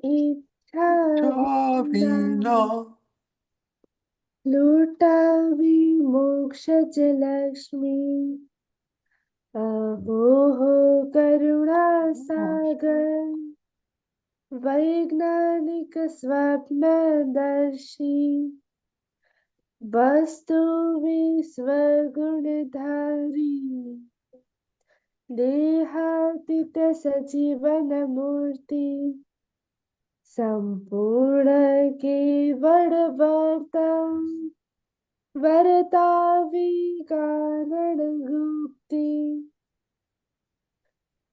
ઈચ્છા વિના લૂટાવી મોક્ષ જ લક્ષ્મી. અહો કરુણા સાગર વૈજ્ઞાનિક સ્વપ્નદર્શી વસ્તુ વિશ્વ ગુણધારી દેહાતીત સજીવન મૂર્તિ સંપૂર્ણ કેવળ વર્તન વર્તાવી કારણ ગુપ્તિ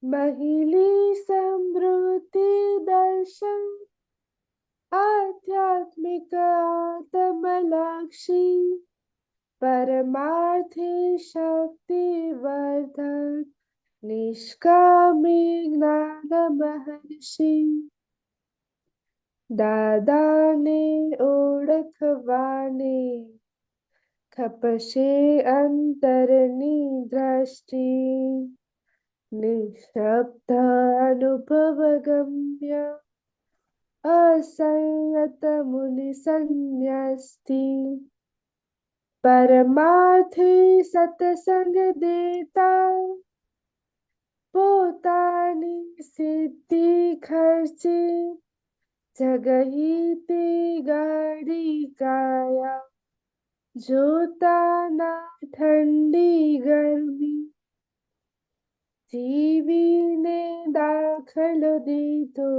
મહિલી સમૃદ્ધિ દર્શન આધ્યાત્મિક આત્મલક્ષી પરમાર્થી શક્તિ વર્ધન નિષ્કામી જ્ઞાન મહર્ષિ. દાદાને ઓળખવાને ખપશે અંતરની દ્રષ્ટિ નિશબ્દ અનુભવ ગમ્ય અસંયત મુનિ સંન્યસ્તિ પરમાર્થી સત્સંગ દેતા પોતાની સિદ્ધિ ખર્ચી જગહીતી ગાડી કાયા જોતાના ઠંડી ગરમી જીવીને દાખલો દીધો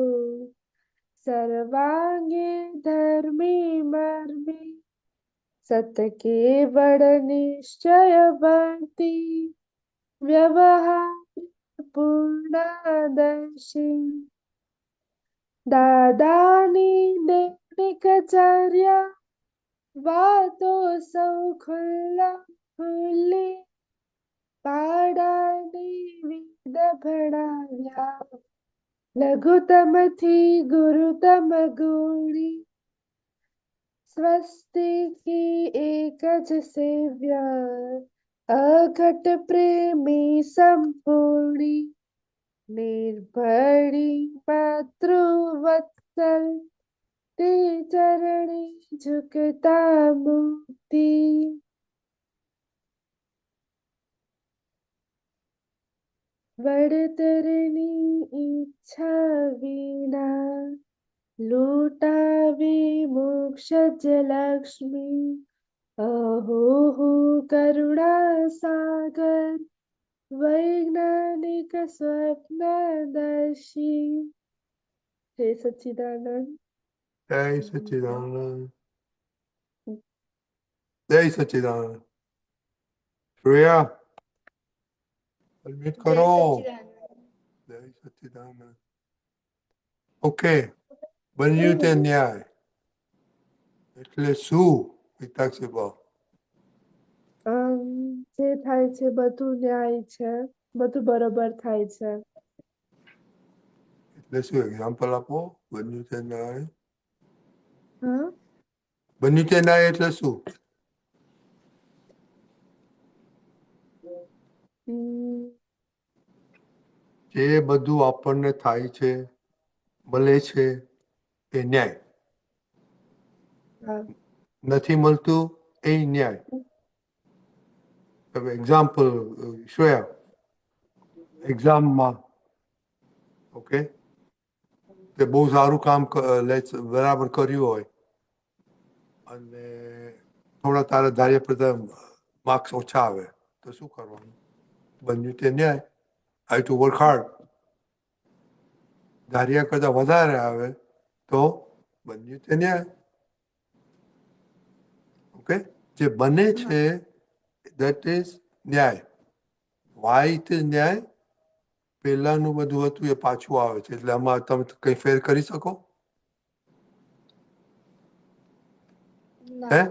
સર્વાંગે ધર્મી મર્મી સત કેવળ નિશ્ચય વર્તી વ્યવહાર પૂર્ણદર્શી. દાદાની દૈનિકચર્યા વાતો સૌ ખુલ્લી પાડાની વિદ ભણાવ્યા લઘુત્તમથી ગુરુત્તમ ગુણી સ્વસ્તિકી એક જ સેવ્ય અઘટ પ્રેમી સંપૂર્ણી નિર્ભળી માતૃવત્સલ તે ચરણે ઝુકતા મુક્તિ. વડતરની ઈચ્છા વિના લૂટાવી મોક્ષ જ લક્ષ્મી. અહો કરુણા સાગર વૈજ્ઞાનિક સ્વપ્નદર્શી. જય સચ્ચિદાનંદ. જય સચ્ચિદાનંદ. જય સચ્ચિદાનંદ. શ્રેયા અડમિટ કરો. જય સચ્ચિદાનંદ. ઓકે, બન્યું તે ન્યાય એટલે શું વિતાક્ષી ભાવ? જે થાય છે બધું ન્યાય છે, બધું બરોબર થાય છે. એટલે શું એક્ઝામ્પલ આપો? બન્યું તે ન્યાય. હા, બન્યું તે ન્યાય એટલે શું? જે બધું આપણને થાય છે, મળે છે, એ ન્યાય. નથી મળતું એ ન્યાય. એક્ઝામ્પલ શ્રેયા, એક્ઝામમાં ઓકે તે બહુ સારું કામ બરાબર કર્યું હોય અને થોડા તારા ધાર્યા પ્રધાન માર્ક્સ ઓછા આવે તો શું કરવાનું? બન્યું તે ન્યાય. I to work hard. ધાર્યા કરતા વધારે આવે તો બન્યું તે ન્યાય. ઓકે, જે બને છે that is ન્યાય. why it is ન્યાય? પહેલાનું બધું હતું એ પાછું આવે છે, એટલે આમાં તમે કઈ ફેર કરી શકો? હે?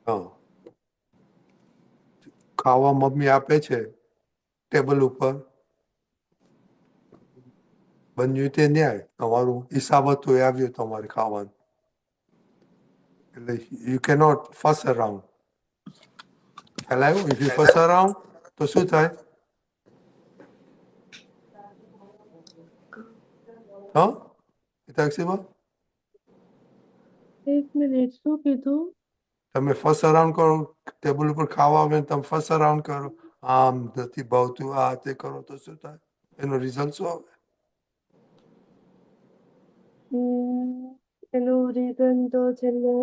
હા, ખાવા મમ્મી આપે છે ટેબલ ઉપર, બન્યું તે ન્યાય. તમારું હિસાબ હતું એ આવ્યું તમારે ખાવાનું. એટલે યુ કેનોટ ફસ અરાઉન્ડ. ખ્યાલ આવ્યો? ઇફ યુ ફસ અરાઉન્ડ તો શું થાય? હા હિતાક્ષીબા, એક મિનિટ, શું કીધું? તમે ફર્સ્ટ અરાઉન્ડ કરો, ટેબલ ઉપર ખાવા આવે ને તમે ફર્સ્ટ અરાઉન્ડ કરો, આમ નથી ભાવતું આ તે કરો તો શું થાય? એનો રિઝલ્ટ શું આવે? એનું રીઝન તો છેલ્લે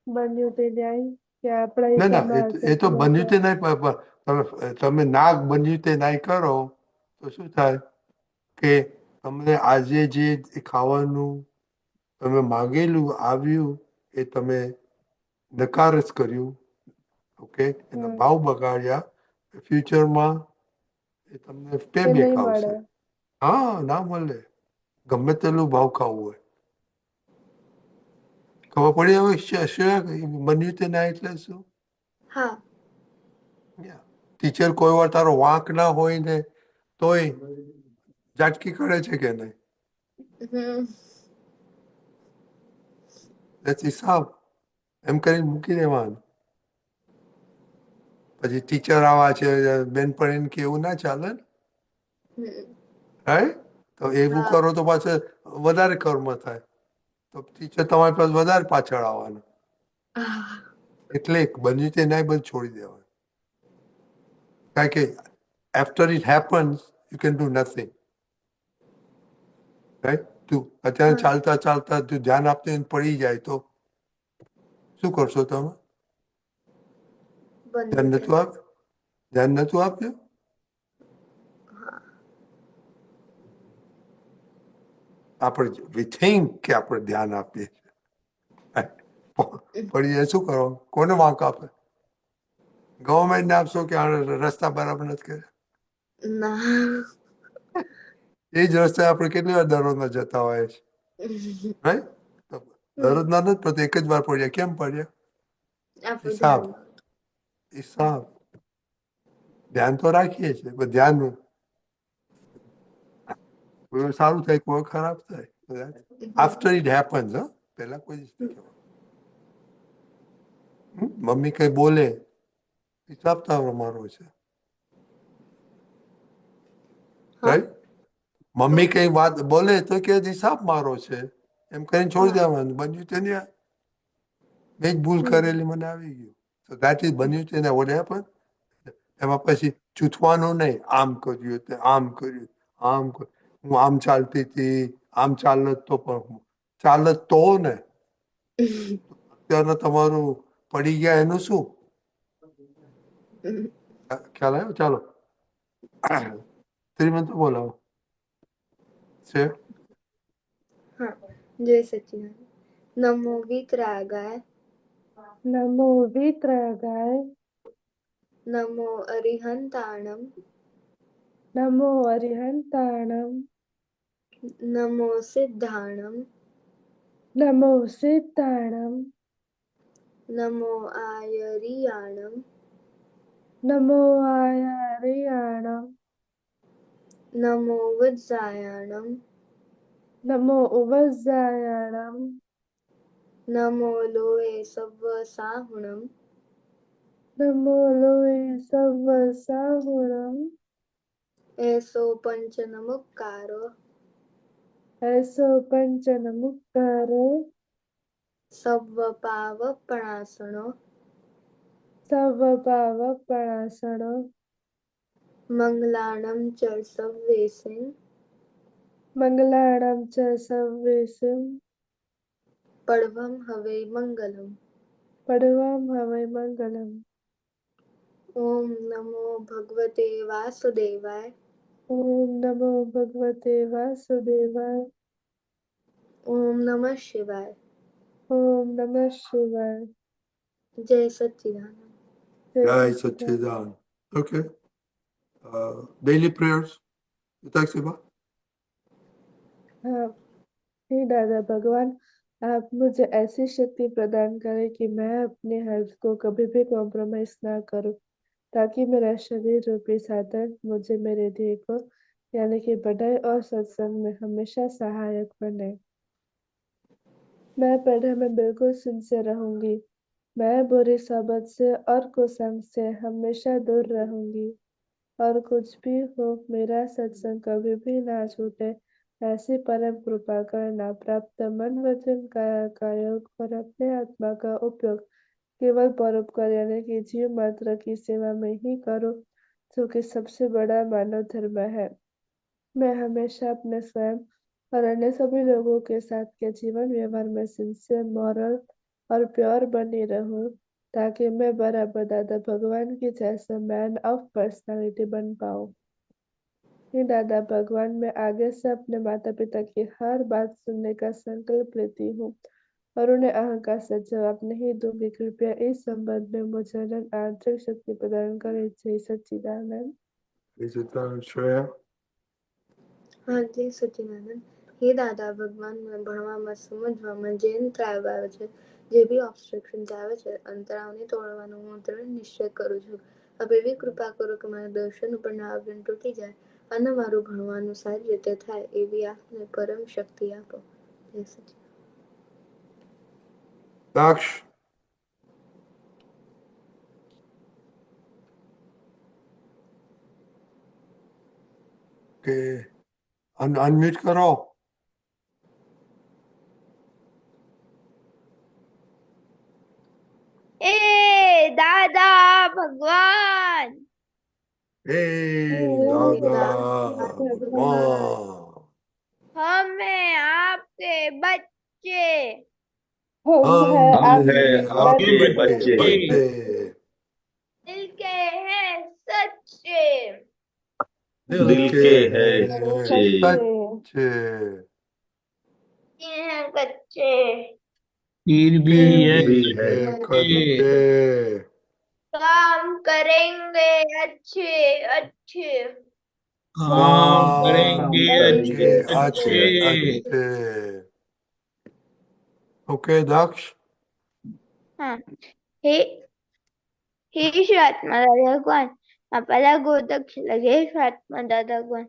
બન્યું તે ન્યાય કે આપણા ના ના હિસાબમાં એ તો અસર બન્યું નહોતો. તે નહીં તમે ના બન્યું તે નહીં કરો તો શું થાય કે તમને આજે જે ખાવાનું તમે માગેલું આવ્યું એ તમે નકાર જ કર્યું. ઓકે, એના હમ ભાવ બગાડ્યા. ફ્યુચરમાં એ તમને પે એ બેક નહીં આવશે. મળે. હા, ના મળે. ગમે તેટલું ભાવ ખાવું હોય. ખબર પડી હવે શું બન્યું તે ના એટલે શું? હા. ટીચર કોઈ વાર તારો વાંક ના હોય ને તોય ઝાટકી કરે છે કે નહીં? હમ. હિસાબ એમ કરીને મૂકી દેવાનું. પછી ટીચર આવા છે બેનપણીને કે એવું ના ચાલે ને. હમ. રાઈટ? તો એવું હા. કરો તો પાછળ વધારે કર્મ થાય. તો ટીચર તમારી પાસે વધારે પાછળ આવવાના. આહ. એટલે બન્યું તે ના બધું છોડી દેવાનું. કારણ કે after it happens, you can do nothing. Right? તું અત્યારે હા. ચાલતા ચાલતા તું ધ્યાન આપતી હોય ને પડી જાય તો શું કરશો તમે? ધ્યાન બન્યું છે નતું ને. આપ્યું? ધ્યાન નતું આપ્યું? હા. આપણે we think કે આપણે ધ્યાન આપીએ છીએ. પડી જાય શું કરવાનું? કોને વાંક આપે? ગવર્મેન્ટને આપશો કે આ રસ્તા બરાબર નથી કર્યા? ના. એ જ રસ્તે આપણે કેટલી વાર દરરોજના જતા હોય છે. રાઈટ? હમ. દરરોજના નથી પણ એક જ વાર પડ્યા. કેમ પડ્યા? આપણું હિસાબ. ધ્યાન ન હિસાબ. ધ્યાન તો રાખીએ છીએ પણ ધ્યાન કોઈ વાર સારું થાય, કોઈ વાર ખરાબ થાય. હતું. After it happens. પેલા કોઈ જ નહીં કહેવાનું. મમ્મી કઈ બોલે હિસાબ તારો મારો છે. હા. રાઈટ? મમ્મી કઈ વાત બોલે તો કે હિસાબ મારો છે એમ કરીને છોડી હા. દેવાનું. બન્યું તેને મેં જ ભૂલ હમ. કરેલી, મને આવી ગયું. So that is બન્યું તેને what happened? એમાં પછી ચૂથવાનું નહીં. આમ કર્યું તે આમ કર્યું, આમ કર્યું. હું આમ ચાલતી હતી, આમ ચાલત તો પણ ચાલત તો ને અત્યારનું તમારું પડી ગયા એનું શું? ખ્યાલ આવ્યો? ચાલો શ્રીમંત બોલાવો છે. હા. જય સચ્ચિદાનંદ. નમો વિતરાગાય. નમો વિતરગાય. નમો અરિહંતાણમ. નમો અરિહંતાણમ. નમો સિદ્ધાણમ. નમો સિદ્ધાણમ. નમો આયરિયાણમ. નમો આયાર્યાણમ. નમો વજ્જાયાણમ. નમો ઉવજ્જાયાણમ. નમો લોએ સવ્વ સાહુણમ. નમો લોય સવ્વ સાહુણમ. એસો પંચ નમુક્કારો. એસો પંચ નમુક્કારો. સવ્વ પાવ પણાસણો. સર્વ પાવપણાસણો. મંગલાણમ ચ સવ્વેસિં. મંગલાણં ચ સવ્વેષું. પડવમ હવે મંગલમ. પડવામ હવૈ મંગલમ. ઓમ નમો ભગવતે વાસુદેવાય. ઓમ નમો ભગવતે વાસુદેવાય. ઓમ નમઃ શિવાય. ઓમ નમઃ શિવાય. જય સચ્ચિદાનંદ. જય જય સચ્ચિદાનંદ. સચ્ચિદાન. Okay, daily prayers Hitakshiba. हाँ, हे दादा भगवान, आप मुझे ऐसी शक्ति प्रदान करें कि मैं अपने हेल्थ को कभी भी कॉम्प्रोमाइज ना करूं, ताकि मेरा शरीर रूपी साधन मुझे मेरे ध्येय को यानी कि बढ़ाई और सत्संग में हमेशा सहायक बने। मैं पढ़े में बिल्कुल सिंसियर रहूंगी। मैं बुरी सोबत से और कुसंग से हमेशा दूर रहूंगी। और कुछ भी हो, मेरा सत्संग कभी भी ना छूटे ऐसी परम कृपा करना प्राप्त मन वचन काया का योग और अपने आत्मा का उपयोग केवल परोपकार यानी कि जीव मात्र की सेवा में ही करो, जो कि सबसे बड़ा मानव धर्म है। मैं हमेशा अपने स्वयं और अन्य सभी लोगों के साथ के जीवन व्यवहार में सिंसियर, मॉरल और प्योर बनी रहूं, ताकि मैं बराबर दादा भगवान की जैसा मैन ऑफ पर्सनालिटी बन पाऊं। हे दादा भगवान, मैं आगे से अपने माता पिता की हर बात सुनने का संकल्प लेती हूँ और उन्हें अहंकार से जवाब नहीं दूंगी। कृपया इस संबंध में मुझे अनंत आंतरिक शक्ति प्रदान करें। जय सच्चिदानंद। श्रेया। હા જી સચિદાનંદ. હે દાદા ભગવાન, મેં ભણવામાં સમજવામાં જે અંતર આવે છે, જે બી ઓબ્સ્ટ્રક્શન્સ આવે છે, અંતરાવને તોડવાનો હું દ્રઢ નિશ્ચય કરું છું. હવે એવી કૃપા કરો કે મારા દર્શન ઉપરના આવરણ તૂટી જાય અને મારું ભણવાનું સારી રીતે થાય એવી આપને પરમ શક્તિ આપો. જય સચિદાનંદ. दाक्ष। के अनम्यूट करो। ए दादा भगवान, हे दादा भगवान, हमें आपके बच्चे, हम है हम आपके है आपके बच्चे। बच्चे, दिल के हैं सच्चे, दिल के हैं सच्चे। सच्चे, ये हैं कच्चे, फिर भी फिर ये भी है कच्चे, काम करेंगे अच्छे अच्छे, काम काम करेंगे करेंगे अच्छे अच्छे अच्छे। ओके दक्ष। हाँ. हे हे श्रीआत्मा दादा भगवान, आपला गोदक्ष लगे श्रीआत्मा दादा भगवान,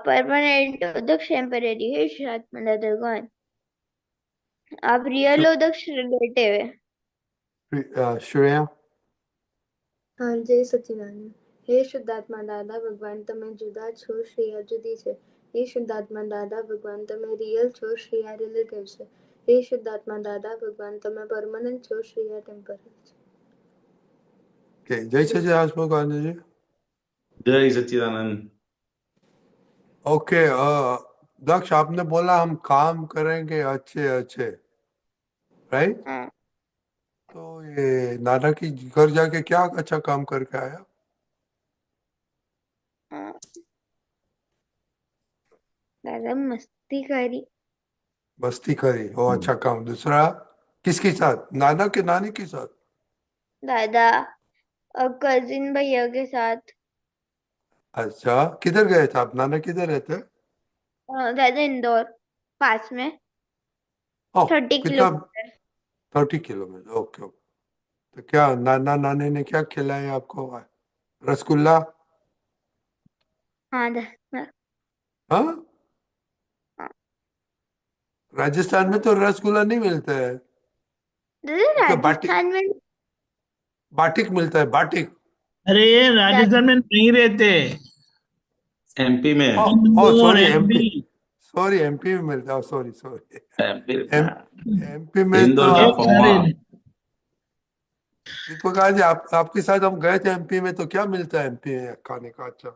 परमानेंट उदक्ष टेम्पररी हे श्रीआत्मा दादा भगवान, आप रियल उदक्ष रिलेटिव है. श्रेया। હા જય સચિદાનંદ. હે શુદ્ધાત્મા દાદા ભગવાન, તમે જુદા છો, શ્રેયા જુદી છે. હે શુદ્ધાત્મા દાદા ભગવાન, તમે રિયલ છો, શ્રેયા રિલેટિવ છે. હે શુદ્ધાત્મા દાદા ભગવાન, તમે પરમનન્ટ છો, શ્રેયા ટેમ્પરરી છે. Okay, जय सच्चिदानंद गांधी जी। जय सच्चिदानंद. ओके दक्ष, आपने बोला हम काम करेंगे अच्छे अच्छे, राइट? हाँ. तो ये नाना की घर जाके क्या अच्छा काम करके आया? हाँ. दादा मस्ती करी. मस्ती करी, वो अच्छा काम। दूसरा किसके साथ? नाना के नानी के साथ? दादा कजिन भैया के साथ. अच्छा, किधर गए थे आप? नाना किधर रहते हैं? दादा इंदौर पास में ओह 30 कितना? किलोमीटर. 30 किलोमीटर। Okay okay. तो क्या नाना नानी ने क्या खिलाया आपको? रसगुल्ला? हाँ दादा. हाँ, हाँ. राजस्थान में तो रसगुल्ला नहीं मिलता है। दादा तो बाटिक, राजस्थान में. बाटिक मिलता है, बाटिक। अरे ये राजस्थान में नहीं रहते, एमपी में है. ओ Indore sorry, MP. MP. Sorry, MP में मिलता है। Sorry sorry. एमपी एमपी में तो इंदौर का ये आप पोहा. सारे दीपक जी, आपके साथ हम गए थे एमपी में, तो क्या मिलता है एमपी में खाने का अच्छा?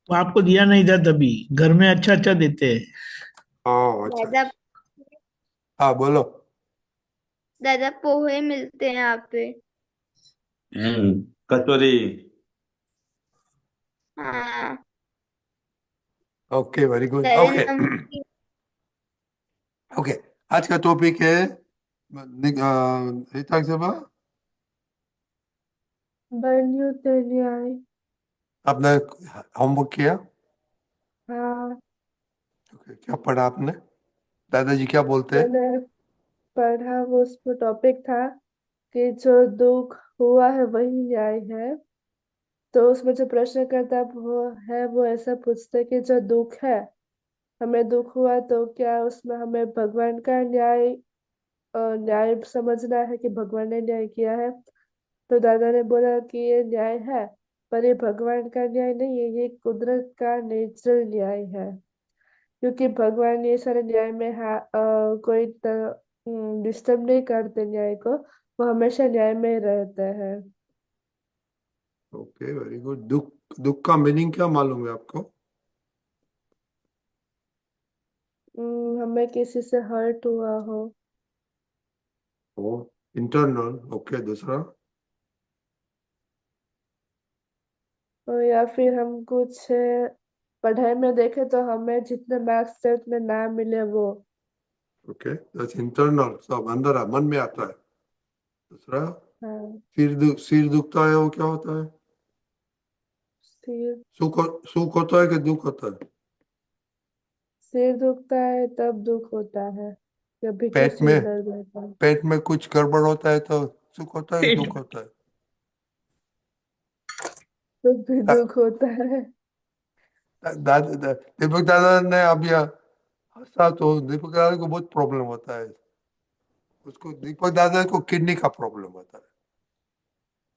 वो आपको दिया नहीं था, तभी घर में अच्छा अच्छा देते हैं। अच्छा दादा अच्छा। हाँ बोलो। दादा पोहे मिलते हैं यहाँ पे. कचौरी. हाँ. Okay, very good. दादा ओके नमकीन. ओके। आज का टॉपिक है हिताक सभा। बरन्यू न्याय। आपने होमवर्क किया? हाँ, ओके, क्या पढ़ा आपने? दादाजी क्या बोलते हैं? मैंने पढ़ा, वो उसमें टॉपिक था कि जो दुख हुआ है वही न्याय है। तो उसमें जो प्रश्नकर्ता वो ऐसा पूछते हैं कि जो दुख है, हमें दुख हुआ तो क्या उसमें हमें भगवान का न्याय समझना है कि भगवान ने न्याय किया है? तो दादा ने बोला कि ये न्याय है, पर ये भगवान का न्याय नहीं है, ये कुदरत का नेचुरल न्याय है। क्योंकि भगवान ये सारे न्याय में कोई डिस्टर्ब नहीं करते न्याय को। वो हमेशा न्याय में ही रहते हैं। Okay, very good. दुख, दुख का मीनिंग क्या मालूम है आपको? हमें किसी से हर्ट हुआ हो। ओ, इंटरनल। ओके, दूसरा? या फिर हम कुछ पढ़ाई में देखे तो हमें जितने मार्क्स थे उतने ना मिले वो। ओके, दैट्स इंटरनल, सब अंदर मन में आता है। दूसरा, हाँ। सिर दुखता है, वो क्या होता है? सिर सुख होता है कि दुख होता है? सिर दुखता है तब दुख होता है, जब भी कोई पेट सिर में दर्द होता है। पेट में कुछ गड़बड़ होता है तो सुख होता है कि पेट दुख होता है? तो भी दा- दुख होता है। दीपक दादा ने अभी हंसा तो दीपक दादा को बहुत प्रॉब्लम होता है। उसको, दीपक दादा को किडनी का प्रॉब्लम होता है।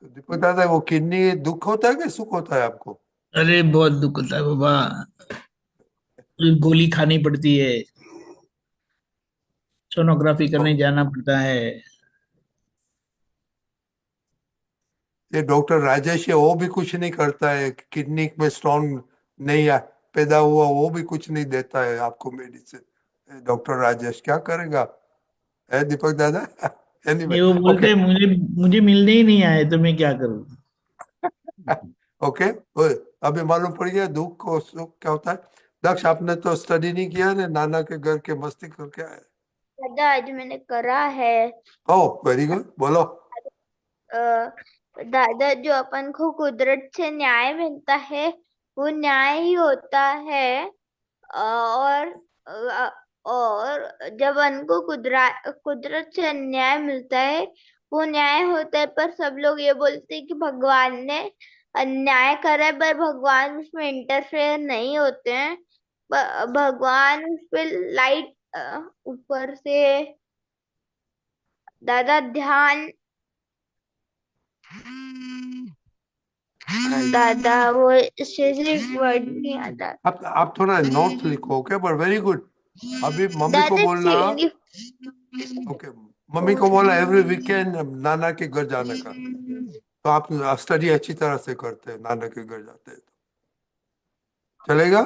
तो दीपक दादा, वो किडनी दुख होता है कि सुख होता है आपको? अरे बहुत दुख होता है बाबा, गोली खानी पड़ती है, सोनोग्राफी तो करने जाना पड़ता है। ये डॉक्टर राजेश है, वो भी कुछ नहीं करता है, किडनी में स्टोन नहीं पैदा हुआ, वो भी कुछ नहीं देता है आपको मेडिसिन। डॉक्टर राजेश क्या करेगा? है दीपक दादा? एनीवे, नहीं, वो बोलते ओके। हैं मुझे मुझे मिलने ही नहीं आए तो मैं क्या करूं। ओके, अभी मालूम पड़ गया दुख और सुख क्या होता है। दक्ष, आपने तो स्टडी नहीं किया ना, नाना के घर के मस्ती करके आए? दादा आज मैंने करा है। ओह, वेरी गुड, बोलो। अ, दादा जो अपन को कुदरत से न्याय मिलता है वो न्याय ही होता है। और अ, और जब उनको कुदरत से अन्याय मिलता है वो न्याय होता है। पर सब लोग ये बोलते हैं कि भगवान ने अन्याय करा है, पर भगवान उसमें इंटरफेयर नहीं होते हैं। भगवान उस पे लाइट ऊपर से दादा ध्यान दादा वो स्पेसिफिक वर्ड नहीं आता। आप थोड़ा नोट्स लिखो, ओके, पर वेरी गुड। अभी मम्मी को दादा बोलना। चेंज ओके, मम्मी को बोलना एवरी वीकेंड नाना के घर जाने का। तो आप स्टडी अच्छी तरह से करते हैं, नाना के घर जाते हैं तो चलेगा।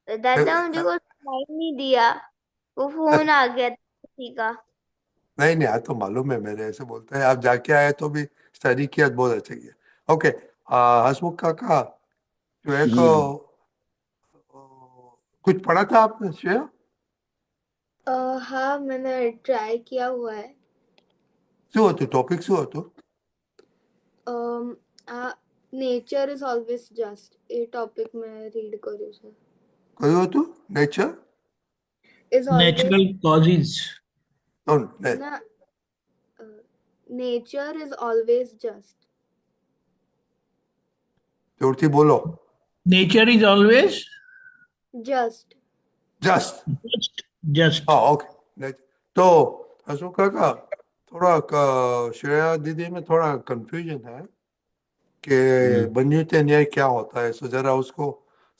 दादा मुझे को टाइम नहीं दिया, वो फोन आ गया था किसी का। नहीं नहीं, आज तो मालूम है, मेरे ऐसे बोलते हैं। आप जाके आए तो भी स्टडी किया, बहुत अच्छा किया। ओके, हसमुख काका, जो एक कुछ पढ़ा था आपने श्रेया? हाँ मैंने ट्राई किया हुआ है। શું હતું ટોપિક? શું હતું? Nature is always just A topic મેં રીડ કર્યું છે. કયું હતું? Nature? Is always natural causes. ના નેચર ઇઝ ઓલવેઝ જસ્ટ. જોરથી બોલો। Nature is always just. Just. Just just. हाँ, ओके। तो हसमुख काका, थोड़ा श्रेया दीदी में थोड़ा कंफ्यूजन है कि बन्यूते न्याय क्या होता है। सो जरा उसको,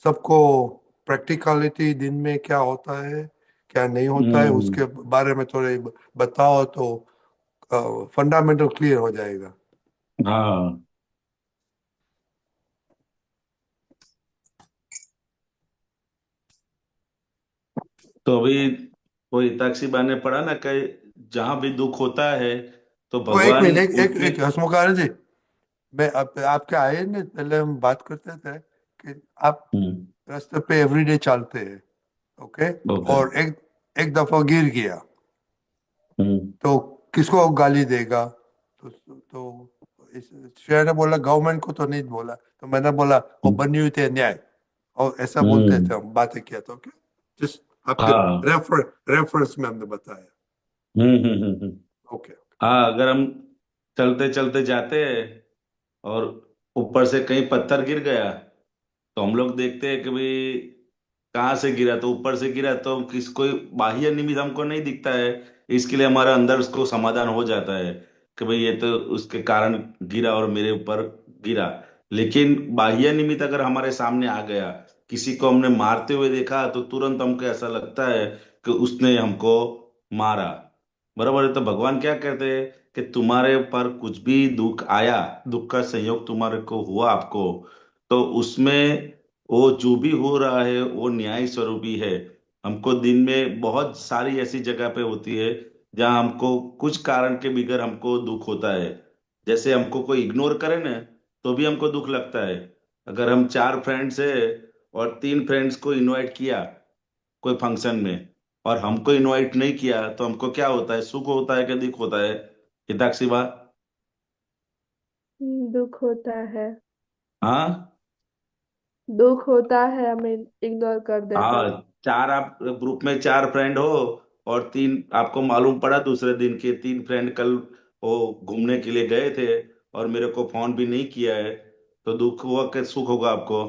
सबको प्रैक्टिकलिटी दिन में क्या होता है, क्या नहीं होता है, उसके बारे में थोड़े बताओ तो फंडामेंटल क्लियर हो जाएगा। हाँ, तो अभी वो हिताक्षी ने पढ़ा ना कि जहां भी दुख होता है तो वो एक भगवान मिनट, एक एक, उसमें। एक हसमुख जी, मैं आपके आए ना, पहले हम बात करते थे कि आप रास्ते पे एवरीडे चलते हैं, ओके, ओके। और एक एक दफा गिर गया हम्म तो किसको गाली देगा? तो श्रेया ने बोला गवर्नमेंट को तो नहीं बोला, तो मैंने बोला वो बनी हुई थी न्याय, और ऐसा बोलते थे, हम्म, हम बातें किया था। ओके, जिस आपके हाँ। रेफरेंस में हमने बताया। हम्म। ओके। हाँ, अगर हम चलते चलते जाते हैं और ऊपर से कहीं पत्थर गिर गया तो हम लोग देखते हैं कि भाई कहाँ से गिरा, तो ऊपर से गिरा तो किस कोई बाह्य निमित्त हमको नहीं दिखता है। इसके लिए हमारा अंदर उसको समाधान हो जाता है कि भाई ये तो उसके कारण गिरा और मेरे ऊपर गिरा। लेकिन बाह्य निमित्त अगर हमारे सामने आ गया किसी को हमने मारते हुए देखा तो तुरंत हमको ऐसा लगता है कि उसने हमको मारा। बराबर है। तो भगवान क्या कहते हैं कि तुम्हारे पर कुछ भी दुख आया, दुख का संयोग तुम्हारे को हुआ आपको, तो उसमें वो जो भी हो रहा है वो न्याय स्वरूपी है। हमको दिन में बहुत सारी ऐसी जगह पे होती है जहाँ हमको कुछ कारण के बगैर हमको दुख होता है। जैसे हमको कोई इग्नोर करे ना तो भी हमको दुख लगता है। अगर हम 4 फ्रेंड्स है और 3 फ्रेंड्स को इनवाइट किया कोई फंक्शन में और हमको इनवाइट नहीं किया तो हमको क्या होता है, सुख होता है कि दुख होता है? हिताक्षी बात। दुख होता है। हाँ। दुख होता है, हमें इग्नोर कर दे तो। हाँ, चार आप ग्रुप में 4 फ्रेंड हो और 3 आपको मालूम पड़ा दूसरे दिन के 3 फ्रेंड कल वो घूमने के लिए गए थे और मेरे को फोन भी नहीं किया है, तो दुख हुआ कि सुख होगा आपको?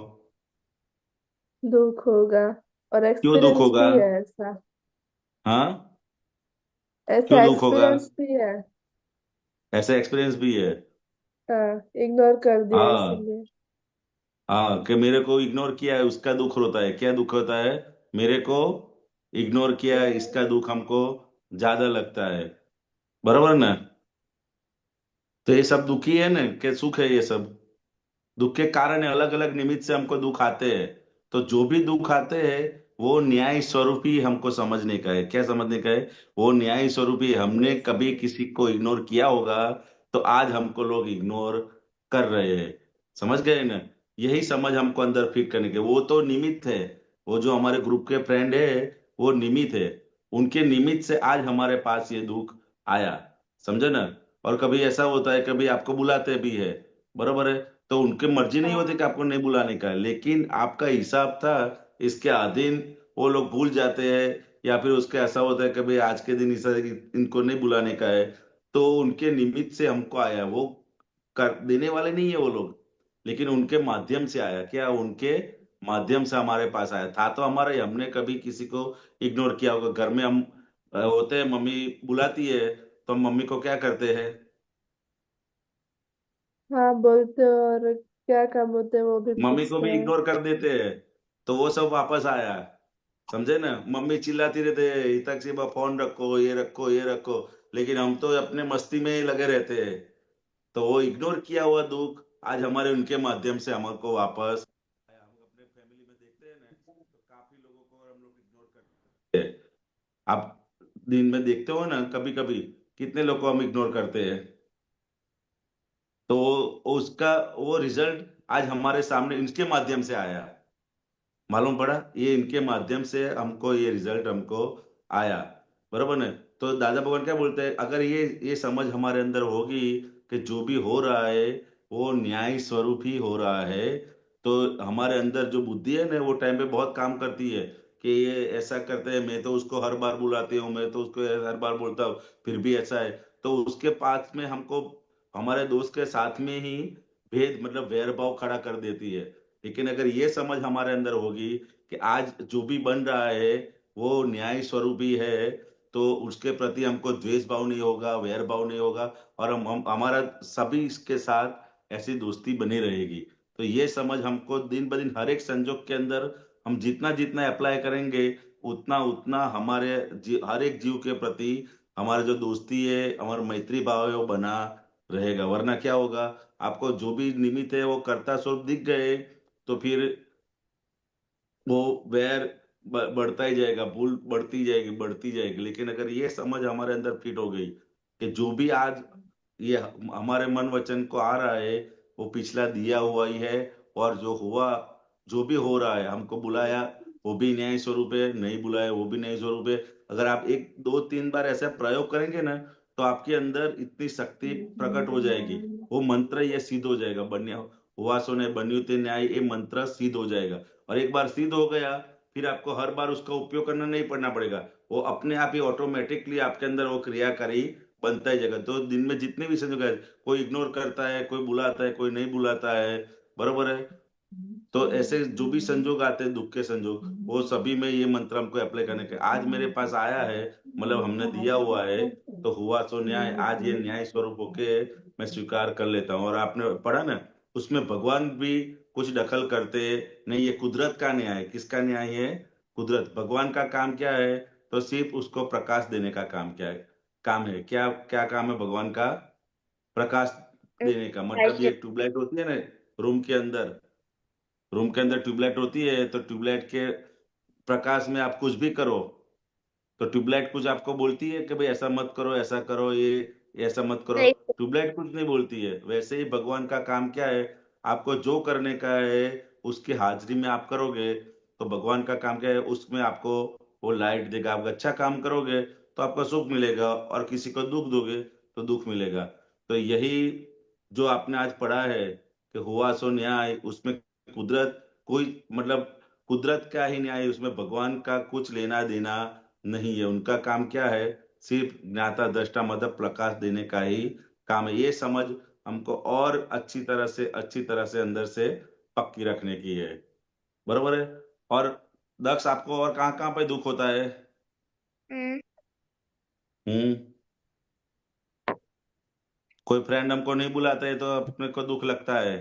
दुख होगा। और क्यों दुख एक्सपीरियंस होगा? भी है ऐसा। हाँ, ऐसा क्यों दुख होगा? एक्सपीरियंस भी है। ऐसा एक्सपीरियंस भी है। हाँ, इग्नोर कर दिया हाँ। इसीलिए। हाँ, कि मेरे को इग्नोर किया है उसका दुख होता है। क्या दुख होता है? मेरे को इग्नोर किया है इसका दुख हमको ज्यादा लगता है। बराबर ना? तो ये सब दुखी है ना कि सुख है? ये सब दुख के कारण है, अलग अलग निमित्त से हमको दुख आते हैं। तो जो भी दुख आते हैं वो न्याय स्वरूप ही हमको समझने का है। क्या समझने का है? वो न्याय स्वरूप ही। हमने कभी किसी को इग्नोर किया होगा तो आज हमको लोग इग्नोर कर रहे हैं। समझ गए ना? यही समझ हमको अंदर फिट करने के, वो तो निमित्त है। वो जो हमारे ग्रुप के फ्रेंड है वो निमित्त है। उनके निमित्त से आज हमारे पास ये दुख आया। समझे ना? और कभी ऐसा होता है कभी आपको बुलाते भी है, बरोबर है, तो उनके मर्जी नहीं होती कि आपको नहीं बुलाने का है, लेकिन आपका हिसाब था इसके अधीन वो लोग भूल जाते हैं। या फिर उसके ऐसा होता है कभी आज के दिन इस इनको नहीं बुलाने का है, तो उनके निमित्त से हमको आया। वो कर देने वाले नहीं है वो लोग, लेकिन उनके माध्यम से आया। क्या उनके माध्यम से हमारे पास आया था? तो हमारा ही, हमने कभी किसी को इग्नोर किया होगा। घर में हम होते हैं, मम्मी बुलाती है तो हम मम्मी को क्या करते हैं? हाँ, बोलते हो और क्या काम होते हैं वो भी मम्मी को पूछते भी हैं। इग्नोर कर देते हैं, तो वो सब वापस आया। समझे ना? मम्मी चिल्लाती रहते हैं तक से फोन रखो, ये रखो, ये रखो, लेकिन हम तो अपने मस्ती में ही लगे रहते हैं। तो वो इग्नोर किया हुआ दुख आज हमारे उनके माध्यम से हमको वापस आया। हम अपने फैमिली में देखते हैं ना तो काफी लोगों को हम लोग इग्नोर करते हैं। आप दिन में देखते हो ना कभी कभी कितने लोग को हम इग्नोर करते हैं। तो उसका वो रिजल्ट आज हमारे सामने इनके माध्यम से आया। मालूम पड़ा? ये इनके माध्यम से हमको ये रिजल्ट हमको आया। बरोबर ना? तो दादा भगवान क्या बोलते हैं, अगर ये समझ हमारे अंदर होगी कि जो भी हो रहा है वो न्याय स्वरूप ही हो रहा है, तो हमारे अंदर जो बुद्धि है ना वो टाइम पे बहुत काम करती है कि ये ऐसा करते हैं, मैं तो उसको हर बार बुलाती हूँ, मैं तो उसको हर बार बोलता हूँ, फिर भी ऐसा है। तो उसके पास में हमको हमारे दोस्त के साथ में ही भेद मतलब वैर भाव खड़ा कर देती है। लेकिन अगर ये समझ हमारे अंदर होगी कि आज जो भी बन रहा है वो न्याय स्वरूप ही है, तो उसके प्रति हमको द्वेष भाव नहीं होगा, वैर भाव नहीं होगा, और हम हमारा सभी इसके साथ ऐसी दोस्ती बनी रहेगी। तो ये समझ हमको दिन ब दिन हर एक संजोग के अंदर हम जितना जितना अप्लाई करेंगे उतना उतना हमारे हर एक जीव के प्रति हमारा जो दोस्ती है, हमारा मैत्री भाव है वो बना रहेगा। वरना क्या होगा, आपको जो भी निमित्त है वो कर्ता स्वरूप दिख गए तो फिर वो वैर बढ़ता ही जाएगा, भूल बढ़ती जाएगी, बढ़ती जाएगी। लेकिन अगर ये समझ हमारे अंदर फिट हो गई कि जो भी आज ये हमारे मन वचन को आ रहा है वो पिछला दिया हुआ ही है, और जो हुआ जो भी हो रहा है हमको बुलाया वो भी न्याय स्वरूप है, नहीं बुलाया वो भी न्याय स्वरूप है। अगर आप 1 2 3 बार ऐसा प्रयोग करेंगे ना तो आपके अंदर इतनी शक्ति प्रकट हो जाएगी। वो मंत्र ये सिद्ध हो जाएगा, बन्या हुआ सो ने बन्यु ते न्याय, ये मंत्र सिद्ध हो जाएगा। और एक बार सिद्ध हो गया फिर आपको हर बार उसका उपयोग करना नहीं पड़ना पड़ेगा। वो अपने आप ही ऑटोमेटिकली आपके अंदर वो क्रियाकारी बनता ही जाएगा। तो दिन में जितने भी संयोग है, कोई इग्नोर करता है, कोई बुलाता है, कोई नहीं बुलाता है, बरोबर है, तो ऐसे जो भी संजोग आते हैं दुख के संजोग वो सभी में ये मंत्र हमको अप्लाई करने के आज मेरे पास आया है, मतलब हमने दिया हुआ है, तो हुआ सो न्याय। आज ये न्याय स्वरूप होके मैं स्वीकार कर लेता हूँ। और आपने पढ़ा ना उसमें भगवान भी कुछ दखल करते नहीं। ये कुदरत का न्याय, किसका न्याय है? कुदरत। भगवान का काम क्या है? तो सिर्फ उसको प्रकाश देने का काम काम है। क्या क्या काम है भगवान का? प्रकाश देने का। मतलब ये ट्यूबलाइट होती है ना रूम के अंदर, रूम के अंदर ट्यूबलाइट होती है, तो ट्यूबलाइट के प्रकाश में आप कुछ भी करो तो ट्यूबलाइट कुछ आपको बोलती है कि भाई ऐसा मत करो, ऐसा करो, ये ऐसा मत करो? नहीं। ट्यूबलाइट कुछ नहीं बोलती है। वैसे ही भगवान का काम क्या है? आपको जो करने का है उसकी हाजिरी में आप करोगे तो भगवान का काम क्या है? उसमें आपको वो लाइट देगा। आप अच्छा काम करोगे तो आपको सुख मिलेगा, और किसी को दुख दोगे तो दुख मिलेगा। तो यही जो आपने आज पढ़ा है कि हुआ सो न्याय, उसमें कुदरत कोई मतलब कुदरत का ही न्याय, उसमें भगवान का कुछ लेना देना नहीं है। उनका काम क्या है? सिर्फ ज्ञाता दृष्टा मतलब प्रकाश देने का ही काम है। ये समझ हमको और अच्छी तरह से अंदर से पक्की रखने की है। बरोबर है? और दक्ष, आपको और कहाँ कहाँ पे दुख होता है? हम्म। हम्म। कोई फ्रेंड हमको नहीं बुलाता है तो अपने को दुख लगता है।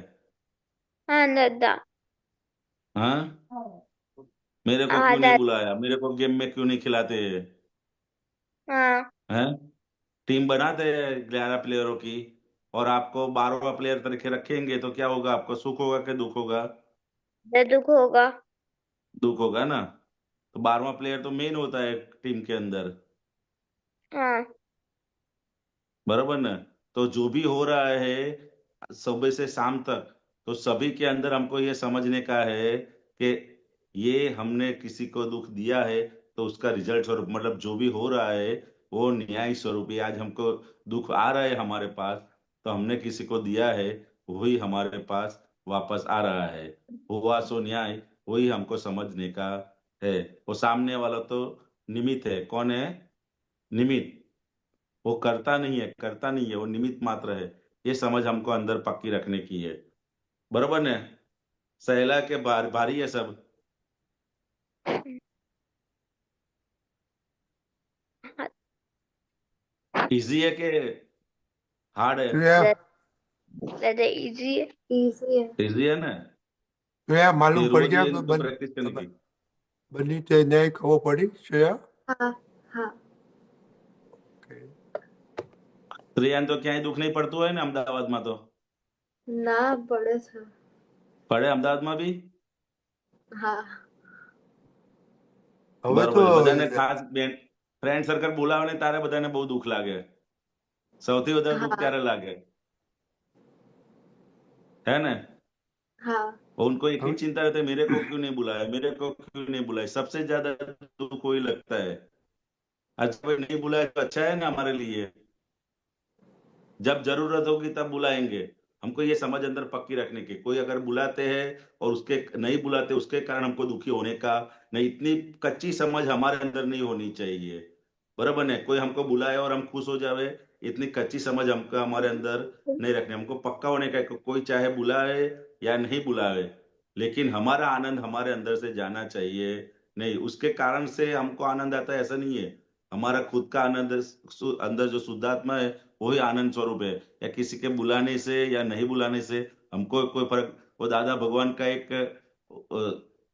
हाँ दादा। हाँ, मेरे को हाँ क्यों नहीं दादा। बुलाया, मेरे को गेम में क्यों नहीं खिलाते? हाँ हैं? टीम बनाते हैं 11 प्लेयरों की, और आपको 12वां प्लेयर तरीके रखेंगे तो क्या होगा? आपको सुख होगा कि दुख होगा? दादा दुख होगा। दुख होगा ना। तो 12वां प्लेयर तो मेन होता है टीम के अंदर। हाँ। बराबर ना? तो जो भी हो रहा है सुबह से शाम तक, तो सभी के अंदर हमको ये समझने का है कि ये हमने किसी को दुख दिया है तो उसका रिजल्ट स्वरूप मतलब जो भी हो रहा है वो न्याय स्वरूप ही। आज हमको दुख आ रहा है हमारे पास, तो हमने किसी को दिया है, वही हमारे पास वापस आ रहा है। हुआ सो न्याय, वही हमको समझने का है। वो सामने वाला तो निमित्त है। कौन है? निमित्त। वो करता नहीं है, वो निमित्त मात्र है। ये समझ हमको अंदर पक्की रखने की है। बरोबर ने? सहेला के भारी है सब। हाँ, इजी है कि हार्ड है? श्रेया, दादा इजी है। इजी है। इजी है ना? श्रेया ये मालूम पड़ रोज गया ये इनको प्रैक्टिस करने की। बनी ते न्याय खबर पड़ी श्रेया? हाँ हाँ। प्रियान तो ક્યાંય દુઃખ નહીં પડતું હોય ને અમદાવાદમાં તો? ના પડે છે। પડે અમદાવાદમાં બી? હા। હવે તો બરોબર છે। બધાને ખાસ ફ્રેન્ડ સર્કલ બોલાવે ને તારે બધાને બહુ દુઃખ લાગે। સૌથી વધારે દુઃખ हाँ ત્યારે લાગે, है ना? हाँ। और उनको एक ही હવે चिंता रहती है, मेरे को क्यों नहीं बुलाया, मेरे को क्यों नहीं बुलाया। सबसे ज्यादा दुख वही लगता है। अच्छा भाई, नहीं बुलाया तो अच्छा है ना हमारे लिए। जब जरूरत होगी तब बुलाएंगे। हमको ये समझ अंदर पक्की रखने की, कोई अगर बुलाते हैं और उसके नहीं बुलाते उसके कारण हमको दुखी होने का नहीं, इतनी कच्ची समझ हमारे अंदर नहीं होनी चाहिए। बराबर ने? कोई हमको बुलाए और हम खुश हो जावे, इतनी कच्ची समझ हमको हमारे अंदर नहीं रखनी। हमको पक्का होने का है कि कोई चाहे बुलाए या नहीं बुलावे, लेकिन हमारा आनंद हमारे अंदर से जाना चाहिए। नहीं उसके कारण से हमको आनंद आता है ऐसा नहीं है। हमारा खुद का आनंद अंदर जो शुद्धात्मा है वही आनंद स्वरूप है। या किसी के बुलाने से या नहीं बुलाने से हमको कोई फर्क। वो दादा भगवान का एक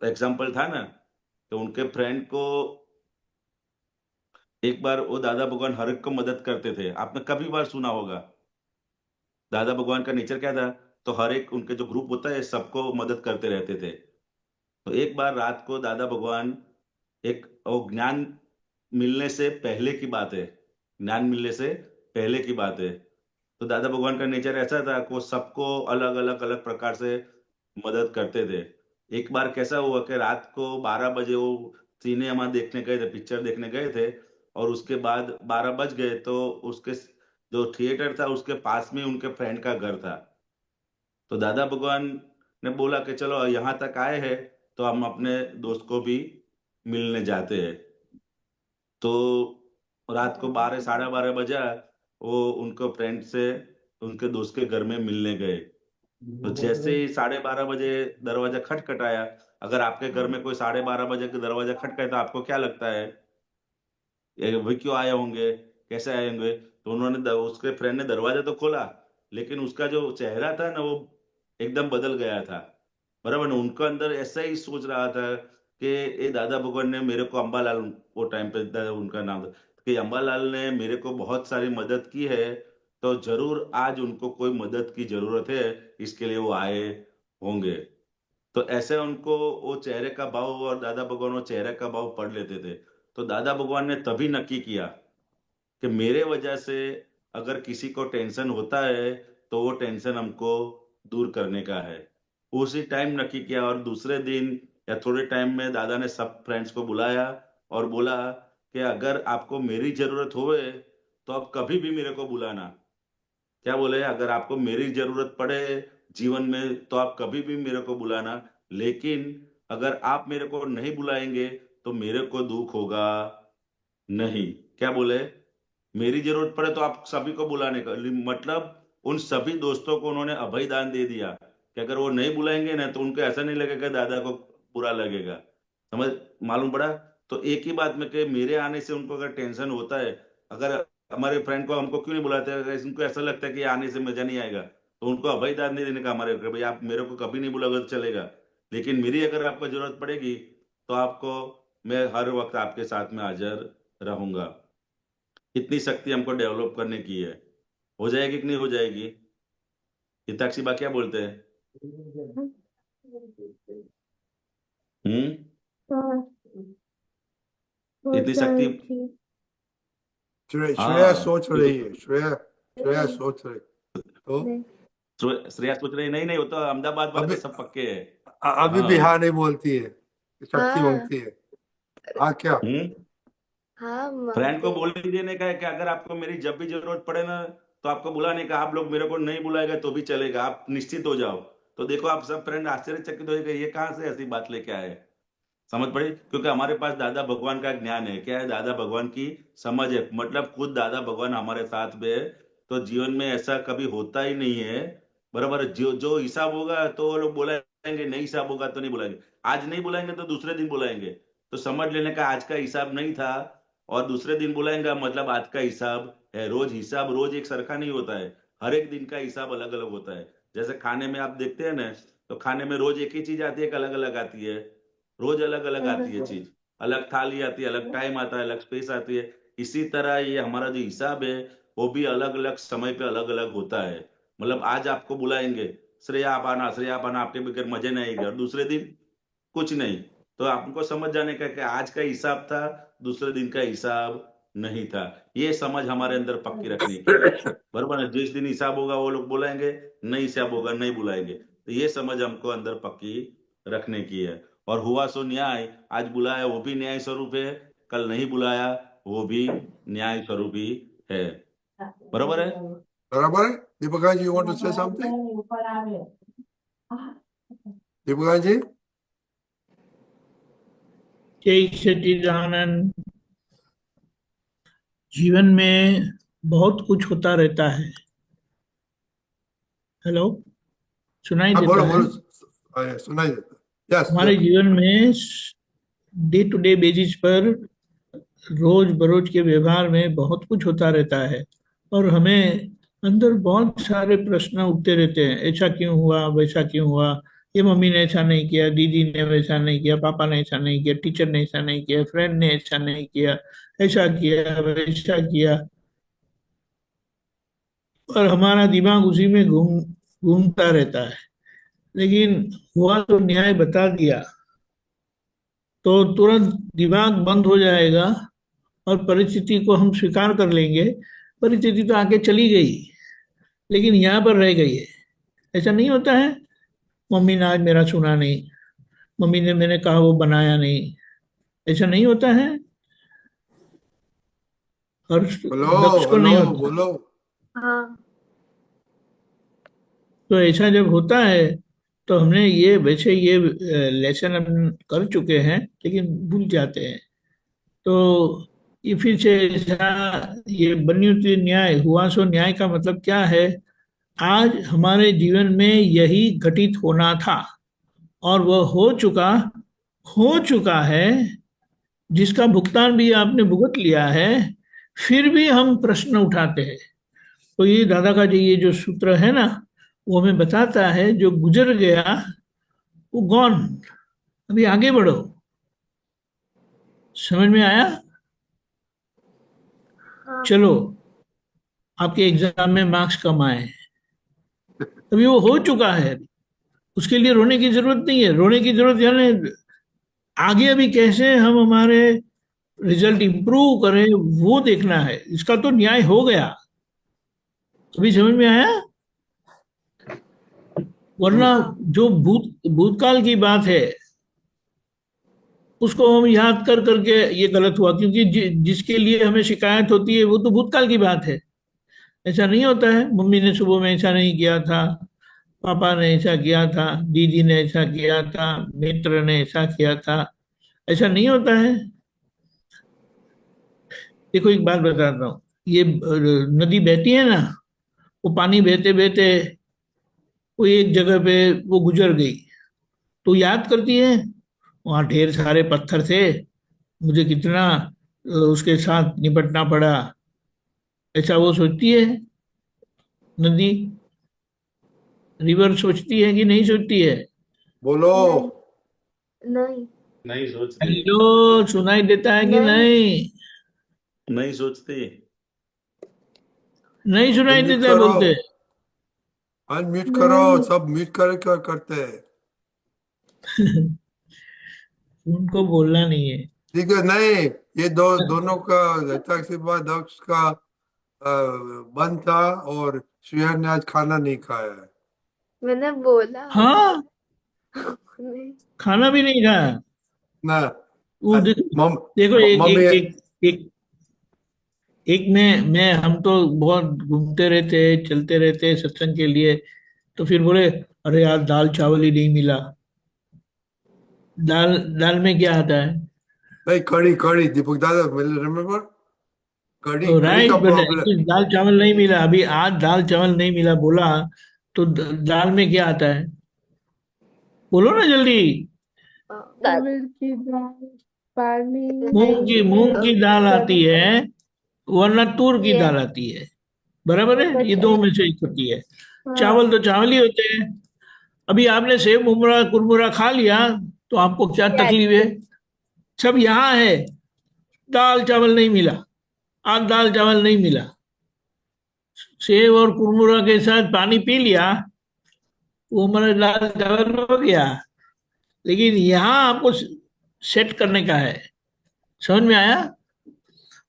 एग्जाम्पल था ना, तो उनके फ्रेंड को एक बार वो दादा भगवान हर एक को मदद करते थे। आपने कभी बार सुना होगा दादा भगवान का नेचर क्या था? तो हर एक उनके जो ग्रुप होता है सबको मदद करते रहते थे। तो एक बार रात को दादा भगवान एक वो ज्ञान मिलने से पहले की बात है, ज्ञान मिलने से पहले की बात है। तो दादा भगवान का नेचर ऐसा था कि वो सबको अलग अलग अलग प्रकार से मदद करते थे। एक बार कैसा हुआ कि रात को 12 बजे वो सिनेमा देखने गए थे, पिक्चर देखने गए थे, और उसके बाद 12 बज गए तो उसके जो थिएटर था उसके पास में उनके फ्रेंड का घर था। तो दादा भगवान ने बोला कि चलो यहाँ तक आए हैं तो हम अपने दोस्त को भी मिलने जाते हैं। तो रात को 12 साढ़े 12 बजा, वो उनको फ्रेंड से उनके दोस्त के घर में मिलने गए। तो जैसे ही 12:30 बजे दरवाजा खटखटाया, अगर आपके घर में कोई 12:30 बजे के दरवाजा खटखटाए तो आपको क्या लगता है? ये क्यों आए होंगे, कैसे आए होंगे? तो उन्होंने उसके फ्रेंड ने दरवाजा तो खोला, लेकिन उसका जो चेहरा था ना वो एकदम बदल गया था। बराबर ना, उनका अंदर ऐसा ही सोच रहा था कि ये दादा भगवान ने मेरे को, अंबालाल वो टाइम पे उनका नाम था, कि अंबालाल ने मेरे को बहुत सारी मदद की है, तो जरूर आज उनको कोई मदद की जरूरत है, इसके लिए वो आए होंगे। तो ऐसे उनको वो चेहरे का भाव, और दादा भगवान वो चेहरे का भाव पढ़ लेते थे। तो दादा भगवान ने तभी नक्की किया कि मेरे वजह से अगर किसी को टेंशन होता है तो वो टेंशन हमको दूर करने का है। उसी टाइम नक्की किया, और दूसरे दिन या थोड़े टाइम में दादा ने सब फ्रेंड्स को बुलाया और बोला कि अगर आपको मेरी जरूरत होवे तो आप कभी भी मेरे को बुलाना। क्या बोले, अगर आपको मेरी जरूरत पड़े जीवन में तो आप कभी भी मेरे को बुलाना, लेकिन अगर आप मेरे को नहीं बुलाएंगे तो मेरे को दुख होगा नहीं। क्या बोले, मेरी जरूरत पड़े तो आप सभी को बुलाने का, मतलब उन सभी दोस्तों को उन्होंने अभय दान दे दिया कि अगर वो नहीं बुलाएंगे ना तो उनको ऐसा नहीं लगेगा दादा को बुरा लगेगा। समझ, मालूम पड़ा। तो एक ही बात में कि मेरे आने से उनको अगर टेंशन होता है, अगर हमारे फ्रेंड को हमको क्यों नहीं बुलाते, अगर उनको ऐसा लगता है कि आने से मजा नहीं आएगा, तो उनको अभय दान नहीं देने का हमारे, भाई आप मेरे को कभी नहीं बुलाओगे तो चलेगा, लेकिन मेरी अगर आपको जरूरत पड़ेगी तो आपको, मैं हर वक्त आपके साथ में हाजिर रहूंगा। इतनी शक्ति हमको डेवलप करने की है। हो जाएगी कि नहीं हो जाएगी? हिताक्षी बा क्या बोलते हैं? हाँ, इतनी शक्ति। होता श्रेया हाँ, सोच रही है, श्रेया सोच रही तो नहीं। श्रेया सोच रही, नहीं नहीं, वो तो अहमदाबाद वाले तो अभी सब पक्के है। अभी भी हाँ। हाँ नहीं बोलती है, शक्ति हाँ मांगती है। हाँ क्या? हाँ फ्रेंड को मांगते बोल ही देने का है कि अगर आपको मेरी जब भी जरूरत पड़े ना तो आपको बुलाने का, आप लोग मेरे को नहीं बुलाएगा तो भी चलेगा, आप निश्चित हो जाओ। तो देखो आप सब फ्रेंड आश्चर्यचकित हो गए, ये कहाँ से ऐसी बात लेके आए। समझ पड़ी, क्योंकि हमारे पास दादा भगवान का ज्ञान है। क्या है, दादा भगवान की समझ है, मतलब खुद दादा भगवान हमारे साथ में है। तो जीवन में ऐसा कभी होता ही नहीं है। बराबर, जो जो हिसाब होगा तो वो लोग बुलाएंगे, नहीं हिसाब होगा तो नहीं बुलाएंगे। आज नहीं बुलाएंगे तो दूसरे दिन बुलाएंगे। तो समझ लेने का आज का हिसाब नहीं था और दूसरे दिन बुलाएंगे, मतलब आज का हिसाब है। रोज हिसाब रोज एक सरखा नहीं होता है, हर एक दिन का हिसाब अलग अलग होता है। जैसे खाने में आप देखते हैं ना, तो खाने में रोज एक ही चीज आती है कि अलग अलग आती है? रोज अलग अलग आती है चीज, अलग थाली आती है, अलग टाइम आता है, अलग स्पेस आती है। इसी तरह ये हमारा जो हिसाब है वो भी अलग अलग समय पे अलग अलग होता है। मतलब आज आपको बुलाएंगे, श्रेया आप आना, श्रेया आप आना, आपके बगैर मजे नहीं आएंगे, और दूसरे दिन कुछ नहीं। तो आपको समझ जाने का कि आज का हिसाब था, दूसरे दिन का हिसाब नहीं था। ये समझ हमारे अंदर पक्की रखने की है। बरोबर है, जिस दिन हिसाब होगा वो लोग बुलाएंगे, नहीं हिसाब होगा नहीं बुलाएंगे। तो ये समझ हमको अंदर पक्की रखने की है। और हुआ सो न्याय, आज बुलाया वो भी न्याय स्वरूप है, कल नहीं बुलाया वो भी न्याय स्वरूप ही है। बरोबर है। बराबर है। Deepika ji, you want to say something? Deepika ji, जय सच्चिदानंद। जीवन में बहुत कुछ होता रहता है। हेलो, सुनाई हाँ देता बोलो है? बोलो, सुनाई देता। यस हमारे जीवन में डे टू डे बेसिस पर रोज बरोज के व्यवहार में बहुत कुछ होता रहता है और हमें अंदर बहुत सारे प्रश्न उठते रहते हैं। ऐसा क्यों हुआ, वैसा क्यों हुआ, ये मम्मी ने ऐसा नहीं किया, दीदी ने वैसा नहीं किया, पापा ने ऐसा नहीं किया, टीचर ने ऐसा नहीं किया, फ्रेंड ने ऐसा नहीं किया, ऐसा किया वैसा किया। और हमारा दिमाग उसी में घूमता रहता है। लेकिन हुआ तो न्याय बता दिया तो तुरंत दिमाग बंद हो जाएगा और परिस्थिति को हम स्वीकार कर लेंगे। परिस्थिति तो आगे चली गई लेकिन यहाँ पर रह गई है। ऐसा नहीं होता है, मम्मी ने आज मेरा सुना नहीं, मम्मी ने मैंने कहा वो बनाया नहीं, ऐसा नहीं होता है। और बोलो दक्ष को बोलो नहीं होता। बोलो। हाँ तो ऐसा जब होता है तो हमने ये वैसे ये लेसन हम कर चुके हैं लेकिन भूल जाते हैं। तो ये फिर से ऐसा, ये बन्युति न्याय, हुआ सो न्याय का मतलब क्या है? आज हमारे जीवन में यही घटित होना था और वह हो चुका है, जिसका भुगतान भी आपने भुगत लिया है। फिर भी हम प्रश्न उठाते हैं। तो ये दादा का जो ये जो सूत्र है ना, वो हमें बताता है जो गुजर गया वो गॉन। अभी आगे बढ़ो। समझ में आया? हाँ चलो, आपके एग्जाम में मार्क्स कम आए, अभी वो हो चुका है, उसके लिए रोने की जरूरत नहीं है। रोने की जरूरत यानी आगे अभी कैसे हम हमारे रिजल्ट इंप्रूव करें वो देखना है। इसका तो न्याय हो गया। अभी समझ में आया? वरना जो भूतकाल की बात है उसको हम याद कर करके ये गलत हुआ, क्योंकि जिसके लिए हमें शिकायत होती है वो तो भूतकाल की बात है। ऐसा नहीं होता है मम्मी ने सुबह में ऐसा नहीं किया था, पापा ने ऐसा किया था, दीदी ने ऐसा किया था, मित्र ने ऐसा किया था, ऐसा नहीं होता है। देखो एक बात बताता हूँ, ये नदी बहती है ना, वो पानी बहते बहते वो एक जगह पे वो गुजर गई, तो याद करती है वहां ढेर सारे पत्थर थे, मुझे कितना उसके साथ निपटना पड़ा। ऐसा वो सोचती है नदी, रिवर सोचती है कि नहीं सोचती है? बोलो। नहीं नहीं नहीं सोचती। हेलो, सुनाई देता है कि नहीं नहीं? नहीं सोचती। नहीं सुनाई अनम्यूट देता है करो, बोलते? अनम्यूट करो, नहीं सब म्यूट करे क्या करते हैं? उनको बोलना नहीं है। ठीक है, नहीं, ये दोनों का जैसा सी बात दक्ष का बंद था, और श्रेया ने आज खाना नहीं खाया है। मैंने बोला हाँ, नहीं। खाना भी नहीं खाया। ना, वो मम देखो, एक मम्मी, एक एक एक एक मैं हम तो बहुत घूमते रहते, चलते रहते सत्संग के लिए, तो फिर बोले अरे यार दाल चावल ही नहीं मिला। दाल दाल में क्या आता है? नहीं, कड़ी कड़ी, दीपक दादा, रिमेम्बर, कड़ी कड़ी का राइट बेटा, प्रॉब्लम। दाल चावल नहीं मिला, अभी आज दाल चावल नहीं मिला बोला, तो दाल में क्या आता है? बोलो ना जल्दी। उड़द की दाल, पानी। मूंग की दाल आती है, वरना तूर की ये दाल आती है। बराबर वो तो है, ये दो में से एक होती है। चावल हाँ तो चावल ही होते हैं। अभी आपने सेव मुमरा कुरमुरा खा लिया, तो आपको क्या तकलीफ है? सब यहाँ है, दाल चावल नहीं मिला, आज दाल चावल नहीं मिला। सेव और कुरमुरा के साथ पानी पी लिया, वो हमारा दाल चावल हो गया। लेकिन यहाँ आपको सेट करने का है। समझ में आया?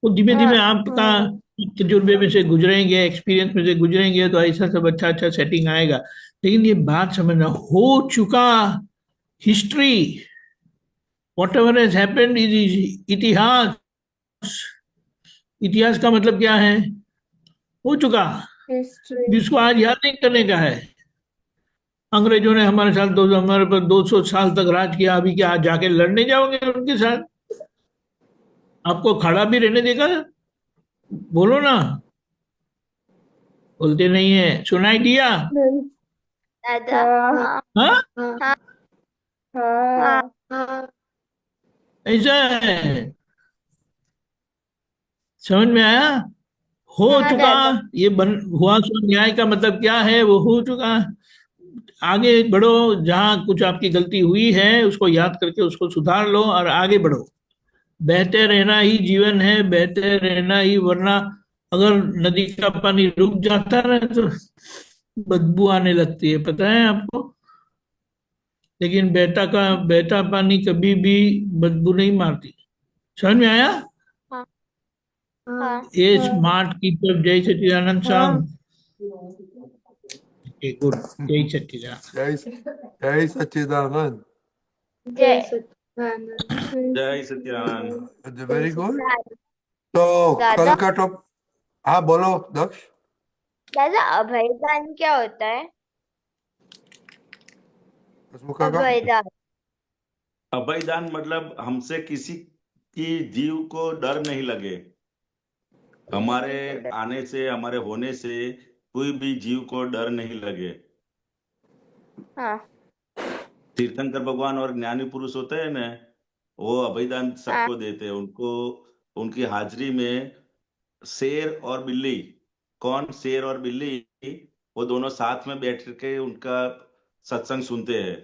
वो धीमे धीमे हाँ आपका हाँ तजुर्बे में से गुजरेंगे, एक्सपीरियंस में से गुजरेंगे, तो ऐसा सब अच्छा अच्छा सेटिंग आएगा। लेकिन ये बात समझना, हो चुका history, what ever has happened is इतिहास। इतिहास का मतलब क्या है? हो चुका, हिस्ट्री। जिसको आज याद नहीं करने का है। अंग्रेजों ने हमारे साथ हमारे पर 200 साल तक राज किया, अभी क्या आज जाके लड़ने जाओगे उनके साथ? आपको खड़ा भी रहने देगा? बोलो ना। बोलते नहीं है, सुनाई दिया? नहीं। दादा। हाँ हाँ हाँ, हाँ हाँ हाँ हाँ। हाँ ऐसा है। समझ में आया? हो हाँ चुका, दादा। ये बन हुआ सो न्याय का मतलब क्या है? वो हो चुका। आगे बढ़ो, जहां कुछ आपकी गलती हुई है उसको याद करके उसको सुधार लो और आगे बढ़ो। बहते रहना ही जीवन है, बहते रहना ही, वरना अगर नदी का पानी रुक जाता है तो बदबू आने लगती है, पता है आपको? लेकिन बहता पानी कभी भी बदबू नहीं मारती। समझ में आया? हाँ हाँ हाँ ये स्मार्ट कीपर जय सच्चिदानंद हाँ। सॉन्ग। गुड। जय सच्चिदानंद। जय जय सच्चिदानंद। जय जय सच्चिदानंद। जय सच्चिदानंद। जय वेरी गुड। सच्चिदानंद। तो कल दादा। का टॉप, हाँ बोलो दक्ष। दादा अभयदान क्या होता है? हसमुखा का अभयदान। अभयदान मतलब हमसे किसी की जीव को डर नहीं लगे, हमारे आने से, हमारे होने से कोई भी जीव को डर नहीं लगे। हाँ तीर्थंकर भगवान और ज्ञानी पुरुष होते हैं ना, वो अभयदान हाँ सबको देते हैं उनको। उनकी हाजिरी में शेर और बिल्ली, कौन, शेर और बिल्ली, वो दोनों साथ में बैठ के उनका सत्संग सुनते हैं।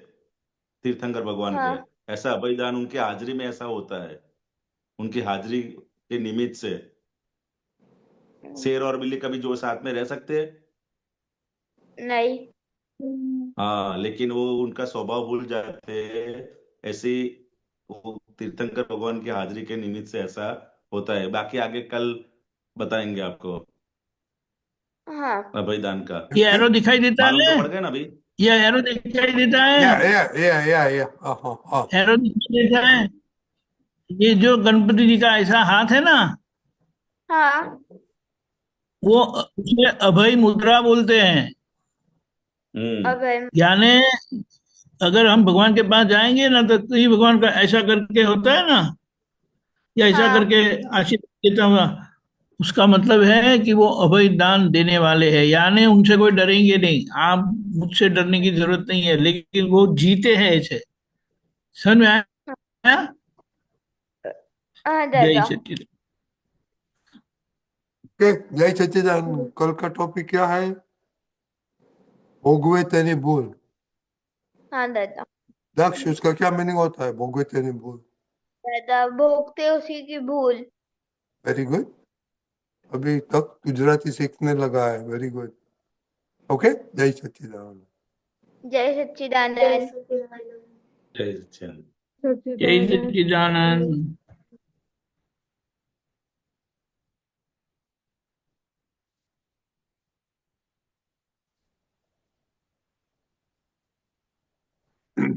तीर्थंकर भगवान हाँ के, ऐसा अभयदान उनकी हाजिरी में ऐसा होता है, उनकी हाजिरी के निमित्त से। शेर और बिल्ली कभी जो साथ में रह सकते हैं? नहीं। हाँ, लेकिन वो उनका स्वभाव भूल जाते हैं, ऐसे ही वो तीर्थंकर भगवान की हाजिरी के निमित्त से ऐसा होता है। बाकी आगे कल बताएंगे आपको हाँ अभयदान का। ये एरो दिखाई देता मालूम तो है, पड़ गया ना अभी? ये एरो दिखाई देता है, Yeah. एरो दिखाई देता है। ये जो गणपति जी का ऐसा हाथ है ना, हाँ वो उसे अभय मुद्रा बोलते हैं। हम्म। अब है। यानी अगर हम भगवान के पास जाएंगे ना, तो कहीं भगवान का ऐसा करके होता है ना, या ऐसा हाँ करके आशीर्वाद देता हुआ, उसका मतलब है कि वो अभय दान देने वाले हैं, यानी उनसे कोई डरेंगे नहीं। आप मुझसे डरने की जरूरत नहीं है, लेकिन वो जीते हैं ऐसे। समझ में आया? हाँ जय दादा। सच्चिदानंद। ओके, जय सच्चिदानंद। कल का टॉपिक क्या है? भोगवे तेरी भूल। हाँ दादा। दक्ष, उसका क्या मीनिंग होता है, भोगवे तेरी भूल? दादा भोगते उसी की भूल। Very good. अभी तक गुजराती सीखने लगा है, वेरी गुड। ओके, जय सच्चिदानंद। जय जय सच्चिदानंद। सच्चिदानंद। जय सच्चिदानंद। जय सच्चिदानंद। सच्चिदानंद।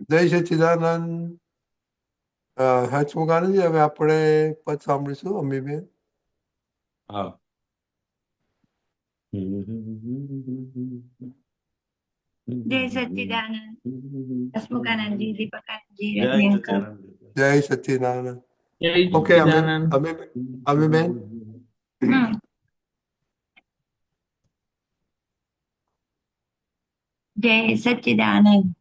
જય સચ્ચિદાનંદ। હચમુખ આનંદજી, હવે આપણે પદ સાંભળીશું અમીબેન। हाँ। जय सच्चिदानंद। हसमुखानंद जी, दीपकानंद जी, जय रजनी अंकल। सच्चिदानंद। જય સચ્ચિદાનંદ। जय ઓકે, सच्चिदानंद। અમીબેન। हम्म, जय सच्चिदानंद।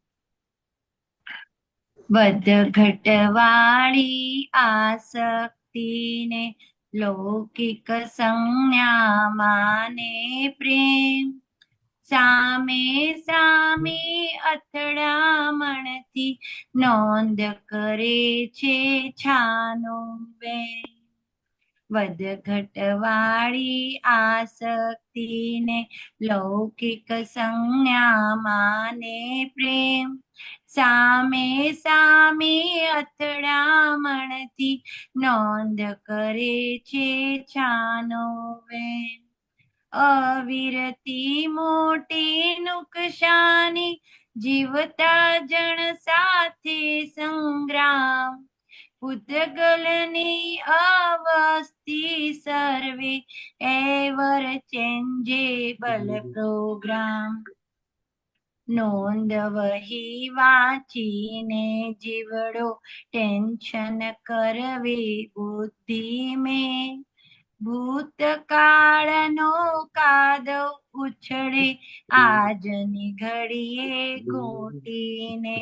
बद्ध घटवाणी आसक्ति ने लौकिक संज्ञा माने प्रेम सामे सामे અથડામણથી નોંધ કરે છે છાનો બે વધઘટવાળી આસક્તિને લૌકિક સંજ્ઞા માને પ્રેમ સામે સામે અથડામણથી નોંધ કરે છે છાનો વેણ અવિરતી મોટી નુકસાની જીવતા જણ સાથે સંગ્રામ પૂતગલની અવસ્થી સર્વે એવર ચેન્જેબલ પ્રોગ્રામ નોંધ વહી વાંચીને જીવડો ટેન્શન કરવે બુદ્ધિ મેં ભૂતકાળનો કાદવ ઉછળે આજની ઘડીએ ઘૂંટીને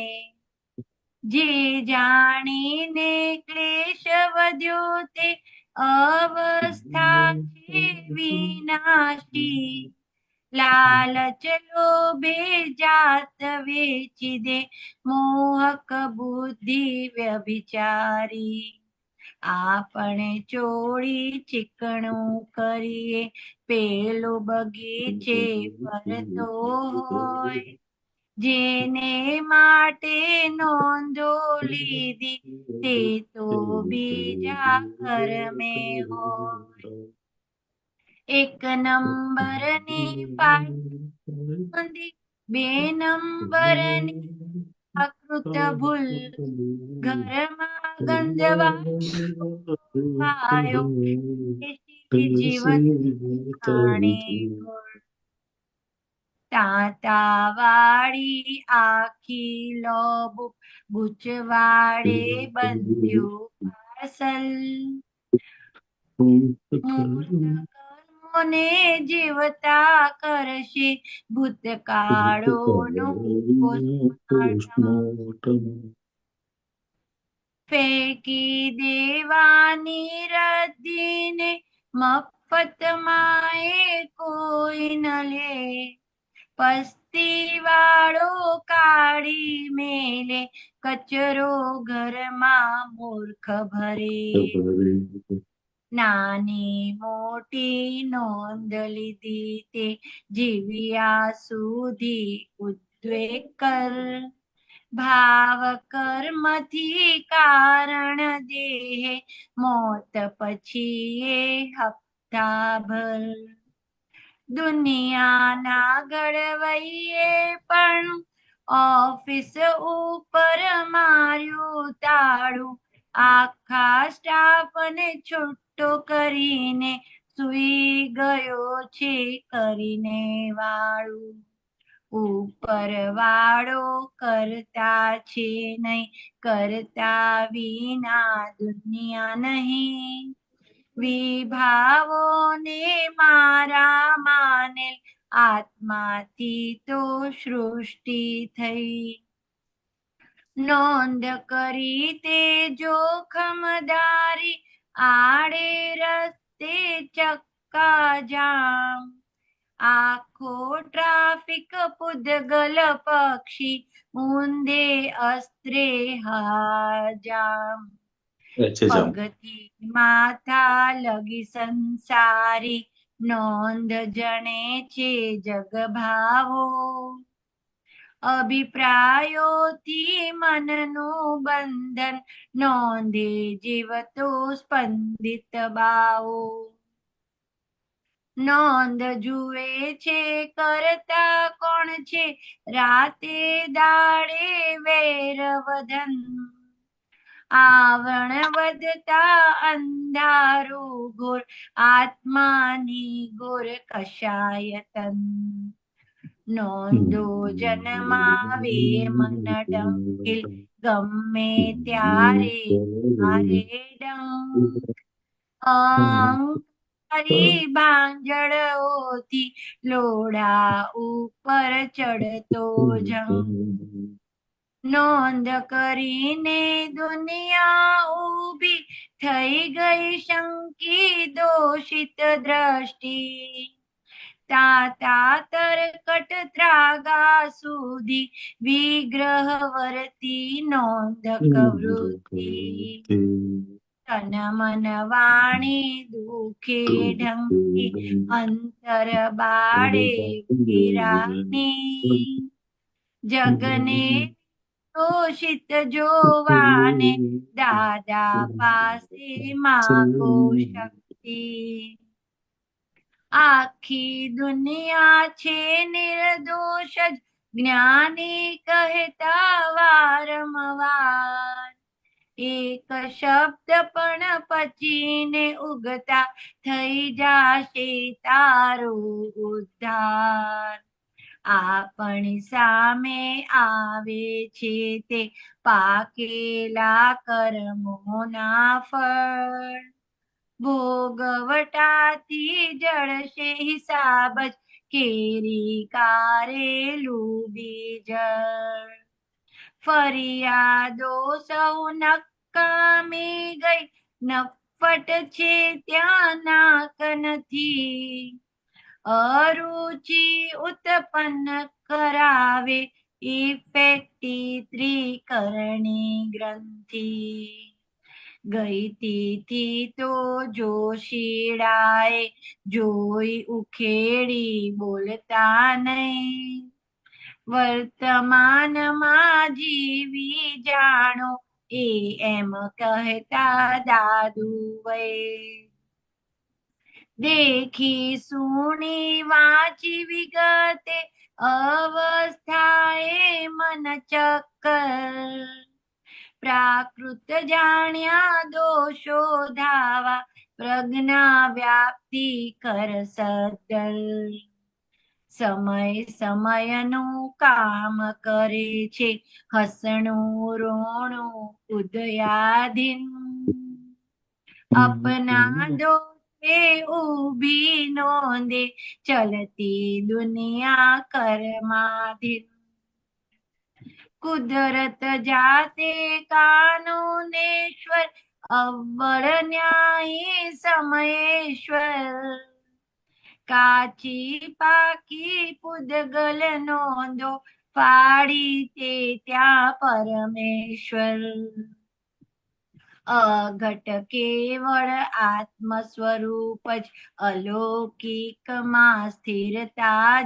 જે જાણીને ક્લેશ વધ્યો તે અવસ્થા છે વિનાશી લાલચ લોભે જાત વેચી દે મોહક બુદ્ધિ વ્યભિચારી આપણે ચોળી ચીકણું કરીએ પેલો બગીચે ફરતો હોય જેને માટે નોંધો લીધી તે તો બીજા કર્મે હોય એક નંબરની પાયંદી બે નંબરની આકૃત ભૂલ ઘરમાં ગંધવાયો જીવન ખાણી તાતાવાળી આખી લોબ ગૂંચવાડે બંધ્યું પાર્સલ મૂર્ત કર્મોને જીવતા કરશે ભૂતકાળોનું પોસ્ટમોર્ટમ ફેંકી દેવાની રદ્દીને મફતમાં એ કોઈ ન લે ભક્તિ વાળો કાઢી મેલે, કચરો ઘરમાં મૂર્ખ ભરે. નાની મોટી નોંધ લીધી તે, જીવ્યા સુધી ઉદ્વેગ કર. ભાવ કર્મથી કારણ દેહ, મોત પછી એ હપ્તા ભર. દુનિયાના ગળવઈએ પણ ઓફિસ ઉપર માર્યું તાળું, આખા સ્ટાફને છૂટો કરીને સુઈ ગયો છે કરીને વાળું. ઉપર વાળો કરતા છે નહીં, કરતા વિના દુનિયા નહીં. વિભાવોને મારા માનેલ, આત્માથી તો સૃષ્ટિ થઈ. નોંધ કરી તે જોખમદારી, આડે રસ્તે ચક્કા જામ. આખો ટ્રાફિક પૂદગલ પક્ષી, ઊંધે અસ્ત્રે હાજામ. પગથી માથા લગી સંસારી, નોંધ જણે છે જગભાવો. અભિપ્રાયોથી મનનું બંધન, નોંધે જીવતો સ્પંદિત બાવો. નોંધ જુએ છે કરતા કોણ છે, રાતે દાડે વેરવધન. આવરણ વધતા અંધારું ઘોર, આત્માની ઘોર કશાયતન. નોંધો જન્માવે મન ડંખિલ, ગમે ત્યારે મારે ડંખ. અહંકારી ભાંજળોથી લોઢા ઉપર ચડતો જંખ. નોંધ કરીને દુનિયા ઊભી થઈ ગઈ શંકી દોષિત દ્રષ્ટિ. તાતા તરકટ ત્રાગા સુધી, વિગ્રહ વર્તી નોંધ કવૃત્તિ. તન મન વાણી દુખે ઢંકી, અંતર બાળે વિરાની. જગને દોષિત જોવાને, દાદા પાસે માગો શક્તિ. આખી દુનિયા છે નિર્દોષ જ, જ્ઞાની કહેતા વારંવાર. એક શબ્દ પણ પચીને ઉગતા, થઈ જાશે તારો ઉદ્ધાર. આપણી સામે આવે છે તે, પાકેલા કર્મોના ફળ. ભોગવટાથી જળશે હિસાબ જ, કેરી કારેલું બીજળ. ફરિયાદો સૌ નકામી ગઈ, નફટ છે ત્યાં નાક નથી. અરુચિ ઉત્પન્ન કરાવે, ઇફેક્ટી ત્રિકરણી ગ્રંથિ. ગઈ તિથિ તો જોશીડાએ જોઈ ઉખેડી બોલતા નહીં. વર્તમાનમાં જીવી જાણો, એ એમ કહેતા દાદુભાઈ. દેખી સુણી વાંચી વિગતે, અવસ્થાએ મન ચક્કર. પ્રાકૃત જાણ્યા દોષો ધાવા, પ્રજ્ઞા વ્યાપ્તિ કર સદ્દલ. સમય સમયનું કામ કરે છે, હસણું રોણું ઉદયાધીન. અપના દોષે ઊભી નોંધે, ચલતી દુનિયા કર્માધીન. કુદરત જાતે કાનૂનેશ્વર, અવ્વળ ન્યાયી સમયેશ્વર. કાચી પાકી પૂદગલ નોંધો પાડી તે ત્યાં પરમેશ્વર અઘટ કેવળ આત્મ સ્વરૂપ જ અલૌકિકમાં સ્થિરતા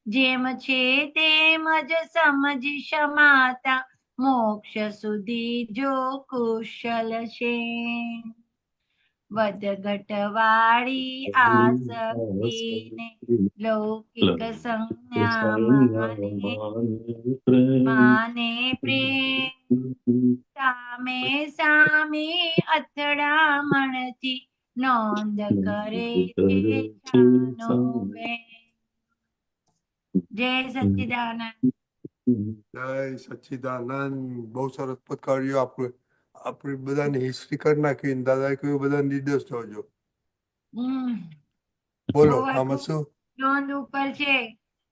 જેમ છે તેમ જ સમજી શમાતા મોક્ષ સુધી જો કુશલ છે વધઘટ વાળી આસક્તિને લૌકિક સંજ્ઞા માને પ્રેમ સામે સામી અથડામણથી નોંધ કરે છે જાનો વેણ. જય સચ્ચિદાનંદ. જય સચ્ચિદાનંદ. બહુ સરસ પકડ્યો. આપણી બધાની હિસ્ટ્રી કરી નાખી. દાદાએ કહ્યું બધા નિર્દોષ થજો. બોલો બહુ આમાં આખું શું? નોંધ ઉપર છે.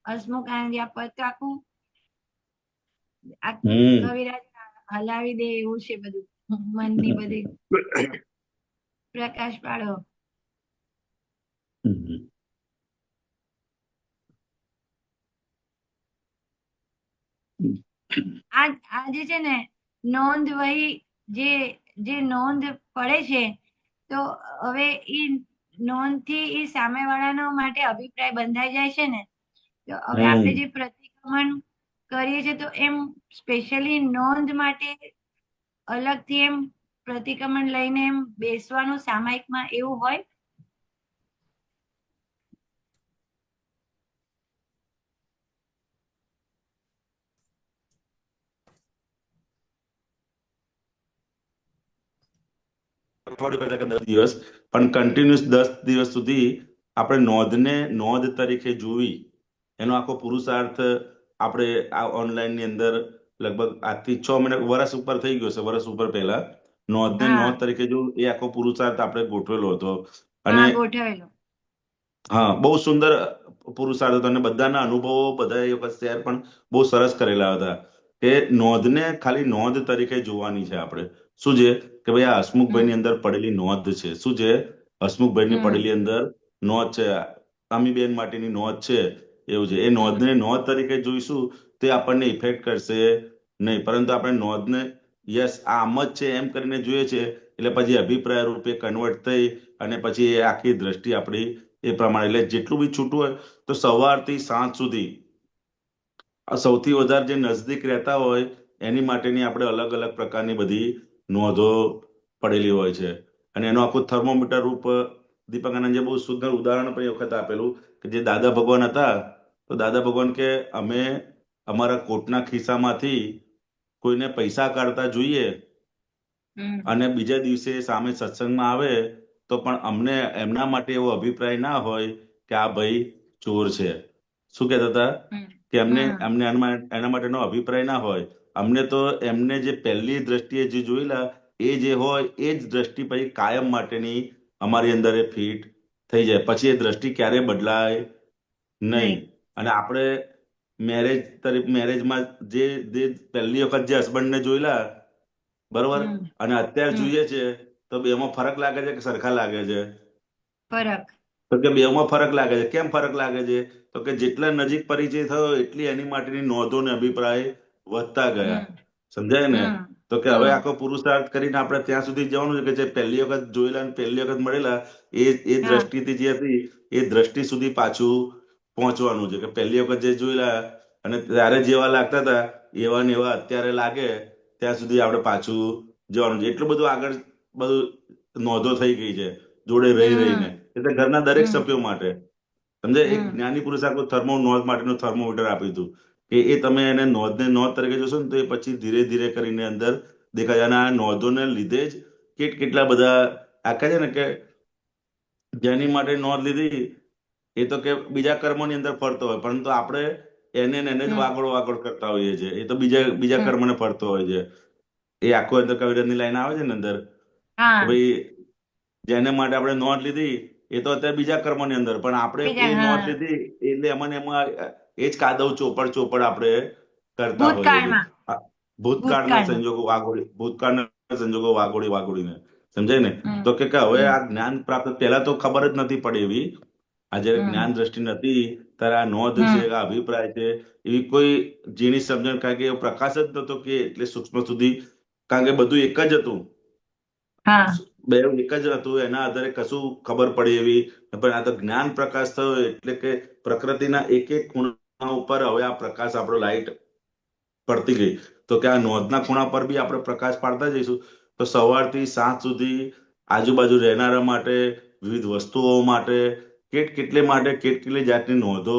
હસમુખ આનંદિયા પદ આખું કવિરાજ હલાવી દે એવું છે બધું. મનની બધી પ્રકાશ પાડો. આજે છે ને નોંધ વહી જે નોંધ પડે છે તો હવે ઈ નોંધ થી ઈ સામેવાળાનો માટે અભિપ્રાય બંધાઈ જાય છે ને તો હવે આપણે જે પ્રતિક્રમણ કરીએ છીએ તો એમ સ્પેશિયલી નોંધ માટે અલગથી એમ પ્રતિક્રમણ લઈને એમ બેસવાનું સામાયિકમાં એવું હોય? અઠવાડિયું કરતા કે 10 દિવસ પણ કન્ટિન્યુઅસ 10 દિવસ સુધી આપણે નોંધને નોંધ તરીકે જોવી એનો આખો પુરુષાર્થ આપણે આ ઓનલાઈન ની અંદર લગભગ આજથી 6 મહિના વર્ષ ઉપર થઈ ગયો છે. વર્ષ ઉપર પહેલા નોંધને નોંધ તરીકે જોવું એ આખો પુરુષાર્થ આપણે ગોઠવેલો હતો અને ગોઠવેલો. હા, બહુ સુંદર પુરુષાર્થ હતો અને બધાના અનુભવો બધા એ વખત શેર પણ બહુ સરસ કરેલા હતા કે નોંધને ખાલી નોંધ તરીકે જોવાની છે આપણે. શું છે કે ભાઈ આ હસમુખભાઈ ની અંદર પડેલી નોંધ છે. શું છે? હસમુખભાઈ ની પડેલી અંદર નોંધ છે. અમીબેન માટેની નોંધ છે. એવું છે. એ નોંધને નોંધ તરીકે જોઈશું તે આપણને ઇફેક્ટ કરશે નહીં. પરંતુ આપણે નોંધને યસ આમ જ છે એમ કરીને જોઈએ છે એટલે પછી અભિપ્રાય રૂપે કન્વર્ટ થઈ અને પછી એ આખી દ્રષ્ટિ આપણી એ પ્રમાણે એટલે જેટલું બી છૂટું હોય તો સવારથી સાંજ સુધી સૌથી વધારે જે નજદીક રહેતા હોય એની માટેની આપણે અલગ અલગ પ્રકારની બધી નોંધો પડેલી હોય છે અને એનું આખું થર્મોમીટર રૂપ દીપકાનંદે બહુ સુંદર ઉદાહરણ પણ એ વખત આપેલું કે જે દાદા ભગવાન હતા તો દાદા ભગવાન કે અમે અમારા કોટના ખિસ્સામાંથી કોઈને પૈસા કાઢતા જોઈએ અને બીજા દિવસે સામે સત્સંગમાં આવે તો પણ અમને એમના માટે એવો અભિપ્રાય ના હોય કે આ ભાઈ ચોર છે. શું કહેતા હતા કે અમને એના માટેનો અભિપ્રાય ના હોય. અમને તો એમને જે પહેલી દ્રષ્ટિએ જે જોયેલા એ જે હોય એ જ દ્રષ્ટિ પછી કાયમ માટેની અમારી અંદર એ ફિટ થઈ જાય. પછી એ દ્રષ્ટિ ક્યારે બદલાય નહીં. અને આપણે મેરેજમાં જે પહેલી વખત જે હસબન્ડને જોયેલા બરોબર અને અત્યારે જોઈએ છે તો બેમાં ફરક લાગે છે કે સરખા લાગે છે? ફરક. તો કે બેમાં ફરક લાગે છે. કેમ ફરક લાગે છે? તો કે જેટલા નજીક પરિચય થયો એટલી એની માટેની નોંધો ને અભિપ્રાય વધતા ગયા. સમજાય ને? તો કે હવે આખો પુરુષાર્થ કરીને આપણે ત્યાં સુધી જવાનું છે કે જે પહેલી વખત જોયેલા અને પહેલી વખત મળેલા એ દ્રષ્ટિથી જે હતી એ દ્રષ્ટિ સુધી પાછું પહોંચવાનું છે કે પહેલી વખત જે જોયેલા અને ત્યારે જેવા લાગતા હતા એવા ને એવા અત્યારે લાગે ત્યાં સુધી આપણે પાછું જવાનું છે. એટલું બધું આગળ બધું નોંધો થઈ ગઈ છે જોડે રહી રહીને. એટલે ઘરના દરેક સભ્યો માટે સમજે એક જ્ઞાની પુરુષ આખું નોંધ માટેનું થર્મોમીટર આપ્યું હતું કે એ તમે એને નોંધને નોંધ તરીકે જોશો ને તો એ પછી ધીરે ધીરે કરીને અંદર દેખાય. અને આ નોંધોને લીધે જ કેટલા બધા આ કહે છે ને કે જેની માટે નોંધ લીધી એ તો કે બીજા કર્મોની અંદર ફરતો હોય પરંતુ આપણે એને જ વાગોળ કરતા હોઈએ છીએ. એ તો બીજા કર્મને ફરતો હોય છે. એ આખું અંદર કવિરાજની લાઈન આવે છે ને અંદર કે ભાઈ જેને માટે આપણે નોંધ લીધી એ તો અત્યારે બીજા કર્મની અંદર પણ આપણે એ નોંધ લીધી એટલે એમાં એ જ કાદવ ચોપડ આપણે કરતા હોઈએ છીએ. ભૂતકાળના સંજોગો વાગોળીને સમજાય ને? હમ તો કે હવે હમ આ જ્ઞાન પ્રાપ્ત પહેલા તો ખબર જ નથી પડે એવી, આ જયારે હમ જ્ઞાન દ્રષ્ટિ નથી ત્યારે આ નોંધ છે, હમ આ અભિપ્રાય છે, એવી કોઈ ઝીણી સમજણ, કારણ કે એવો પ્રકાશ જ નતો કે એટલે સૂક્ષ્મ સુધી, કારણ કે બધું એક જ હતું, હા બે એક જ હતું, એના આધારે કશું ખબર પડી એવી. પણ આ તો જ્ઞાન પ્રકાશ થયો એટલે કે પ્રકૃતિના એક એક ખૂણા ઉપર હવે આ પ્રકાશ આપણો લાઈટ પડતી ગઈ. તો કે આ નોંધના ખૂણા પર બી આપણે પ્રકાશ પાડતા જઈશું તો સવારથી સાંજ સુધી આજુબાજુ રહેનારા માટે, વિવિધ વસ્તુઓ માટે, કેટલી માટે કેટલી જાતની નોંધો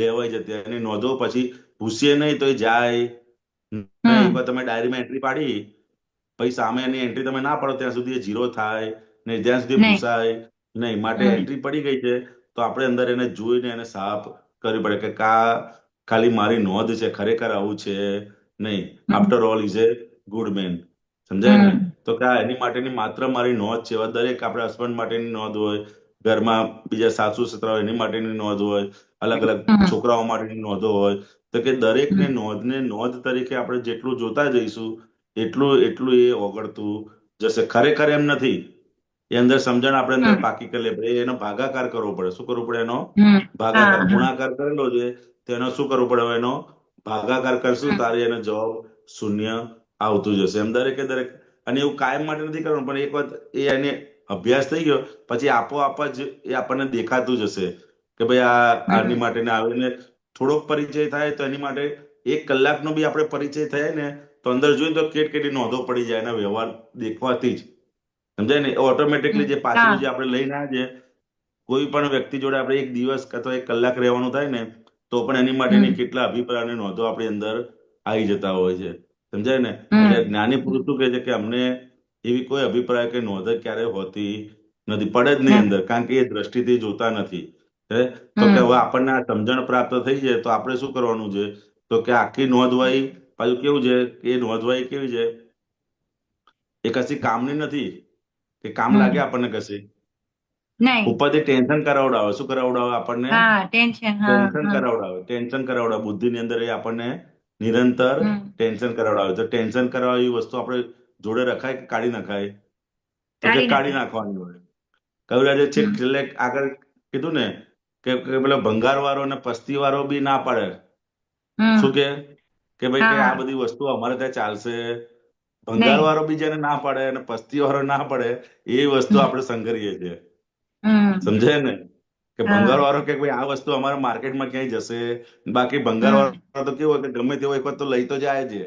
લેવાઈ જતી, અને નોંધો પછી ભૂસીએ નહીં તો એ જાય નહીં. હમ એકવાર તમે ડાયરીમાં એન્ટ્રી પાડી, પછી સામે એની એન્ટ્રી તમે ના પાડો ત્યાં સુધી એ ઝીરો થાય નહીં, ત્યાં સુધી નહીં ભૂસાય નહીં. માટે હમ એન્ટ્રી પડી ગઈ છે તો આપણે અંદર એને જોઈને એને સાફ કરવી પડે કે કા ખાલી મારી નોંધ છે, ખરેખર આવું છે નહીં. Hmm after all is a good man. સમજાય ને? હમ તો કે આ એની માટેની માત્ર મારી નોંધ છે. એવા દરેક આપણે હસબન્ડ માટેની નોંધ હોય, ઘરમાં બીજા સાસુ સસરા એની માટેની નોંધ હોય, અલગ અલગ હમ છોકરાઓ માટેની નોંધો હોય. તો કે દરેકને હમ નોંધને નોંધ તરીકે આપણે જેટલું જોતા જઈશું એટલું એટલું એ ઓગળતું જશે. ખરેખર એમ નથી. એ અંદર સમજણ આપણે અંદર હમ પાકી કરી લે, ભાઈ એનો ભાગાકાર કરવો પડે. શું કરવું પડે? એનો હમ ભાગાકાર. હા ગુણાકાર કરેલો છે તો એનો શું કરવું પડે? હવે એનો ભાગાકાર કરશું હમ તારે એનો જવાબ શૂન્ય આવતું જશે. એમ દરેકે દરેક. અને એવું કાયમ માટે નથી કરવાનું, પણ એક વખત એ એને અભ્યાસ થઈ ગયો પછી આપોઆપ જ એ આપણને દેખાતું જશે કે ભાઈ આ આની હમ માટે આવીને થોડોક પરિચય થાય તો એની માટે 1 કલાકનો બી આપણે પરિચય થાય ને તો અંદર જોઈએ તો કેટલી નોંધો પડી જાય એના વ્યવહાર દેખવાથી જ. સમજાય ને? ઓટોમેટિકલી જે પાછલું જે હા આપણે લઈને આવ્યા છે, કોઈ પણ વ્યક્તિ જોડે આપણે 1 દિવસ અથવા 1 કલાક રહેવાનું થાય ને તો પણ એની માટેની હમ કેટલા અભિપ્રાય અને નોંધો આપણી અંદર આવી જતા હોય છે. સમજાય ને? એટલે હમ જ્ઞાની પુરુષ શું કહે છે કે અમને એવી કોઈ અભિપ્રાય કે નોંધ ક્યારે હોતી નથી, પડે જ નહીં અંદર, કારણ કે એ દ્રષ્ટિથી જોતા નથી. તો કે હવે હમ આપણને આ સમજણ પ્રાપ્ત થઈ જાય તો આપણે શું કરવાનું છે? તો કે આખી નોંધવાઈ પાછું કેવું છે કે એ નોંધવાઈ કેવી છે, એ કશી કામની નથી કે કામ લાગે હમ આપણને કશી. નહીં ઉપરથી ટેન્શન કરાવડાવે. શું કરાવડાવે આપણને? હા ટેન્શન હા ટેન્શન હા કરાવડાવે. ટેન્શન કરાવડાવે. બુદ્ધિની અંદર એ આપણને નિરંતર હમ ટેન્શન કરાવડાવે. તો ટેન્શન કરાવે એવી વસ્તુ આપણે જોડે રખાય કે કાઢી નખાય? તો કે કાઢી કાઢી નાખાય નાખવાની હોય. કવિરાજે છેક હમ છેલ્લે આગળ કીધું ને કે પેલો ભંગાર વાળો અને પસ્તી વાળો બી ના પાડે. શું હમ કે ભાઈ કે હા આ હા બધી વસ્તુ અમારે ત્યાં ચાલશે? ભંગાર નહીં વાળો બી જેને ના પડે અને પસ્તી વાળો ના પડે એ વસ્તુ હમ આપણે સંઘરીએ છીએ. હમ સમજાય ને? કે ભંગાર હા વાળો કે ભાઈ આ વસ્તુ અમારા માર્કેટમાં ક્યાંય જશે? બાકી ભંગાર હમ વાળો તો કેવું હોય કે ગમે તેવો એક વખત તો લઈ તો જાય છે,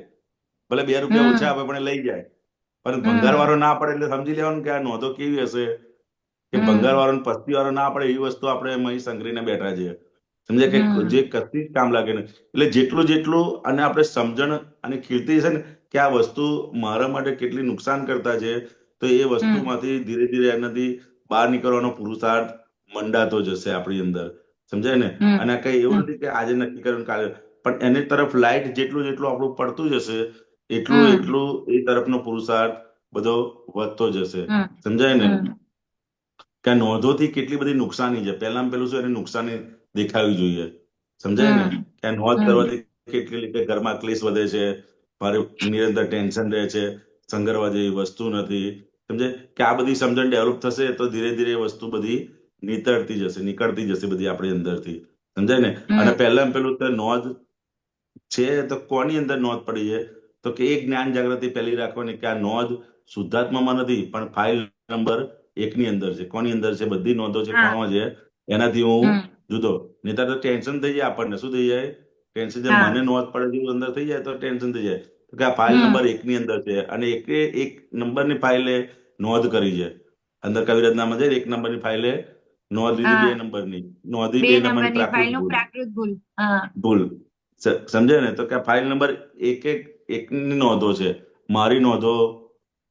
ભલે 2 રૂપિયા ઓછા હમ આપે પણ એ લઈ જાય. પણ ભંગાર હમ વાળો ના પડે એટલે સમજી લેવાનું કે આ નોંધો કેવી હશે કે ભંગાર હમ વાળો ને પસ્તી વાળો ના પડે એવી વસ્તુ આપણે અહીં સંઘરીને બેઠા છીએ. સમજે કે જે હમ કશી જ કામ લાગે ને. એટલે જેટલું જેટલું અને આપણે સમજણ અને કીર્તિ છે ને કે આ વસ્તુ મારા માટે કેટલી નુકસાન કરતા છે, તો એ હમ વસ્તુમાંથી ધીરે ધીરે એનાથી બહાર નીકળવાનો પુરુષાર્થ મંડાતો જશે આપણી અંદર. સમજાય ને? હમ અને કઈ એવું હમ નથી કે આજે નક્કી કર્યું કાલે, પણ એની તરફ લાઈટ જેટલું જેટલું આપણું પડતું જશે એટલું હમ એટલું એ તરફનો પુરુષાર્થ બધો વધતો જશે. હમ સમજાય ને? હમ કે આ નોંધોથી કેટલી બધી નુકસાની છે. પહેલામાં પેલું શું, એની નુકસાની દેખાવી જોઈએ. સમજાય ને? હમ કે આ નોંધ હમ કરવાથી કેટલી રીતે ઘરમાં ક્લેશ વધે છે, મારે નિરંતર ટેન્શન રહે છે, સંગરવા જેવી વસ્તુ નથી. સમજે કે આ બધી સમજણ ડેવલપ થશે તો ધીરે ધીરે એ વસ્તુ બધી નીકળતી જશે બધી આપણી અંદરથી. સમજાય ને? અને હમ પહેલામાં પેલું તો નોંધ છે તો કોની અંદર નોંધ પડી છે? તો કે એક જ્ઞાન જાગૃતિ પહેલી રાખવાની કે આ નોંધ શુદ્ધાત્મામાં નથી પણ ફાઇલ નંબર 1 ની અંદર છે. કોની અંદર છે? બધી નોંધો છે હા કોણમાં છે એનાથી હું હમ જુદો. નહીતર તો ટેન્શન થઈ જાય આપણને. શું થઈ જાય? ટેન્શન. જે હા મને નોંધ પડે જેવું અંદર થઈ જાય તો ટેન્શન થઈ જાય. તો કે આ ફાઇલ હમ નંબર 1 ની અંદર છે અને એક નંબરની ફાઇલે નોંધ કરી છે. અંદર કવિરાજનામાં છે 1 નંબરની ફાઇલે નોંધ લીધી, હા 2 નંબરની નોંધી, 2 2 નંબરની નંબરની પ્રાકૃત ફાઇલનું ભૂલ. પ્રાકૃત ભૂલ હા ભૂલ. સમજે ને? તો કે ફાઇલ નંબર એકની નોંધો છે, મારી નોંધો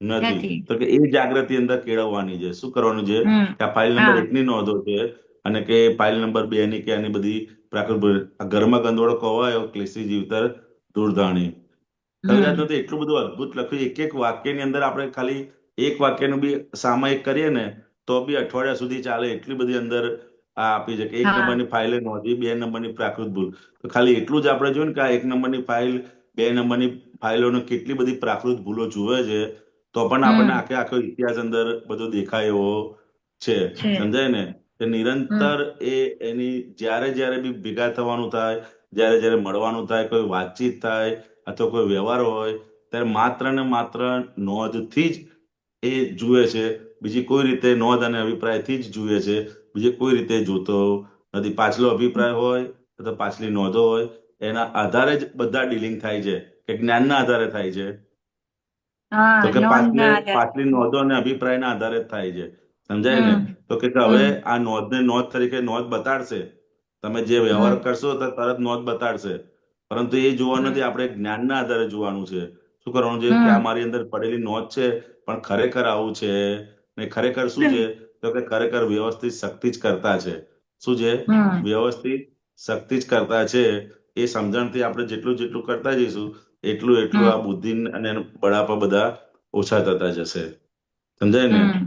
નથી. નથી તો કે એ જાગૃતિ અંદર કેળવવાની છે. શું કરવાનું છે? હમ કે આ ફાઇલ નંબર હા 1 ની નોંધો છે અને કે ફાઇલ નંબર 2 ની કે આની બધી પ્રાકૃત ભૂલ. આ ઘરમાં ગંદોળો કવાયો ક્લેશી જીવતર દૂરધાણી. કવિરાજનું હમ તો એટલું બધું અદ્ભુત લખ્યું. એક એક વાક્યની અંદર આપણે ખાલી એક વાક્યનું બી સામાયિક કરીએ ને તો બી અઠવાડિયા સુધી ચાલે. એટલી બધી અંદર આ આપી છે કે 1 હા નંબરની ફાઇલે નોંધી, 2 નંબરની પ્રાકૃત ભૂલ. તો ખાલી એટલું જ આપણે જોયું ને કે આ 1 નંબરની ફાઇલ, 2 નંબરની ફાઇલોને કેટલી બધી પ્રાકૃત ભૂલો જુએ છે, તો પણ આપણને હમ આખે આખો ઇતિહાસ અંદર બધો દેખાય એવો છે. છે સમજાય ને? કે હમ નિરંતર એની જ્યારે જ્યારે બી ભેગા થવાનું થાય, જ્યારે જ્યારે મળવાનું થાય, કોઈ વાતચીત થાય અથવા કોઈ વ્યવહાર હોય, ત્યારે માત્ર ને માત્ર નોંધથી જ એ જુએ છે. બીજી કોઈ રીતે નોંધ અને અભિપ્રાયથી જ જુએ છે. બીજી કોઈ રીતે જોતો નથી. પાછલો અભિપ્રાય હોય અથવા પાછલી નોંધો હોય, એના આધારે જ બધા ડીલિંગ થાય છે, કે જ્ઞાનના આધારે થાય છે. હા તો કે નોંધ ના આધારે પાછલી નોંધો અને અભિપ્રાયના આધારે જ થાય છે. સમજાય ને? હમ તો કે હવે હમ આ નોંધને નોંધ તરીકે નોંધ બતાડશે. તમે જે વ્યવહાર હમ કરશો તો તરત નોંધ બતાડશે. પરંતુ એ જોવાનું નથી, આપણે જ્ઞાનના આધારે જોવાનું છે. શું કરવાનું છે? કે આ હમ મારી અંદર પડેલી નોંધ છે, પણ ખરેખર આવું છે ને? ખરેખર શું છે? તો કે ખરેખર વ્યવસ્થિત શક્તિ જ કરતા છે. શું છે? હમ વ્યવસ્થિત શક્તિ જ કરતા છે. એ સમજણથી આપણે જેટલું જેટલું કરતા જઈશું, એટલું એટલું હમ આ બુદ્ધિ અને બળાપા બધા ઓછા થતા જશે. સમજાય ને? હમ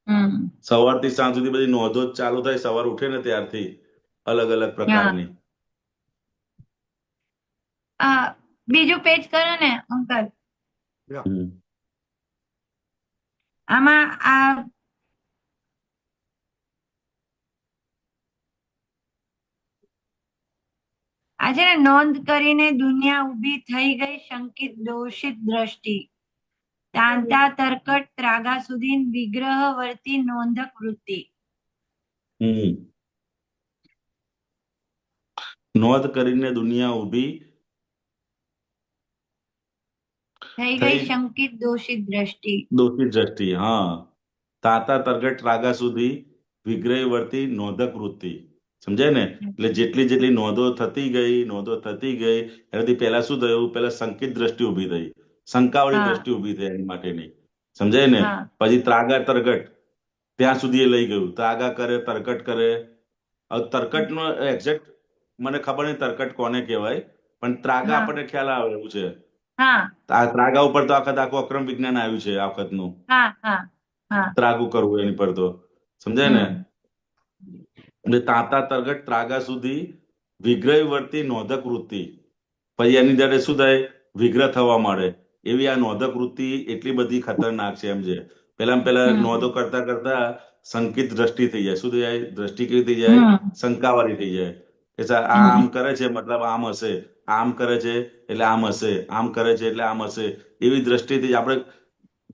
હમ સવારથી સાંજ સુધી બધી નોંધો જ ચાલુ થાય, સવાર ઉઠે ને ત્યારથી અલગ અલગ હા પ્રકારની. બીજું પેજ કરો ને અંકલ. Yeah. હમ. આમાં આ છે ને, નોંધ કરીને દુનિયા ઊભી થઈ ગઈ, શંકિત દોષિત દ્રષ્ટિ, તાંતા તરકટ ત્રાગા સુધી વિગ્રહ વર્તી નોંધક વૃત્તિ. હમ. નોંધ કરીને દુનિયા ઊભી થઈ ગઈ, થઈ શંકિત દોષિત દ્રષ્ટિ. દોષિત દ્રષ્ટિ. હા. તાતા તરગટ રાગા સુધી વિગ્રહ વર્તી નોંધક વૃત્તિ. સમજાય ને? એટલે જેટલી જેટલી નોંધો થતી ગઈ, એનાથી પહેલા શું થયું? પહેલા સંકિત દ્રષ્ટિ ઊભી થઈ, શંકાવાળી હા દ્રષ્ટિ ઊભી થઈ એની માટેની. સમજાય ને? હા પછી ત્રાગા તરગટ ત્યાં સુધી એ લઈ ગયું. ત્રાગા કરે, તરકટ કરે. હવે તરકટનો એક્ઝેક્ટ મને ખબર નહીં તરકટ કોને કહેવાય, પણ ત્રાગા હા આપણને ખ્યાલ આવે એવું છે. હા આ ત્રાગા ઉપર તો આખું અક્રમ વિજ્ઞાન આવ્યું છે આ વખતનું. હા હા હા ત્રાગુ કરવું એની પર તો. સમજાય ને? હમ એટલે તાતા તરગટ ત્રાગા સુધી વિગ્રહ વર્તી નોંધક વૃત્તિ. પછી એની જયારે શું થાય? વિગ્રહ થવા માંડે. એવી આ નોંધક વૃત્તિ એટલી બધી ખતરનાક છે એમ છે. પહેલા હમ નોંધો કરતા કરતા સંકિત દ્રષ્ટિ થઈ જાય. શું થઈ જાય? દ્રષ્ટિ કેવી થઈ જાય? હમ શંકાવાળી થઈ જાય. કે આ આમ હમ કરે છે મતલબ આમ હશે, આમ કરે છે એટલે આમ હશે, આમ કરે છે એટલે આમ હશે. એવી દ્રષ્ટિથી આપણે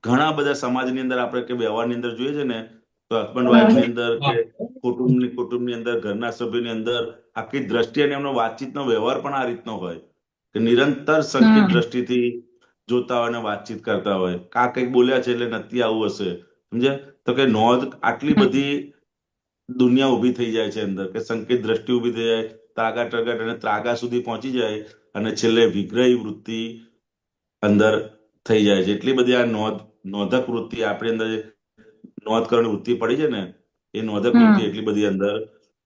ઘણા બધા સમાજની અંદર આપણે કે વ્યવહારની અંદર જોઈએ છે ને, તો હસબન્ડ વાઈફની અંદર કે કુટુંબની અંદર, ઘરના સભ્યોની અંદર આખી દ્રષ્ટિ અને એમનો વાતચીતનો વ્યવહાર પણ આ રીતનો હોય કે નિરંતર સંકિત હમ દ્રષ્ટિથી જોતા હોય અને વાતચીત કરતા હોય. કા કંઈક બોલ્યા છે એટલે નથી આવું હશે. સમજે? તો કે નોંધ આટલી બધી દુનિયા ઊભી થઈ જાય છે અંદર, કે સંકેત દ્રષ્ટિ ઊભી થઈ જાય, ત્રાગા ટગટ અને ત્રાગા સુધી પહોંચી જાય, અને છેલ્લે વિગ્રહી વૃત્તિ અંદર થઈ જાય છે. એટલી બધી આ નોંધક વૃત્તિ આપણી અંદર જે નોંધ કરવાની વૃત્તિ પડી છે ને, એ નોંધક વૃત્તિ હમ એટલી બધી અંદર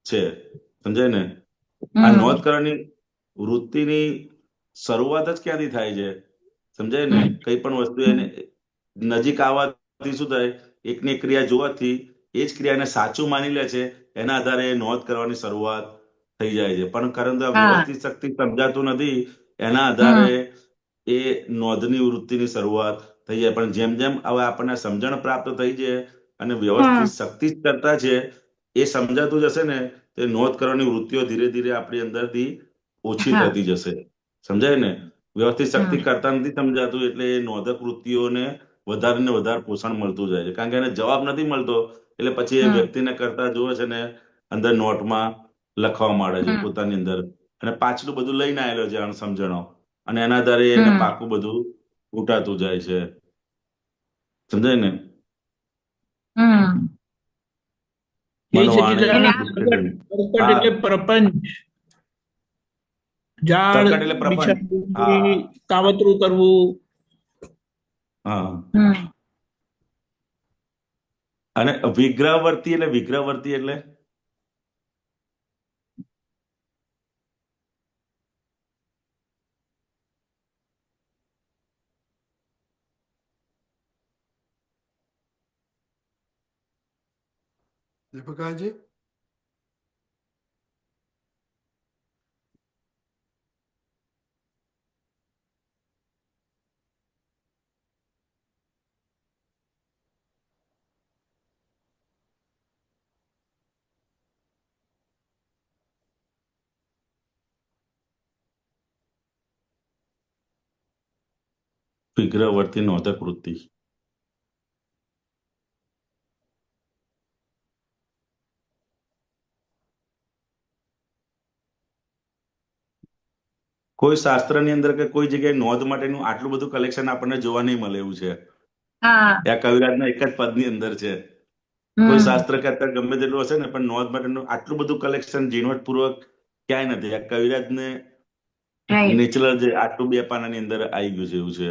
છે. સમજાય ને? આ નોંધ હમ કરવાની વૃત્તિની શરૂઆત જ ક્યાંથી થાય છે? સમજાય ને? કઈ પણ વસ્તુ એને નજીક આવવાથી શું થાય? એકની એક ક્રિયા જોવાથી એ જ ક્રિયાને સાચું માની લે છે. એના આધારે એ નોંધ કરવાની શરૂઆત થઈ જાય છે. પણ પરંતુ આ હા વ્યવસ્થિત શક્તિ સમજાતું નથી, એના આધારે હમ એ નોંધની વૃત્તિની શરૂઆત થઈ જાય. પણ જેમ જેમ હવે આપણને સમજણ પ્રાપ્ત થઈ છે અને વ્યવસ્થિત હમ શક્તિ જ કરતા છે, એ સમજાતું જશે ને, તે નોંધ કરવાની વૃત્તિઓ ધીરે ધીરે આપણી અંદરથી ઓછી હા થતી જશે. સમજાય ને? વ્યવસ્થિત શક્તિ હમ કરતા નથી સમજાતું, એટલે એ નોંધક વૃત્તિઓને વધારે ને વધારે પોષણ મળતું જાય છે. કારણ કે એને જવાબ નથી મળતો, એટલે પછી એ હમ વ્યક્તિને કરતા જોવે છે ને, અંદર નોટમાં લખવા માંડે છે હમ પોતાની અંદર, અને પાછલું બધું લઈને આવેલો છે સમજણો, અને એના આધારે એને હમ પાકું બધું ઉઠાતું જાય છે. સમજાય ને? હમ એ મનવાણી એટલે સચ્ચિદાનંદ દુષ્કરી. પ્રકટ હા. એટલે પ્રપંચ, જાળ તરકટ એટલે પ્રપંચ. બિછાવી, હા. કાવતરું કરવું. હા. હમ અને વિગ્રહવર્તી એટલે દીપકાજી, વિગ્રહવર્તી નોંધક વૃત્તિ. કોઈ શાસ્ત્રની અંદર કે કોઈ જગ્યાએ નોંધ માટેનું આટલું બધું કલેક્શન આપણને જોવા નહીં મળે એવું છે. હા આ કવિરાજના એક જ પદની અંદર છે. કોઈ શાસ્ત્ર કે અત્યારે ગમે તેટલું હશે ને, પણ નોંધ માટેનું આટલું બધું કલેક્શન ઝીણવટપૂર્વક ક્યાંય નથી. આ કવિરાજને રાઈટ નેચરલ જે આટલું 2 પાનાની અંદર આવી ગયું છે એવું છે.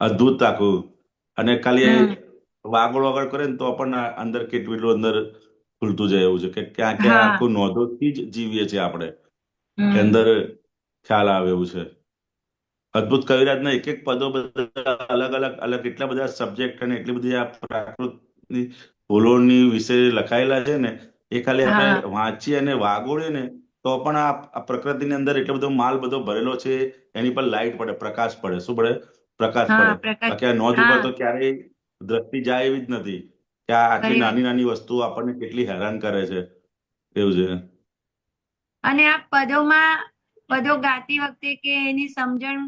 અદ્ભુત આખું. અને ખાલી વાગડ વાગડ કરે ને તો પણ અંદર કેટલું અંદર ખુલતું જાય એવું છે કે ક્યાં ક્યાં હા આખું નોંધોથી જ જીવીએ છીએ આપણે. હમ. અંદર ખ્યાલ આવે એવું છે. અદ્ભુત કવિરાજના એક એક પદો બધા અલગ અલગ અલગ એટલા બધા સબ્જેક્ટ અને એટલી બધી આ પ્રાકૃતની ફૂલોની વિશે લખાયેલા છે ને, એ ખાલી હા આપણે વાંચીએ અને વાગોળીએ ને તો પણ આ પ્રકૃતિની અંદર એટલો બધો માલ બધો ભરેલો છે. એની પર લાઈટ પડે, પ્રકાશ પડે. શું પડે? પ્રકાશ હા પડે. પ્રકાશ બાકી આ નોંધ ઉપર હા તો ક્યારેય દ્રષ્ટિ જાય એવી જ નથી કે આ આટલી ખરી વાત. નાની નાની વસ્તુઓ આપણને કેટલી હેરાન કરે છે એવું છે. અને આ પદો ગાતી વખતે કે એની સમજણ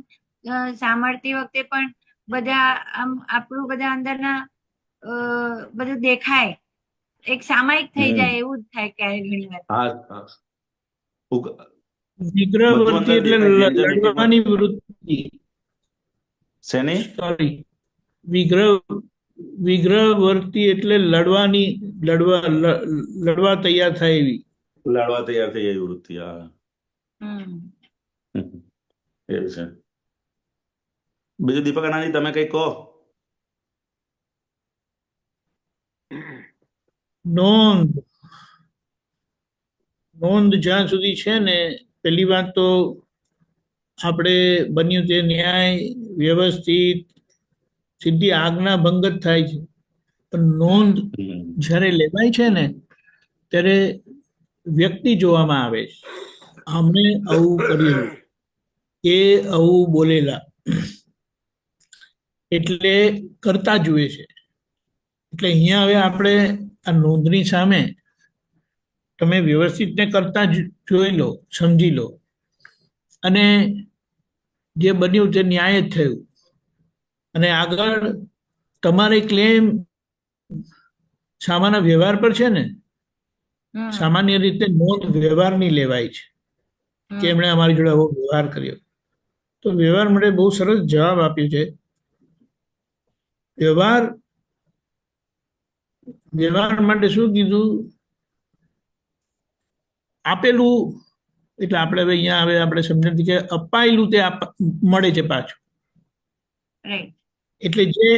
સાંભળતી વખતે પણ બધા આમ આપણું બધા અંદરના બધું દેખાય, એક સામાયિક થઈ હમ જાય એવું જ થાય ક્યારે ઘણી વાર. હા હા. બધું વિગ્રહવર્તી અંદર એટલે દેખાય. જેમ જેમ એક એક લડવાની વૃત્તિ. શેની? સોરી, વિગ્રહવર્તી એટલે લડવા તૈયાર થાય એવી. લડવા તૈયાર થઈ જાય વૃત્તિ. હા, હમ. એવું છે. બીજું દીપક અનાજી તમે કઈ કહો. નોંધ જ્યાં સુધી છે ને, પહેલી વાત તો આપણે બન્યું તે ન્યાય વ્યવસ્થિત સીધી આજ્ઞા ભંગ જ થાય છે. પણ નોંધ જ્યારે લેવાય છે ને ત્યારે વ્યક્તિ જોવામાં આવે છે. આમણે આવું કરેલું, એ આવું બોલેલા, એટલે કરતા જુએ છે. એટલે અહીંયા હવે આપણે આ નોંધની સામે તમે વ્યવસ્થિત ને કરતા જોઈ લો, સમજી લો, અને જે બન્યું તે ન્યાય જ થયું. અને આગળ તમારે ક્લેમ સામાન્ય વ્યવહાર પર છે ને, સામાન્ય રીતે નોંધ વ્યવહારની લેવાય છે કે એમણે અમારી જોડે આવો વ્યવહાર કર્યો. તો વ્યવહાર માટે બહુ સરસ જવાબ આપ્યો છે. વ્યવહાર માટે શું કીધું? આપેલું એટલે આપણે હવે અહીંયા હવે આપણે સમજી કે અપાયેલું તે મળે છે પાછું. એટલે જે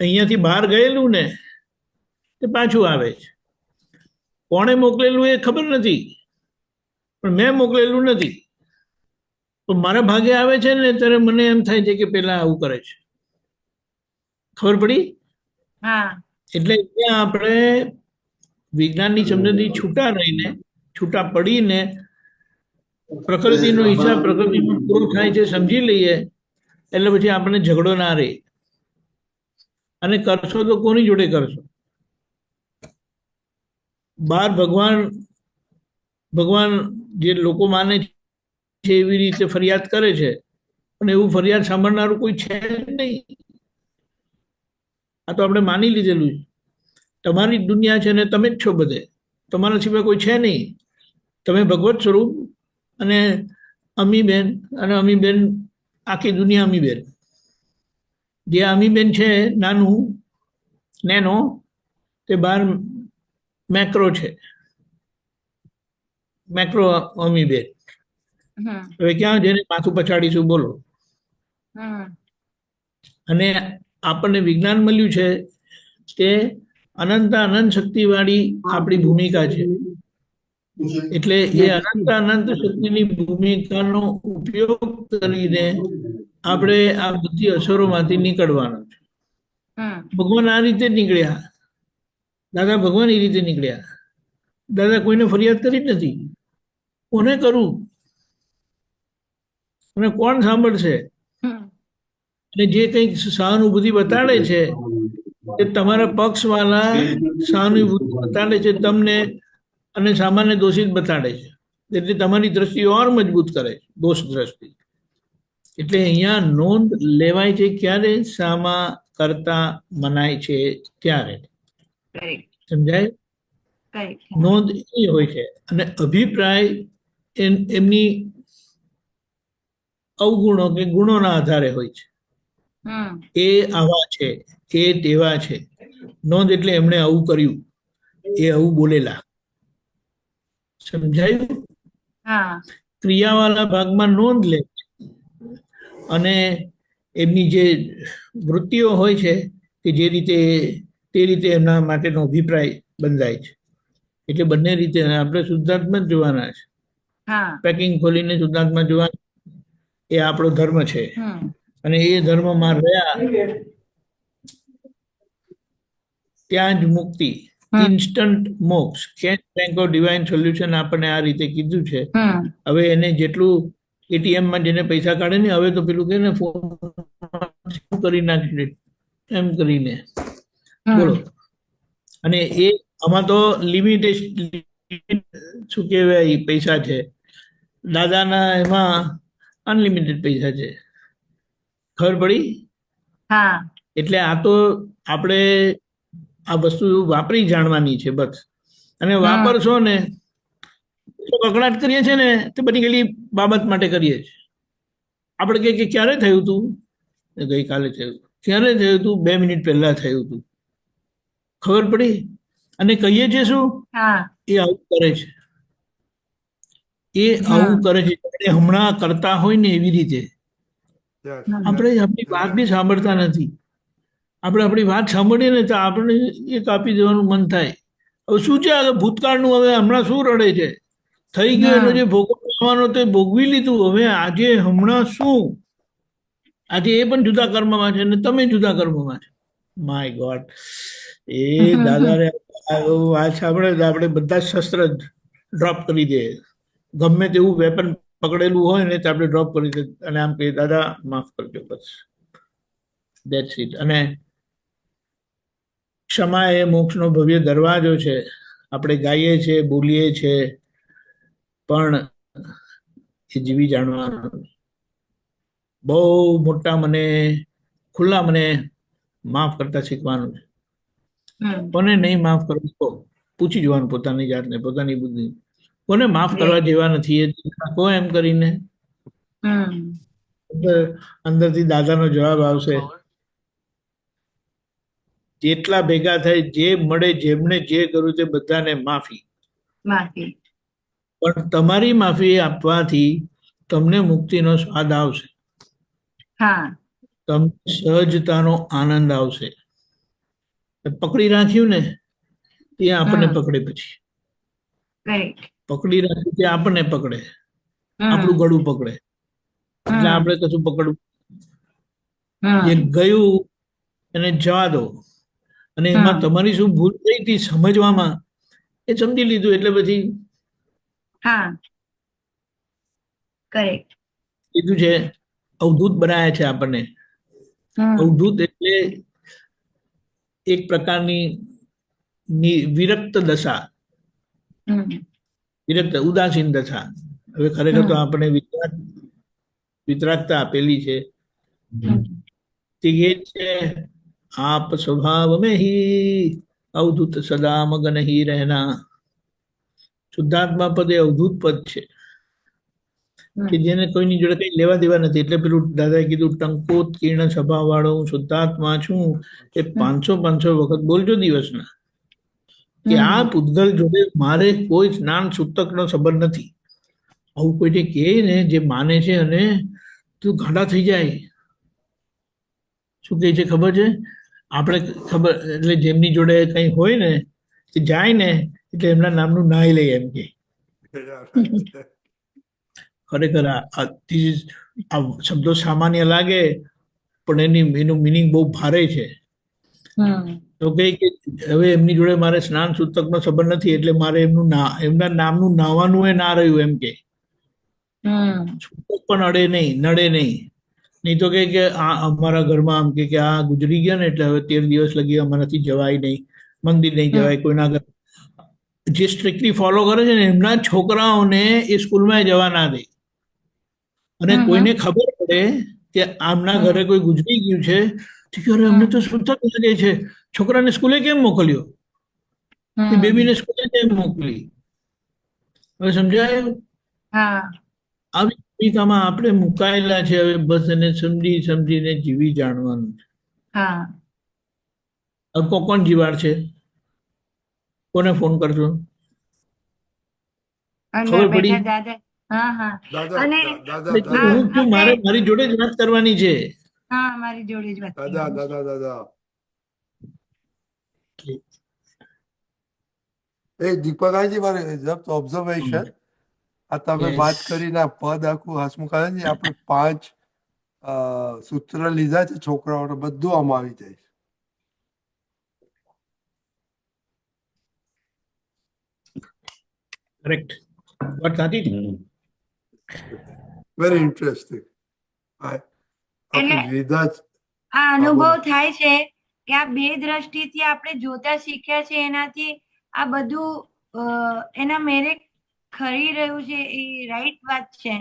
અહીંયાથી બહાર ગયેલું ને તે પાછું આવે છે. કોણે મોકલેલું એ ખબર નથી, પણ મેં મોકલેલું નથી. તો મારા ભાગે આવે છે ને ત્યારે મને એમ થાય છે કે પેલા આવું કરે છે. ખબર પડી? એટલે ત્યાં આપણે વિજ્ઞાનની સમજણથી છૂટા પડીને પ્રકૃતિનો હિસાબ પ્રકૃતિનો પૂરો થાય છે સમજી લઈએ, એટલે પછી આપણે ઝઘડો ના રહે. અને કરશો તો કોની જોડે કરશો? બાર ભગવાન જે લોકો માને છે એવી રીતે ફરિયાદ કરે છે, પણ એવું ફરિયાદ સાંભળનારું કોઈ છે જ નહીં. આ તો આપણે માની લીધેલું છે. તમારી દુનિયા છે ને તમે જ છો બધે, તમારા સિવાય કોઈ છે નહીં. તમે ભગવત સ્વરૂપ અને અમીબેન, અને અમીબેન આખી દુનિયા અમીબેન. જે અમીબેન છે નેનો, તે બહાર મેક્રો છે, મેક્રો અમીબેન. હવે ક્યાં જઈને માથું પછાડીશું બોલો? અને આપણને વિજ્ઞાન મળ્યું છે કે અનંત શક્તિ વાળી આપણી ભૂમિકા છે. એટલે એ અનંત શક્તિની ભૂમિકાનો ઉપયોગ કરીને આપણે આ બધી અસરોમાંથી નીકળવાનું છે. ભગવાન આ રીતે નીકળ્યા, દાદા ભગવાન એ રીતે નીકળ્યા. દાદા કોઈને ફરિયાદ કરી જ નથી. કોને કરું અને કોણ સાંભળશે? અને જે કંઈક સહાનુભૂતિ બતાડે છે એ તમારા પક્ષવાળા સહાનુભૂતિ બતાડે છે તમને, અને સામાન્ય દોષિત બતાડે છે. એટલે તમારી દ્રષ્ટિ ઓર મજબૂત કરે છે, દોષ દ્રષ્ટિ. એટલે અહીંયા નોંધ લેવાય છે ક્યારે? સામા કરતા મનાય છે ત્યારે. કરેક્ટ સમજાય? કરેક્ટ નોંધ એ હોય છે અને અભિપ્રાય એમની અવગુણો કે ગુણોના આધારે હોય છે. એ આવા છે, એ તેવા છે. નોંધ એટલે એમણે આવું કર્યું, એ આવું બોલેલા. સમજાયું? હા ક્રિયાવાળા ભાગમાં નોંધ લે છે અને એમની જે વૃત્તિઓ હોય છે કે જે રીતે તે રીતે એમના માટેનો અભિપ્રાય બંધાય છે. એટલે બંને રીતે આપણે શુદ્ધાત્મા જ જોવાના છે. હા પેકિંગ ખોલીને શુદ્ધાત્મા જોવાના, એ આપણો ધર્મ છે. અને એ ધર્મમાં રહ્યા ત્યાં જ મુક્તિ, ઇન્સ્ટન્ટ મોક્ષ, cash bank of divine solution આપણને આ રીતે કીધું છે. હવે એને જેટલું એટીએમ માં જેને પૈસા કાઢે ને, હવે તો પેલું કે ને ફોન કરી નાખી એમ કરીને બોલો. અને એ આમાં તો લિમિટેશન શું કહેવાય પૈસા છે, દાદાના એમાં અનલિમિટેડ પૈસા છે. ખબર પડી? હા એટલે આ તો આપણે આ વસ્તુ વાપરી જાણવાની છે બસ. અને વાપરશો ને તો કકડાટ કરીએ છીએ ને તે બધી ગયેલી બાબત માટે કરીએ છીએ. આપણે કહીએ કે ક્યારે થયું તું? ગઈકાલે થયું. ક્યારે થયું તું? 2 મિનિટ પહેલા થયું તું. ખબર પડી? અને કહીએ છીએ શું? હા એ આવું કરે છે, એ આવું કરે છે. આપણે હમણાં કરતા હોય ને એવી રીતે Yes, આપણે yes. આપણી વાત બી સાંભળતા નથી. આપણે આપણી વાત સાંભળીએ ને તો આપણે એ કાપી દેવાનું મન થાય. હવે શું છે આગળ ભૂતકાળનું? હવે હમણાં શું રડે છે? થઈ ગયો એનો જે ભોગવવાનો તે ભોગવી લીધું. હવે આજે હમણાં શું? આજે એ પણ જુદા કર્મમાં છે ને તમે જુદા કર્મમાં છે. માય ગોડ, એ દાદા રે વાત સાંભળે તો આપણે બધા શસ્ત્ર ડ્રોપ કરી દે. ગમે તેવું વેપન પકડેલું હોય ને તો આપણે ડ્રોપ કરી દે અને આમ કહીએ દાદા માફ કરજો, બસ ધેટ્સ ઇટ. અને ક્ષમા એ મોક્ષનો ભવ્ય દરવાજો છે. આપણે ગાઈએ છીએ, બોલીએ છીએ, પણ એ જીવી જાણવાનું. બહુ મોટા મને ખુલ્લા મને માફ કરતા શીખવાનું છે. કોને નહીં માફ કરવું તો પૂછી જોવાનું પોતાની જાતને, પોતાની બુદ્ધિ, કોને માફ કરવા જેવા નથી એ કહો એમ કરીને અંદરથી દાદાનો જવાબ આવશે. જેટલા ભેગા થાય, જે મળે, જેમને જે કર્યું તે બધાને માફી. માફી પણ તમારી માફી આપવાથી તમને મુક્તિનો સ્વાદ આવશે, હા તમને સહજતાનો આનંદ આવશે. પકડી રાખ્યું ને તે આપણને પકડે, પછી કરેક્ટ પકડી રાખ્યું તે આપણને પકડે, આપણું ગળું પકડે. એટલે આપણે કશું પકડવું, જે ગયું એને જવા દો. અને એમાં તમારી શું ભૂલ થઈ હતી સમજવામાં, એ સમજી લીધું એટલે પછી હા કરેક્ટ કીધું છે અવધૂત બનાવ્યા છે આપણને. અવધૂત એટલે એક પ્રકારની વિરક્ત દશા, વિરક્ત ઉદાસીન દશા. હવે ખરેખર તો આપણે વિતરાગતા આપેલી છે. તે એ છે આપ સ્વભાવ મેં હી અવધૂત સદા મગન હી રહેના. શુદ્ધાત્મા પદ એ અવધૂત પદ છે કે જેને કોઈની જોડે કઈ લેવા દેવા નથી. એટલે પેલું દાદાએ કીધું ટંકોત કિરણ સ્વભાવ વાળો હું શુદ્ધાત્મા છું, એ 500 વખત બોલજો દિવસના, કે આ પૂતગલ જોડે મારે કોઈ જ્ઞાન સૂતકનો સંબંધ નથી. આવું કોઈ કહે ને જે માને છે અને તું ગાંડા થઈ જાય. શું કહે છે ખબર છે? આપણે ખબર એટલે જેમની જોડે કઈ હોય ને તે જાય ને એટલે એમના નામનું નાઈ લે એમ કે. ખરેખર આ શબ્દો સામાન્ય લાગે પણ એનું મિનિંગ બહુ ભારે છે. તો કે હવે એમની જોડે મારે સ્નાન સૂતકનો સંબંધ નથી એટલે મારે એમના નામનું નાવાનું એ ના રહ્યું એમ કે. સૂતક પણ અડે નહીં, નડે નહીં. નહીં તો કે આ અમારા ઘરમાં આમ કે આ ગુજરી ગયા ને એટલે હવે 13 દિવસ લગી અમારાથી જવાય નહીં, મંદિર નહીં જવાય, કોઈના ઘર. જે સ્ટ્રિક્ટલી ફોલો કરે છે ને એમના છોકરાઓને એ સ્કૂલમાં જવા ના દે. અને કોઈને ખબર પડે પડે કે આમના ઘરે કોઈ ગુજરી ગયું છે તો કે અરે અમને તો સુતક લાગે છે, છોકરાને સ્કૂલે કેમ મોકલ્યો, કે બેબીને સ્કૂલે કેમ મોકલી. હવે સમજાયું? હા આવી ભૂમિકામાં આપણે મુકાયેલા છે. હવે બસ એને સમજી સમજીને જીવી જાણવાનું છે. હા હવે કોણ જીવાડ છે? કોને ફોન કરજો? અંદર ખબર પડી? બેઠા દાદા. હા હા દાદા અને દાદા એટલે દાદા હું છું, મારે મારી જોડે જ વાત કરવાની છે. હા મારી જોડે જ વાત દાદા કરવાની. દાદા દાદા એ દીપકાજી મારે જસ્ટ ઓબ્ઝર્વેશન, આ તમે Yes. વાત કરીને આ પદ આખું હસમુખાનંદજી આપણે 5 સૂત્ર લીધા છે છોકરાઓને, બધું આમાં આવી જાય છે. Correct. વાત સાચી છે. Very interesting. આપણે એટલે લીધા જ. આ હા, અનુભવ બોલો. થાય છે કે આ બે દ્રષ્ટિથી આપણે જોતા શીખ્યા છે, એનાથી આ બધું એના મેરે ખરી રહ્યું છે. એ રાઈટ વાત છે.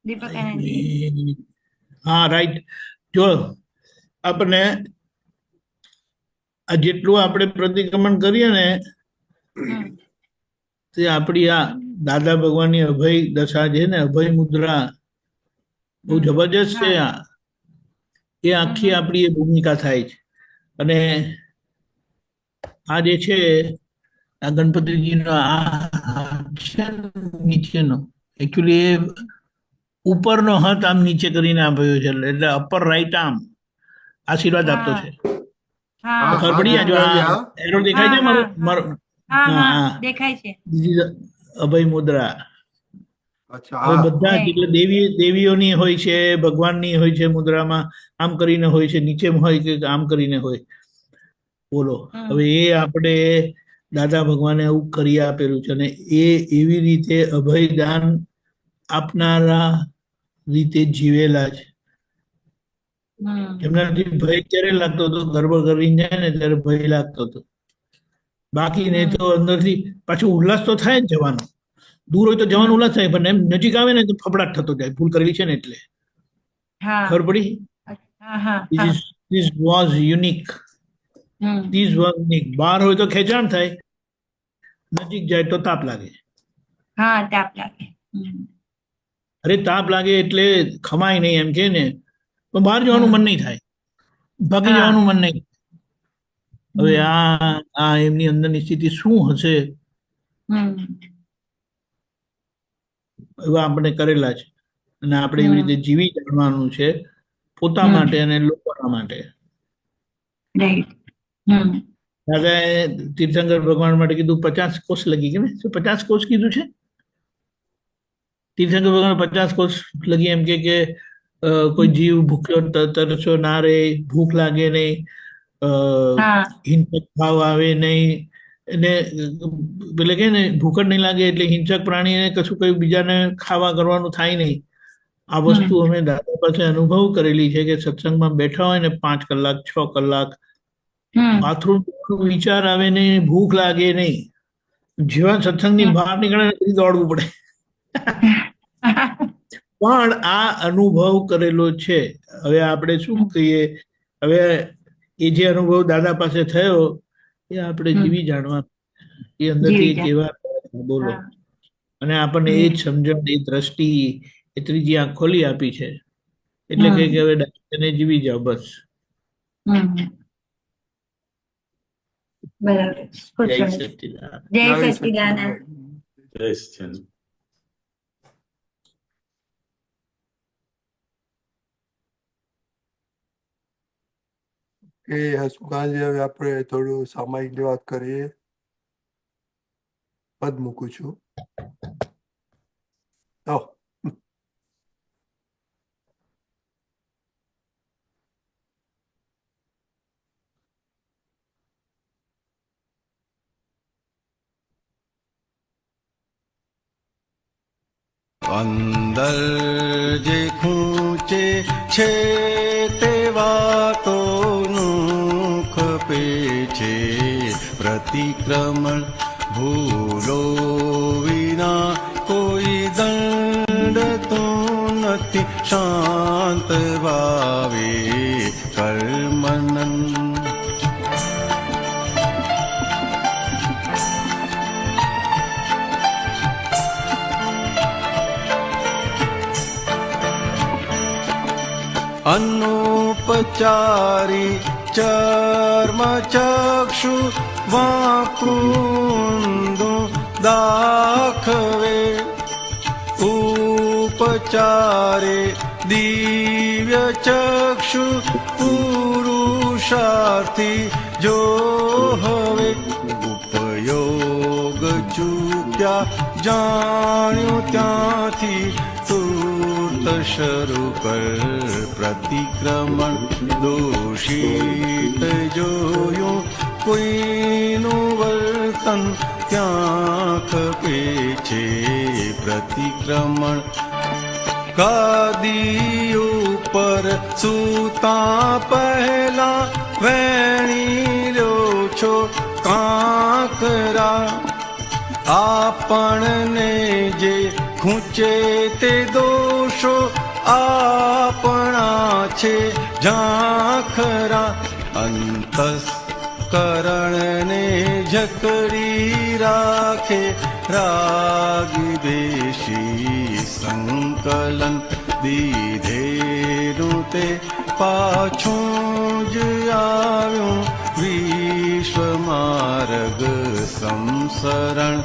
દીપક આનંદજી. હા રાઈટ. જો આપણે આ જેટલું આપણે પ્રતિક્રમણ કરીએ ને તે આપણી આ દાદા ભગવાનની અભય દશા છે ને, અભય મુદ્રા બહુ જબરજસ્ત છે. આ એ આખી આપણી એ ભૂમિકા થાય છે. અને આ જે છે આ ગણપતિજીનો આ છે ને નીચેનો, એકચ્યુઅલી એ ઉપરનો હાથ આમ નીચે કરીને આપ્યો છે, એટલે અપર રાઈટ આર્મ આશીર્વાદ આપતો છે. હા ખબર પડી? આ જો આ એરો દેખાય છે મારો મારો હા હા હા હા, દેખાય છે. બીજી અભય મુદ્રા. અચ્છા હવે હા બધા એટલે દેવીઓની હોય છે, ભગવાનની હોય છે મુદ્રામાં, આમ કરીને હોય છે, નીચે હોય કે આમ કરીને હોય. બોલો, હવે એ આપણે દાદા ભગવાને આવું કરી આપેલું છે, અને એ એવી રીતે અભયદાન આપનારા રીતે જીવેલા છે. એમનાથી ભય ક્યારે લાગતો હતો? ગર્ભ કરીને જાય ને ત્યારે ભય લાગતો હતો. બાકી નહીં તો અંદરથી પાછું ઉલ્લાસ તો થાય જ જવાનો. દૂર હોય તો જવાનો ઉલ્લાસ થાય, પણ એમ નજીક આવે ને તો ફફડાટ થતો જાય, ભૂલ કરેલી છે ને એટલે. ખબર પડી? This was unique. This was unique. બહાર હોય તો ખેંચાણ થાય, નજીક જાય તો તાપ લાગે. હા તાપ લાગે. અરે તાપ લાગે એટલે ખમાય નહીં એમ કે ને, તો બહાર જવાનું મન નહીં થાય, ભાગી જવાનું મન નહીં. હવે આ એમની અંદરની સ્થિતિ શું હશે એવા આપણે કરેલા છે, અને આપણે એવી રીતે જીવી જાણવાનું છે, પોતા માટે અને લોકોના માટે. દાદાએ તીર્થંકર ભગવાન માટે કીધું 50 કોષ લગી કે 50 કોષ કીધું છે. તીર્થંકર ભગવાન 50 કોષ લગી એમ કે કોઈ જીવ ભૂખ્યો તરસ્યો ના રહે, ભૂખ લાગે નહીં, હિંસક ભાવ આવે નહીં, એને પેલે કે ને ભૂખ જ નહીં લાગે એટલે હિંસક પ્રાણીને કશું કઈ બીજાને ખાવા કરવાનું થાય નહીં. આ વસ્તુ અમે દાદા પાસે અનુભવ કરેલી છે કે સત્સંગમાં બેઠા હોય ને 5 કલાક 6 કલાક, બાથરૂમ વિચાર આવે નહીં, ભૂખ લાગે નહીં, જેવા સત્સંગની બહાર નીકળે ને દોડવું પડે. પણ આ અનુભવ કરેલો છે. હવે આપણે શું કહીએ? હવે એ જે અનુભવ દાદા પાસે થયો એ આપણે જીવી જાણવા, એ અંદરથી કેવા બોલો. અને આપણને એ જ સમજણ, એ દ્રષ્ટિ, એ ત્રીજી આંખ ખોલી આપી છે, એટલે કે હવે દાદાને જીવી જાઓ બસ. બરાબર. જય સચ્ચિદાનંદ. જય સચ્ચિદાનંદ. જય સચ્ચિદાનંદ. કે હસમુખાનજી હવે આપણે થોડું સામાયિકની વાત કરીએ. પદ મૂકું છું. અંદર જે ખૂંચે છે તે વાતોનું ખપે છે, પ્રતિક્રમણ ભૂલો નથી શાંત ભાવે કર્મનન. અનુપચારી ચર્મ ચક્ષુ વાકુંદુ દાખવે, ઉપચારે દિવ્ય ચક્ષુ પુરુષાર્થી જો હવે, ઉપયોગ ચૂક્યા જાણ્યું ત્યાંથી તુર્ત શરૂ કર પ્રતિક્રમણ. દોષિત જોયું કોઈનું વર્તન ત્યાં ખપે છે પ્રતિક્રમણ. ગાદી ઉપર સૂતા પહેલા વેણી લ્યો છો કાંકરા, આપણને જે ખૂંચે તે દોષો આપણા છે ઝાંખરા. અંતસ્કરણને જકડી રાખે રાગી દેશી સંકલન, દીધેલું તે પાછું જ આવ્યું વિશ્વ માર્ગ સંસરણ.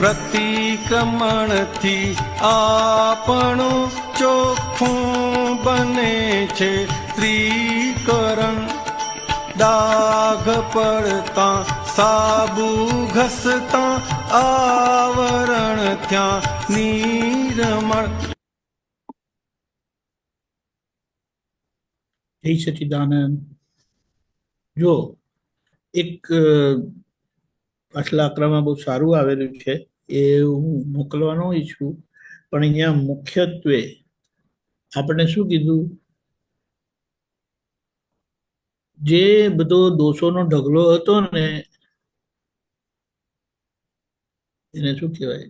પ્રતિક્રમણથી આપણું ચોખ્ખું બને છે ત્રિકરણ. ડાઘ પડતા સાબુ ઘસતા આવરણ ત્યાં નિર્મળ. જય સચિદાનંદ. જો એક પાછલા આંકડામાં બહુ સારું આવેલું છે, એ હું મોકલવાનો ઈચ્છું, પણ અહીંયા મુખ્યત્વે આપણે શું કીધું, જે બધો દોષોનો ઢગલો હતો ને એને શું કહેવાય,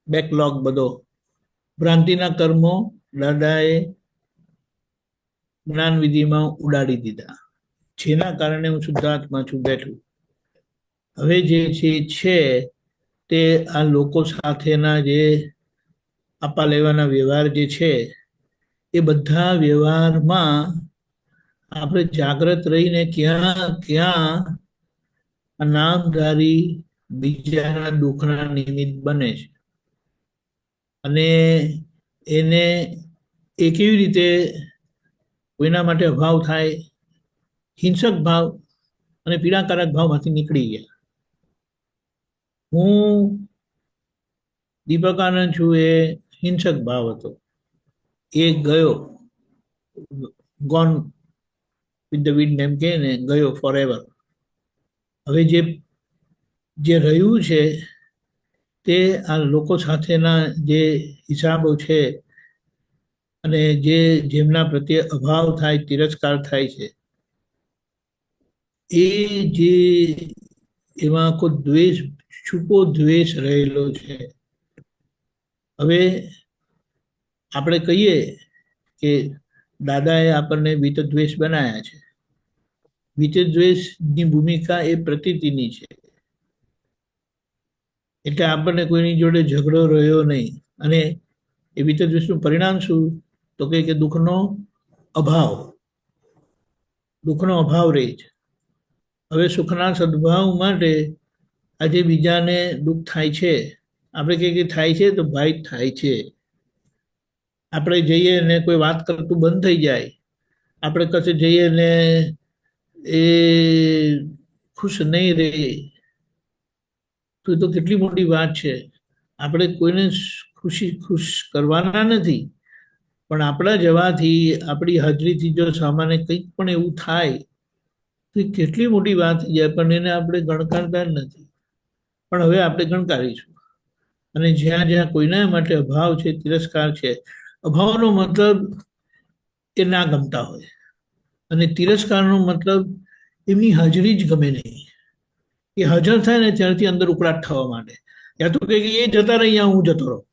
બેકલોગ બધો, ભ્રાંતિના કર્મો દાદાએ જ્ઞાન વિધિમાં ઉડાડી દીધા, જેના કારણે હું શુદ્ધાત્મા છું બેઠું. હવે જે છે તે આ લોકો સાથેના જે આપા લેવાના વ્યવહાર જે છે એ બધા વ્યવહારમાં આપણે જાગ્રત રહીને ક્યાં ક્યાં નામધારી બીજાના દુઃખના નિમિત્ત બને છે, અને એને એ કેવી રીતે કોઈના માટે અભાવ થાય, હિંસક ભાવ અને પીડાકારક ભાવમાંથી નીકળી ગયા. હું દીપકાનંદ છું, એ હિંસક ભાવ હતો, એ ગયો, ગોન વિથ ધ વિન્ડ એમ કે ને, ગયો ફોર એવર. હવે જે રહ્યું છે તે આ લોકો સાથેના જે હિસાબો છે અને જેમના પ્રત્યે અભાવ થાય, તિરસ્કાર થાય છે, એ જે એમાં આખો દ્વેષ, છુપો દ્વેષ રહેલો છે. હવે આપણે કહીએ કે દાદાએ આપણને વિત દ્વેષ બનાવ્યા છે. વિત દ્વેષની ભૂમિકા એ પ્રતીતિની છે, એટલે આપણને કોઈની જોડે ઝઘડો રહ્યો નહીં. અને એ વિત દ્વેષનું પરિણામ શું, તો કે દુઃખનો અભાવ રહે છે. હવે સુખના સદભાવ માટે આજે બીજાને દુઃખ થાય છે, આપણે કહીએ કે થાય છે તો ભાઈ થાય છે. આપણે જઈએ ને કોઈ વાત કરતું બંધ થઈ જાય, આપણે કશે જઈએ ને એ ખુશ નહીં રહે, તો એ તો કેટલી મોટી વાત છે. આપણે કોઈને ખુશ કરવાના નથી, પણ આપણા જવાથી, આપણી હાજરીથી જો સામાન્ય કંઈક પણ એવું થાય તો એ કેટલી મોટી વાત થઈ જાય, પણ એને આપણે ગણકારતા જ નથી. પણ હવે આપણે ગણકારીશું. અને જ્યાં જ્યાં કોઈના માટે અભાવ છે, તિરસ્કાર છે, અભાવનો મતલબ એ ના ગમતા હોય, અને તિરસ્કારનો મતલબ એમની હાજરી જ ગમે નહીં. એ હાજર થાય ને ત્યારથી અંદર ઉકળાટ થવા માંડે. યા તો કે એ જતા રહે, અહીંયા હું જતો રહું.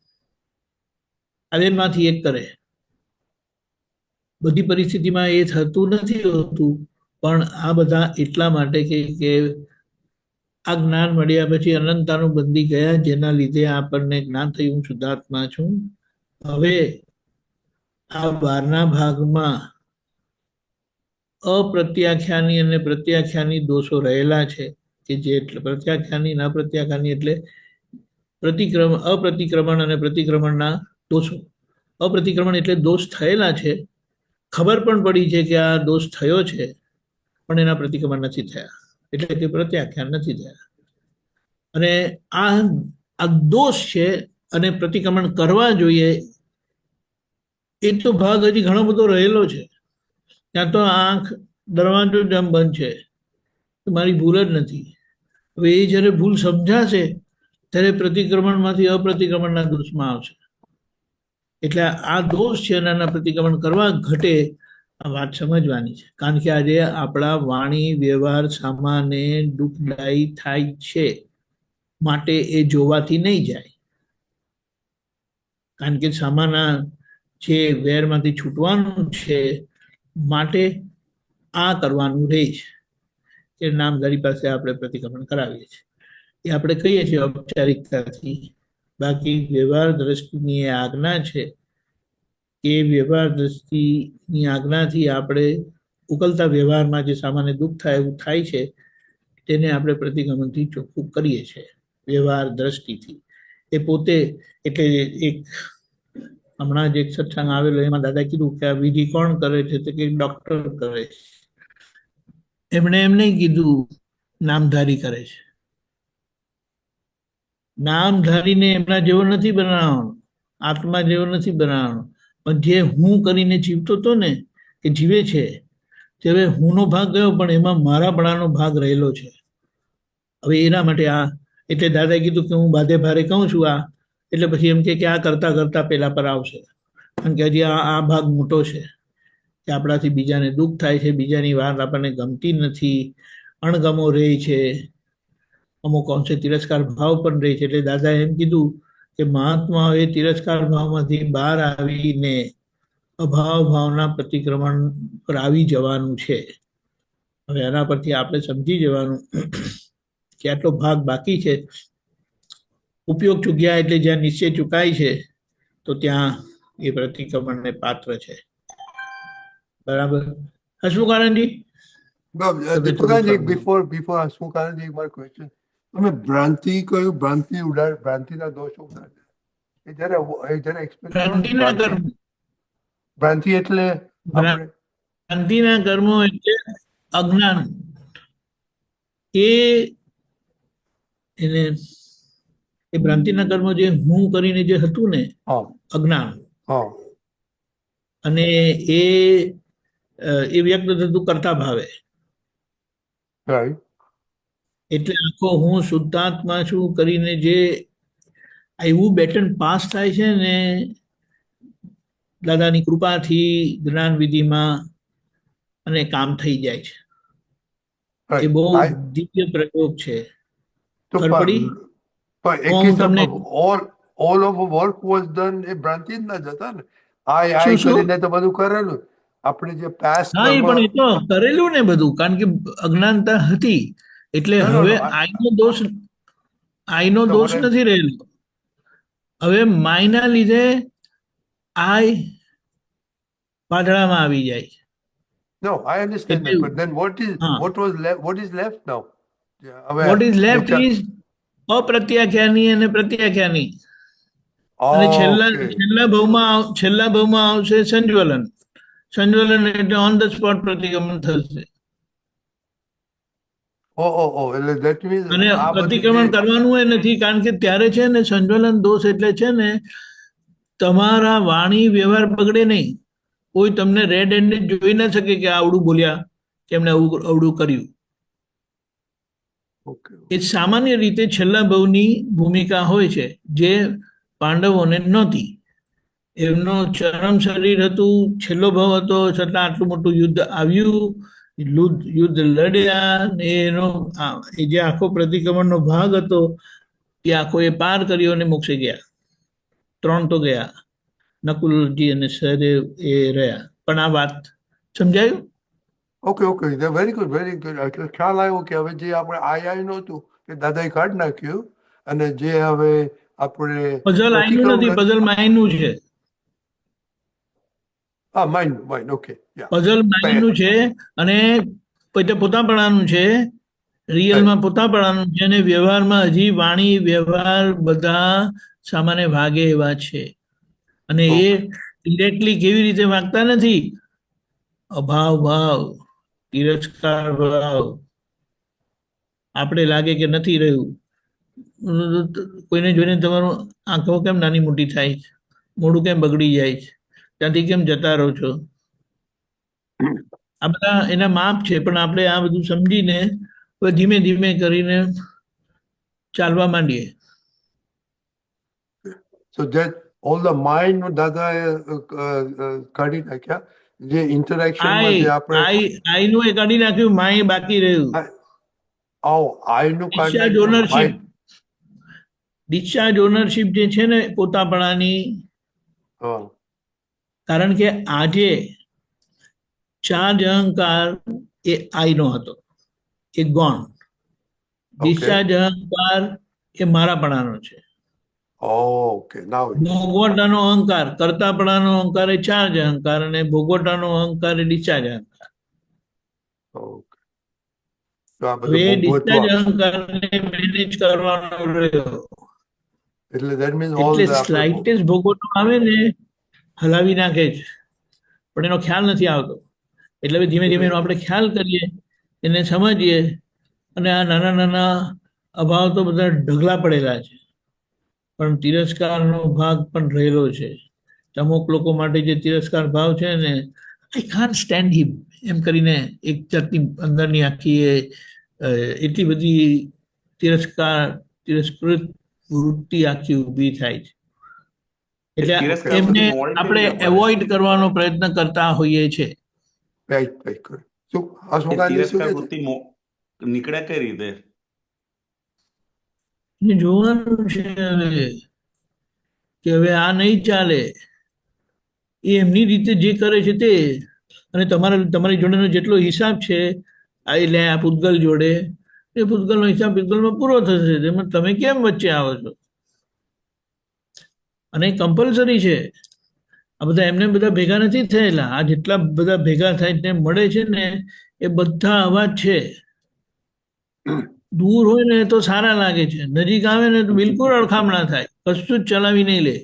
આ બેમાંથી એક કરે. બધી પરિસ્થિતિમાં એ થતું નથી હોતું, પણ આ બધા એટલા માટે કે આ જ્ઞાન મળ્યા પછી અનંતાનું બંધી ગયા, જેના લીધે આપણને જ્ઞાન થયું હું શુદ્ધાત્મા છું. હવે આ 12ના ભાગમાં અપ્રત્યાખ્યાની અને પ્રત્યાખ્યાની દોષો રહેલા છે, કે જે પ્રત્યાખ્યાની ના પ્રત્યાખ્યાની એટલે અપ્રતિક્રમણ અને પ્રતિક્રમણના દોષો. અપ્રતિક્રમણ એટલે દોષ થયેલા છે, ખબર પણ પડી છે કે આ દોષ થયો છે, પણ એના પ્રતિક્રમણ નથી થયા, એટલે કે પ્રત્યાખ્યાન નથી થયા. અને આ દોષ છે અને પ્રતિક્રમણ કરવા જોઈએ એ તો ભાગ હજી ઘણો બધો રહેલો છે. ત્યાં તો આંખ દરવાજો જ આમ બંધ છે, મારી ભૂલ જ નથી. હવે એ જ્યારે ભૂલ સમજાશે ત્યારે પ્રતિક્રમણમાંથી અપ્રતિક્રમણના દોષમાં આવશે. એટલે આ દોષ છે અને આના પ્રતિક્રમણ કરવા ઘટે, આ વાત સમજવાની છે. કારણ કે આજે આપણા વાણી વ્યવહાર સામાન્ય દુઃખદાયી થાય છે, માટે એ જોવાથી નહીં જાય. કારણ કે સામાના જે વેરમાંથી છૂટવાનું છે માટે આ કરવાનું રહે છે કે નામધારી પાસે આપણે પ્રતિક્રમણ કરાવીએ છીએ. એ આપણે કહીએ છીએ ઔપચારિકતાથી. બાકી વ્યવહાર દ્રષ્ટિની એ આજ્ઞા છે કે વ્યવહાર દ્રષ્ટિની આજ્ઞાથી આપણે ઉકલતા વ્યવહારમાં જે સામાન્ય દુઃખ થાય એવું થાય છે તેને આપણે પ્રતિક્રમણથી ચોખ્ખું કરીએ છીએ વ્યવહાર દ્રષ્ટિથી. એ પોતે એટલે એક હમણાં જ એક સત્સંગ આવેલો એમાં દાદા કીધું કે આ વિધિ કોણ કરે છે, તો કે ડોક્ટર કરે છે. એમણે એમ નહીં કીધું નામધારી કરે છે. નામધારીને એમના જેવો નથી બનાવવાનો, આત્મા જેવો નથી બનાવવાનો, પણ જે હું કરીને જીવતો હતો ને કે જીવે છે તે હવે હુંનો ભાગ ગયો, પણ એમાં મારાપણાનો ભાગ રહેલો છે. હવે એના માટે આ એટલે દાદાએ કીધું કે હું બાધે ભારે કહું છું આ, એટલે પછી એમ કે આ કરતા કરતા પેલા પર આવશે. કારણ કે હજી આ ભાગ મોટો છે કે આપણાથી બીજાને દુઃખ થાય છે, બીજાની વાત આપણને ગમતી નથી, અણગમો રહે છે, અમુક અંશે તિરસ્કાર ભાવ પણ રહે છે. એટલે દાદાએ એમ કીધું કે મહાત્માઓએ તિરસ્કાર ભાવમાંથી બહાર આવીને અભાવ ભાવના પ્રતિક્રમણ પર આવી જવાનું છે. હવે એના પરથી આપણે સમજી જવાનું કે આટલો ભાગ બાકી છે. ઉપયોગ ચૂક્યા એટલે જ્યાં નિશ્ચય ચૂકાય છે તો ત્યાં એ પ્રતિક્રમણને પાત્ર છે. બરાબર હસમુખાનંદજી? બિફોર હસમુખાનંદજી એક મારો ક્વેશ્ચન. તમે ભ્રાંતિ કહ્યું, ભ્રાંતિના દોષો એ જરા એક્સપ્લેન કરો. ભ્રાંતિ એટલે ભ્રાંતિના કર્મો એટલે અજ્ઞાન. એ ભ્રાંતિના કર્મો જે હું કરીને જે હતું ને અજ્ઞાન, અને એ વ્યક્ત થતું કરતા ભાવે. એટલે આખો હું શુદ્ધાત્મા છું કરીને જે એવું બેટન પાસ થાય છે ને દાદાની કૃપાથી જ્ઞાન વિધિમાં, અને કામ થઈ જાય છે. એ બહુ દિવ્ય પ્રયોગ છે. All of work was done એ ભ્રાંતિ જ ના જતા ને. આ કરીને તો બધું કરેલું આપણે જે પાસ્ટ. હા, એ પણ એ તો કરેલું ને બધું, કારણ કે અજ્ઞાનતા હતી. એટલે હવે આઈનો દોષ નથી રહેલો. હવે માયના લીધે આઈ પાતળામાં આવી જાય છે. No, I understand that, but then what is left now? What is left is અપ્રત્યાખ્યાની અને પ્રત્યાખ્યાની. અને છેલ્લા ભાવમાં આવશે સંજ્વલન. સંજ્વલન એટલે ઓન ધ સ્પોટ પ્રતિક્રમણ થશે. અને પ્રતિક્રમણ કરવાનું એ નથી, કારણ કે ત્યારે છે ને સંજ્વલન દોષ એટલે છે ને તમારા વાણી વ્યવહાર બગડે નહીં. કોઈ તમને રેડ હેન્ડેડ જોઈ ના શકે કે આવડું બોલ્યા કે એમણે અવડું કર્યું. એ સામાન્ય રીતે છેલ્લા ભાવની ભૂમિકા હોય છે, જે પાંડવોને નહોતી. એમનો ચરમ શરીર હતું, છેલ્લો ભાવ હતો, છતાં આટલું મોટું યુદ્ધ આવ્યું યુદ્ધ લડ્યા ને એ જે આખો પ્રતિક્રમણનો ભાગ હતો એ આખો એ પાર કર્યો અને મોક્ષે ગયા. 3 તો ગયા, નકુલજી અને સહદેવ એ રહ્યા. પણ આ વાત સમજાયું? Okay okay, very good very good. એટલે ખ્યાલ આવ્યો કે હવે જે આપણે આઈ નહોતું એ દાદાએ કાઢી નાખ્યું, અને જે હવે આપણે પઝલ આઈનું નથી, પઝલ માઇનનું છે. હા, માઇન્ડ ઓકે, યા પઝલ માઇન્ડનું છે અને પોતાપણાનું છે, રિયલમાં પોતાપણાનું છે, અને વ્યવહારમાં હજી વાણી વ્યવહાર બધા સામાન્ય ભાગે એવા છે. અને એ ડિરેક્ટલી કેવી રીતે વાગતા નથી? અભાવ ભાવ, તિરસ્કાર ભાવ. આપણે લાગે કે નથી રહ્યું, કોઈને જોઈને તમારું આંખો કેમ નાની મોટી થાય છે, મોઢું કેમ બગડી જાય છે, ત્યાંથી કેમ જતા રહો છો? આ બધા એના માપ છે. પણ આપણે આ બધું સમજીને હવે ધીમે ધીમે કરીને ચાલવા માંડીએ. So that all the mind દાદાએ કાઢી નાખ્યા. જે ઇન્ટરેક્શનમાં જે આપણે આઈનું એ કાઢી નાખ્યું, માય બાકી રહ્યું. આઈનું કાઢી ડિસ્ચાર્જ ઓનરશિપ, ડિસ્ચાર્જ ઓનરશિપ જે છે ને પોતાપણાની. કારણ કે આજે ચાર્જ અહંકાર એ આઈનો હતો, એ ગોન. ડિસ્ચાર્જ અહંકાર એ મારાપણાનો છે. ઓકે, નાવ ભોગવટાનો અહંકાર, કરતાપણાનો અહંકાર એ ચાર્જ અહંકાર, અને ભોગવટાનો અહંકાર એ ડિસ્ચાર્જ અહંકાર. ઓકે, તો આ હવે બધું ડિસ્ચાર્જ અહંકારને મેનેજ કરવાનો રહ્યો. એટલે ધેટ મીન્સ ઓલ એટલે ધ સ્લાઇટેસ્ટ ભોગવટો આવે ને હલાવી નાખે છે, પણ એનો ખ્યાલ નથી આવતો. એટલે હવે ધીમે ધીમે એનો આપણે ખ્યાલ કરીએ, એને સમજીએ, અને આ નાના નાના અભાવ તો બધા ઢગલા પડેલા છે, પણ તિરસ્કારનો ભાગ પણ રહેલો છે. અમુક લોકો માટે જે તિરસ્કાર ભાવ છે ને, આઈ કાન્ટ સ્ટેન્ડ હિમ એમ કરીને એક જાતની અંદરની આખી એટલી બધી તિરસ્કૃત વૃત્તિ આખી ઊભી થાય છે. એટલે એમને આપણે એવોઇડ કરવાનો પ્રયત્ન કરતા હોઈએ છીએ. તિરસ્કાર વૃત્તિ નીકળે કઈ રીતે? જોવાનું છે હવે કે હવે આ નહીં ચાલે. એ એમની રીતે જે કરે છે તે, અને તમારી જોડેનો જેટલો હિસાબ છે એટલે આ પૂતગલ જોડે, એ પૂતગલનો હિસાબ પૂતગલમાં પૂરો થશે. તેમાં તમે કેમ વચ્ચે આવો છો? અને કમ્પલસરી છે. આ બધા એમને બધા ભેગા નથી થયેલા. આ જેટલા બધા ભેગા થાય મળે છે ને, એ બધા અવાજ છે. દૂર હોય ને તો સારા લાગે છે, નજીક આવે ને તો બિલકુલ અડખામણા થાય, કશું જ ચલાવી નહીં લે.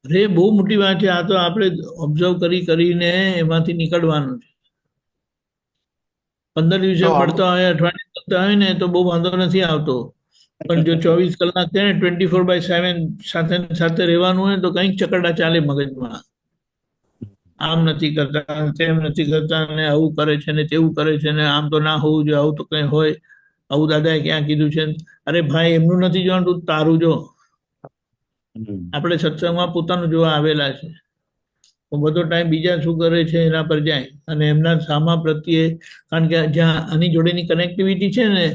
અરે બહુ મોટી વાત છે આ તો. આપણે ઓબ્ઝર્વ કરીને એમાંથી નીકળવાનું છે. 15 દિવસે પડતા હોય, અઠવાડિયે પડતા હોય ને તો બહુ વાંધો નથી આવતો. પણ જો 24 કલાક છે ને 24/7 સાથે રહેવાનું હોય તો કંઈક ચકરડા ચાલે મગજમાં. આમ નથી કરતા, તેમ નથી કરતા, ને આવું કરે છે ને તેવું કરે છે ને, આમ તો ના હોવું જોઈએ, આવું તો કઈ હોય, આવું દાદાએ ક્યાં કીધું છે. અરે ભાઈ, એમનું નથી જોવાનું, તું તારું જો. આપણે સત્સંગમાં પોતાનું જોવા આવેલા છે, બધો ટાઈમ બીજા શું કરે છે એના પર જાય, અને એમના સામા પ્રત્યે, કારણ કે જ્યાં આની જોડેની કનેક્ટિવિટી છે ને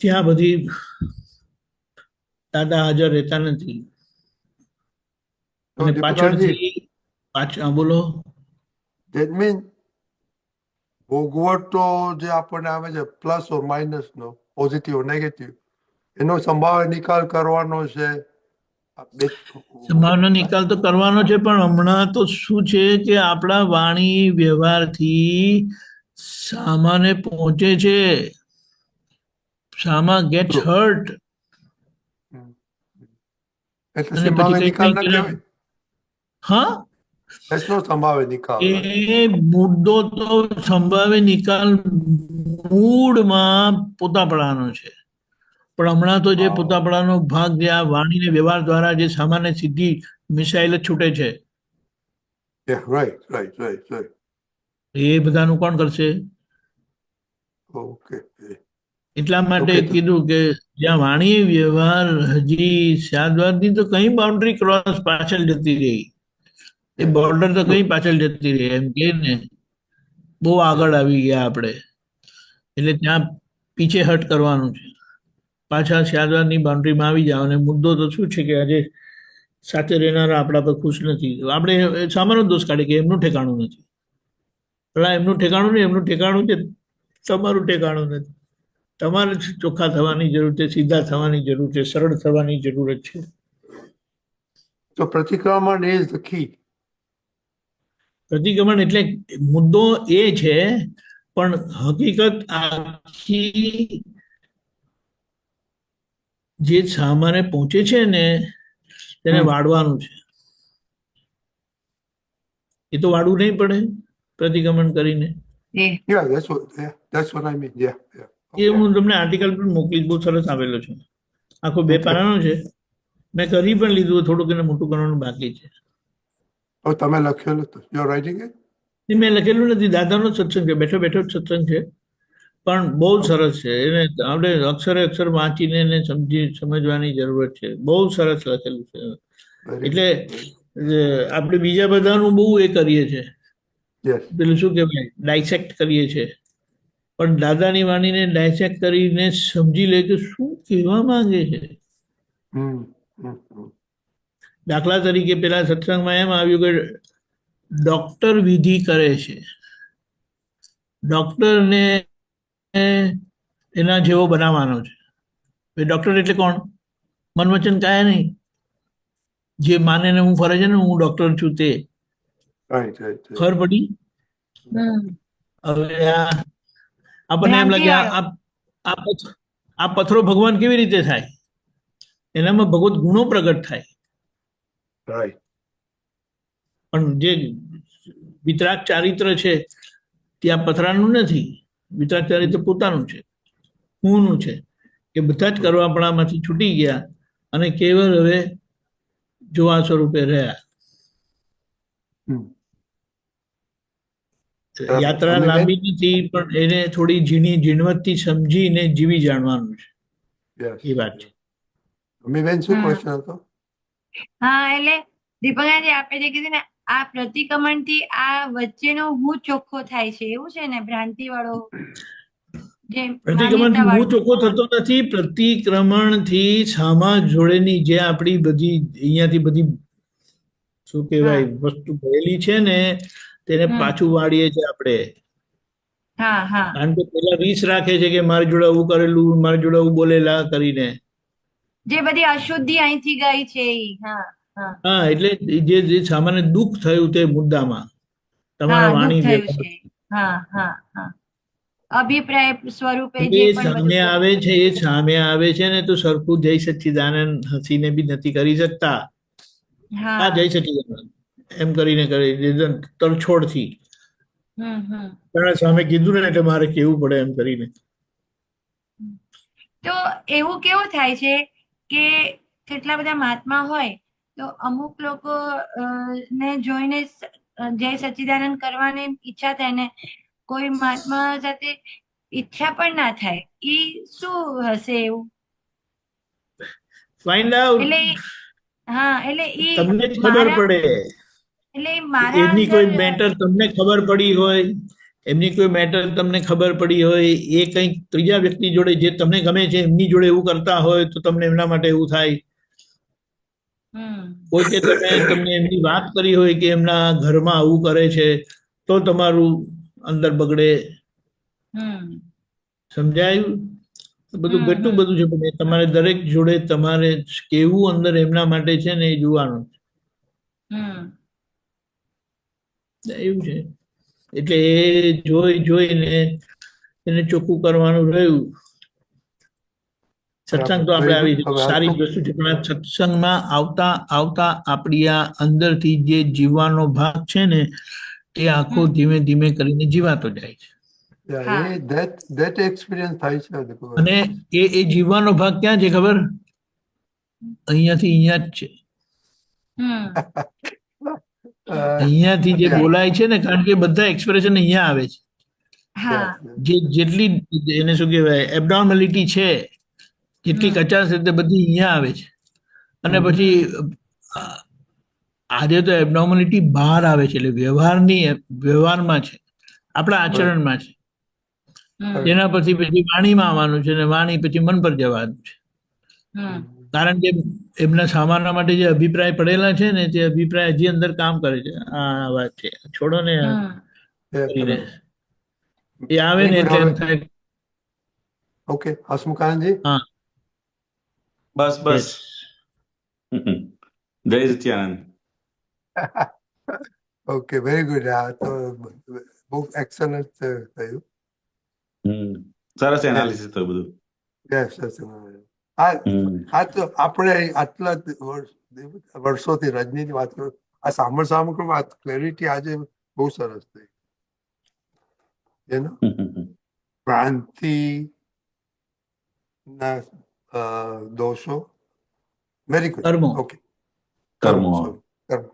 ત્યાં બધી દાદા હાજર રહેતા નથી. અને પાછળથી બોલો. ધેટ મીન ભોગવટો જે આપણને આવે છે પ્લસ ઓર માઇનસ નો, પોઝિટિવ નેગેટિવ, એનો સંભાવ્ય નિકાલ કરવાનો છે. સંભાવના નિકાલ તો કરવાનો છે, પણ હમણાં તો શું છે કે આપણા વાણી વ્યવહારથી સામાને પહોંચે છે. સામા ગેટ્સ હર્ટ. એટલે સંભાવ્ય નિકાલ ન કહેવાય. હા, સંભાવ્ય નિકાલ એ મુદ્દો તો સંભાવ્ય નિકાલ મૂળમાં પોતાપણાનો છે. પણ હમણાં તો જે પોતાપણાનો ભાગ, જે આ વાણીને વ્યવહાર દ્વારા જે સામાન્ય સીધી મિસાઇલ જ છૂટે છે, એ બધાનું કોણ કરશે? એટલા માટે કીધું કે જ્યાં વાણી વ્યવહાર હજી શાદવાદની તો કઈ બાઉન્ડ્રી ક્રોસ પાછળ જતી રહી, એ બોર્ડર તો કઈ પાછળ જતી રહી એમ કે ને. બહુ આગળ આવી ગયા આપણે, એટલે ત્યાં પીછેહટ કરવાનું છે, પાછા શારદાની બાઉન્ડ્રીમાં આવી જાવ. અને મુદ્દો તો શું છે કે આજે સાથે રહેનારા આપણા પર ખુશ નથી. આપણે સામાનો દોષ કાઢીએ કે એમનું ઠેકાણું નથી. પેલા એમનું ઠેકાણું નહીં, એમનું ઠેકાણું છે, તમારું ઠેકાણું નથી. તમારે ચોખ્ખા થવાની જરૂર છે, સીધા થવાની જરૂર છે, સરળ થવાની જરૂરત છે. So Pratikramana is the key. પ્રતિક્રમણ એટલે મુદ્દો એ છે, પણ હકીકત આખી જે સામાને પહોંચે છે ને તેને વાળવાનું છે. એ તો વાળવું નહીં પડે પ્રતિક્રમણ કરીને. Yeah, that's what I mean. Yeah. એ હું તમને આર્ટિકલ પણ મોકલીશ, બહુ સરસ આવેલો છે, આખો 2 પાનાનો છે. મેં કરી પણ લીધું, થોડુંક એને મોટું કરવાનું બાકી છે. Oh, તમે લખેલું હતું. You are writing it? મેં લખેલું નથી, દાદાનો સત્સંગ છે, બેઠો બેઠો જ સત્સંગ છે, પણ બહુ સરસ છે. એને આપણે અક્ષરે અક્ષર વાંચીને એને સમજવાની જરૂરત છે. બહુ સરસ લખેલું છે. એટલે આપણે બીજા બધાનું બહુ એ કરીએ છીએ, Yes. પેલું શું કહેવાય, ડાયસેક્ટ કરીએ છીએ, પણ દાદાની વાણીને ડાયસેક્ટ કરીને સમજી લે કે શું કહેવા માંગે છે. દાખલા તરીકે પેલા સત્સંગમાં એમ આવ્યું કે ડોક્ટર વિધિ કરે છે, ડોક્ટરને એના જેવો બનાવવાનો છે. ડોક્ટર એટલે કોણ? મન વચન કાયા નહીં, જે માને ને હું ફરે છે ને હું ડોક્ટર છું તે. Right. ખબર પડી? હવે આપણને એમ લાગે આ પથ્થરો ભગવાન કેવી રીતે થાય? એનામાં ભગવત ગુણો પ્રગટ થાય. Right. પણ જે વિતરાગ ચારિત્ર છે ત્યાં પથરાનું નથી. વિતરાગ ચારિત્ર પોતાનું છે, હુંનું છે, કે બધા જ કરવાપણામાંથી છૂટી ગયા અને કેવળ હવે જોવા સ્વરૂપે રહ્યા. યાત્રા લાંબી નથી, પણ એને થોડી ઝીણવટથી સમજીને જીવી જાણવાનું છે. એ વાત છે. બેન શું ક્વેશ્ચન હતો? હા, એટલે દીપકજી આપે જે કીધું ને, આ પ્રતિક્રમણ થી આ વચ્ચેનો હું ચોખ્ખો થાય છે, એવું છે ને? ભ્રાંતિ વાળો પ્રતિક્રમણ થી હું ચોખ્ખો થતો નથી. પ્રતિક્રમણ થી સામા જોડેની જે આપણી બધી અહીંયાથી બધી શું કહેવાય વસ્તુ ભરેલી છે ને તેને પાછું વાળીએ છીએ આપણે. કારણ કે પેલા રીસ રાખે છે કે મારી જોડે આવું કરેલું, મારી જોડે આવું બોલેલા કરીને, જે બધી અશુદ્ધિ અહીંથી ગઈ છે. હા, એટલે જે સામાન્ય દુઃખ થયું તે મુદ્દામાં તમારા વાણી અભિપ્રાય સ્વરૂપે એ સામે આવે છે, એ સામે આવે છે ને તો સરખું જય સચ્ચિદાનંદ હસીને બી નથી કરી શકતા. હા, જય સચ્ચિદાનંદ એમ કરીને કરી તરછોડથી. સામે કીધું ને એટલે મારે કેવું પડે એમ કરીને. તો એવું કેવું થાય છે કે કેટલા બધા મહાત્મા હોય તો અમુક લોકો ને જોઈને જય સચ્ચિદાનંદ કરવાની ઈચ્છા થાય ને કોઈ મહાત્મા સાથે ઈચ્છા પણ ના થાય. ઈ શું હશે એવું? Find out. એટલે એટલે ઈ તમને જ ખબર પડે. એટલે મારા એમની કોઈ મેટર તમને ખબર પડી હોય, એમની કોઈ મેટર તમને ખબર પડી હોય, એ કંઈક ત્રીજા વ્યક્તિ જોડે જે તમને ગમે છે એમની જોડે એવું કરતા હોય તો તમને એમના માટે એવું થાય. કોઈ કે તમને એમની વાત કરી હોય કે એમના ઘરમાં આવું કરે છે તો તમારું અંદર બગડે. સમજાયું? બધું કેટલું બધું છે, પણ તમારે દરેક જોડે તમારે કેવું અંદર એમના માટે છે ને એ જોવાનું એવું છે. એટલે એ જોઈને એને ચોખ્ખું કરવાનું રહ્યું. સત્સંગ તો આપણે આવી સારી વસ્તુ છે, પણ સત્સંગમાં આવતા આવતા આપણી આ અંદરથી જે જીવવાનો ભાગ છે ને તે આખો ધીમે ધીમે કરીને જીવાતો જાય છે. અને એ જીવવાનો ભાગ ક્યાં છે ખબર? અહીંયાથી અહીંયા જ છે. અહીંયાથી જે બોલાય છે ને, કારણ કે બધા એક્સપ્રેશન અહીંયા આવે છે. જેટલી એને શું કહેવાય એબનોર્માલિટી છે, જેટલી કચાશ છે તે બધી અહીંયા આવે છે. અને પછી આજે તો એબનોર્માલિટી બહાર આવે છે, એટલે વ્યવહારમાં છે. આપણા આચરણમાં છે. હમ તેના પછી વાણીમાં આવવાનું છે, અને વાણી પછી મન પર જવાનું છે. હમ કારણ કે એમના સામાનના માટે જે અભિપ્રાય પડેલા છે ને, તે અભિપ્રાય હજી અંદર કામ કરે છે. આ વાત છે, છોડો ને. હમ કરીને એ આવે ને એટલે એમ થાય. ઓકે, હસમુખાનંદજી. હા, બસ બસ. yes. જય સચ્ચિદાનંદ. Okay, very good. આ તો બહુ એક્સલન્ટ થયું. સરસ એનાલિસિસ થયું બધું. Yes yes. આ તો આપણે આટલા વર્ષોથી રજનીની વાત કરું, આ સાંભળ વાત ક્લેરિટી આજે બહુ સરસ થઈ. એનો ભ્રાંતિ ના દોષો. Very good. કર્મો. ઓકે, કર્મો.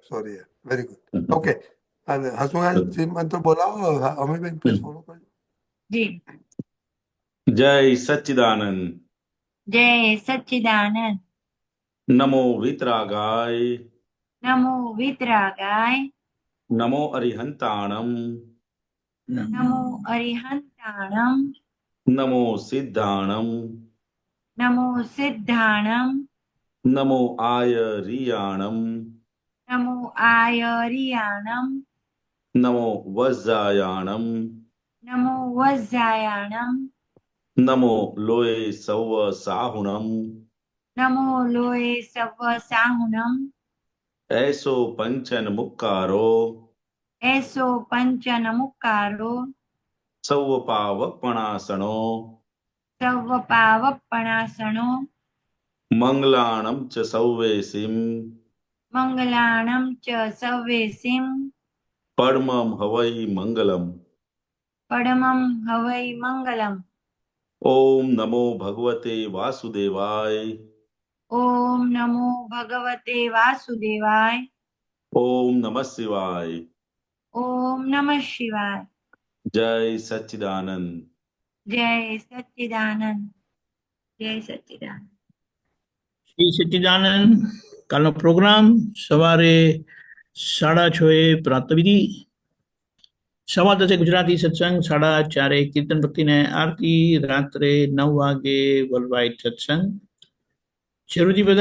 Sorry, very good. ઓકે, અને હસમુખાનજી મંત્ર બોલાવો. અમીબેન પ્લીઝ ફોલો કરજો. જી. જય સચ્ચિદાનંદ. જય સચ્ચિદાનંદ. નમો વિતરાગાય. નમો વિતરાગાય. નમો અરિહંતાણમ. નમો અરિહંતાણમ. નમો સિદ્ધાણમ. નમો સિદ્ધાણમ. નમો આયરિયાણમ. નમો આયરિયાણમ. નમો વજ્જાયાણમ. નમો વજ્જાયાણમ. નમો લોય સૌ સાહુણમ. નમો લોય સવ સાહુણમ. એસો પંચન મુક્કારો. એસો પંચન મુક્કારો. સૌ પાવપણાસણો. સવ પાવપણાસણો. મંગલાણમ ચ સૌવેસીમ. મંગલાણમ ચ સવ્વેસીમ. પડમમ હવૈ મંગલમ. પડમમ હવૈ મંગલમ. ઓમ નમો ભગવતે વાસુદેવાય. ઓમ નમો ભગવતે વાસુદેવાય. ઓમ નમઃ શિવાય. ઓમ નમઃ શિવાય. જય સચ્ચિદાનંદ. જય સચ્ચિદાનંદ. જય સચ્ચિદાનંદ. શ્રી સચ્ચિદાનંદ. કાલનો પ્રોગ્રામ સવારે 6:30 પ્રાતઃવિધિ, 10:15 ગુજરાતી સત્સંગ, 4:30 કીર્તન ભક્તિ ને આરતી, રાત્રે 9 વાગે વર્લ્ડ વાઇડ સત્સંગ. શેરુજી બધા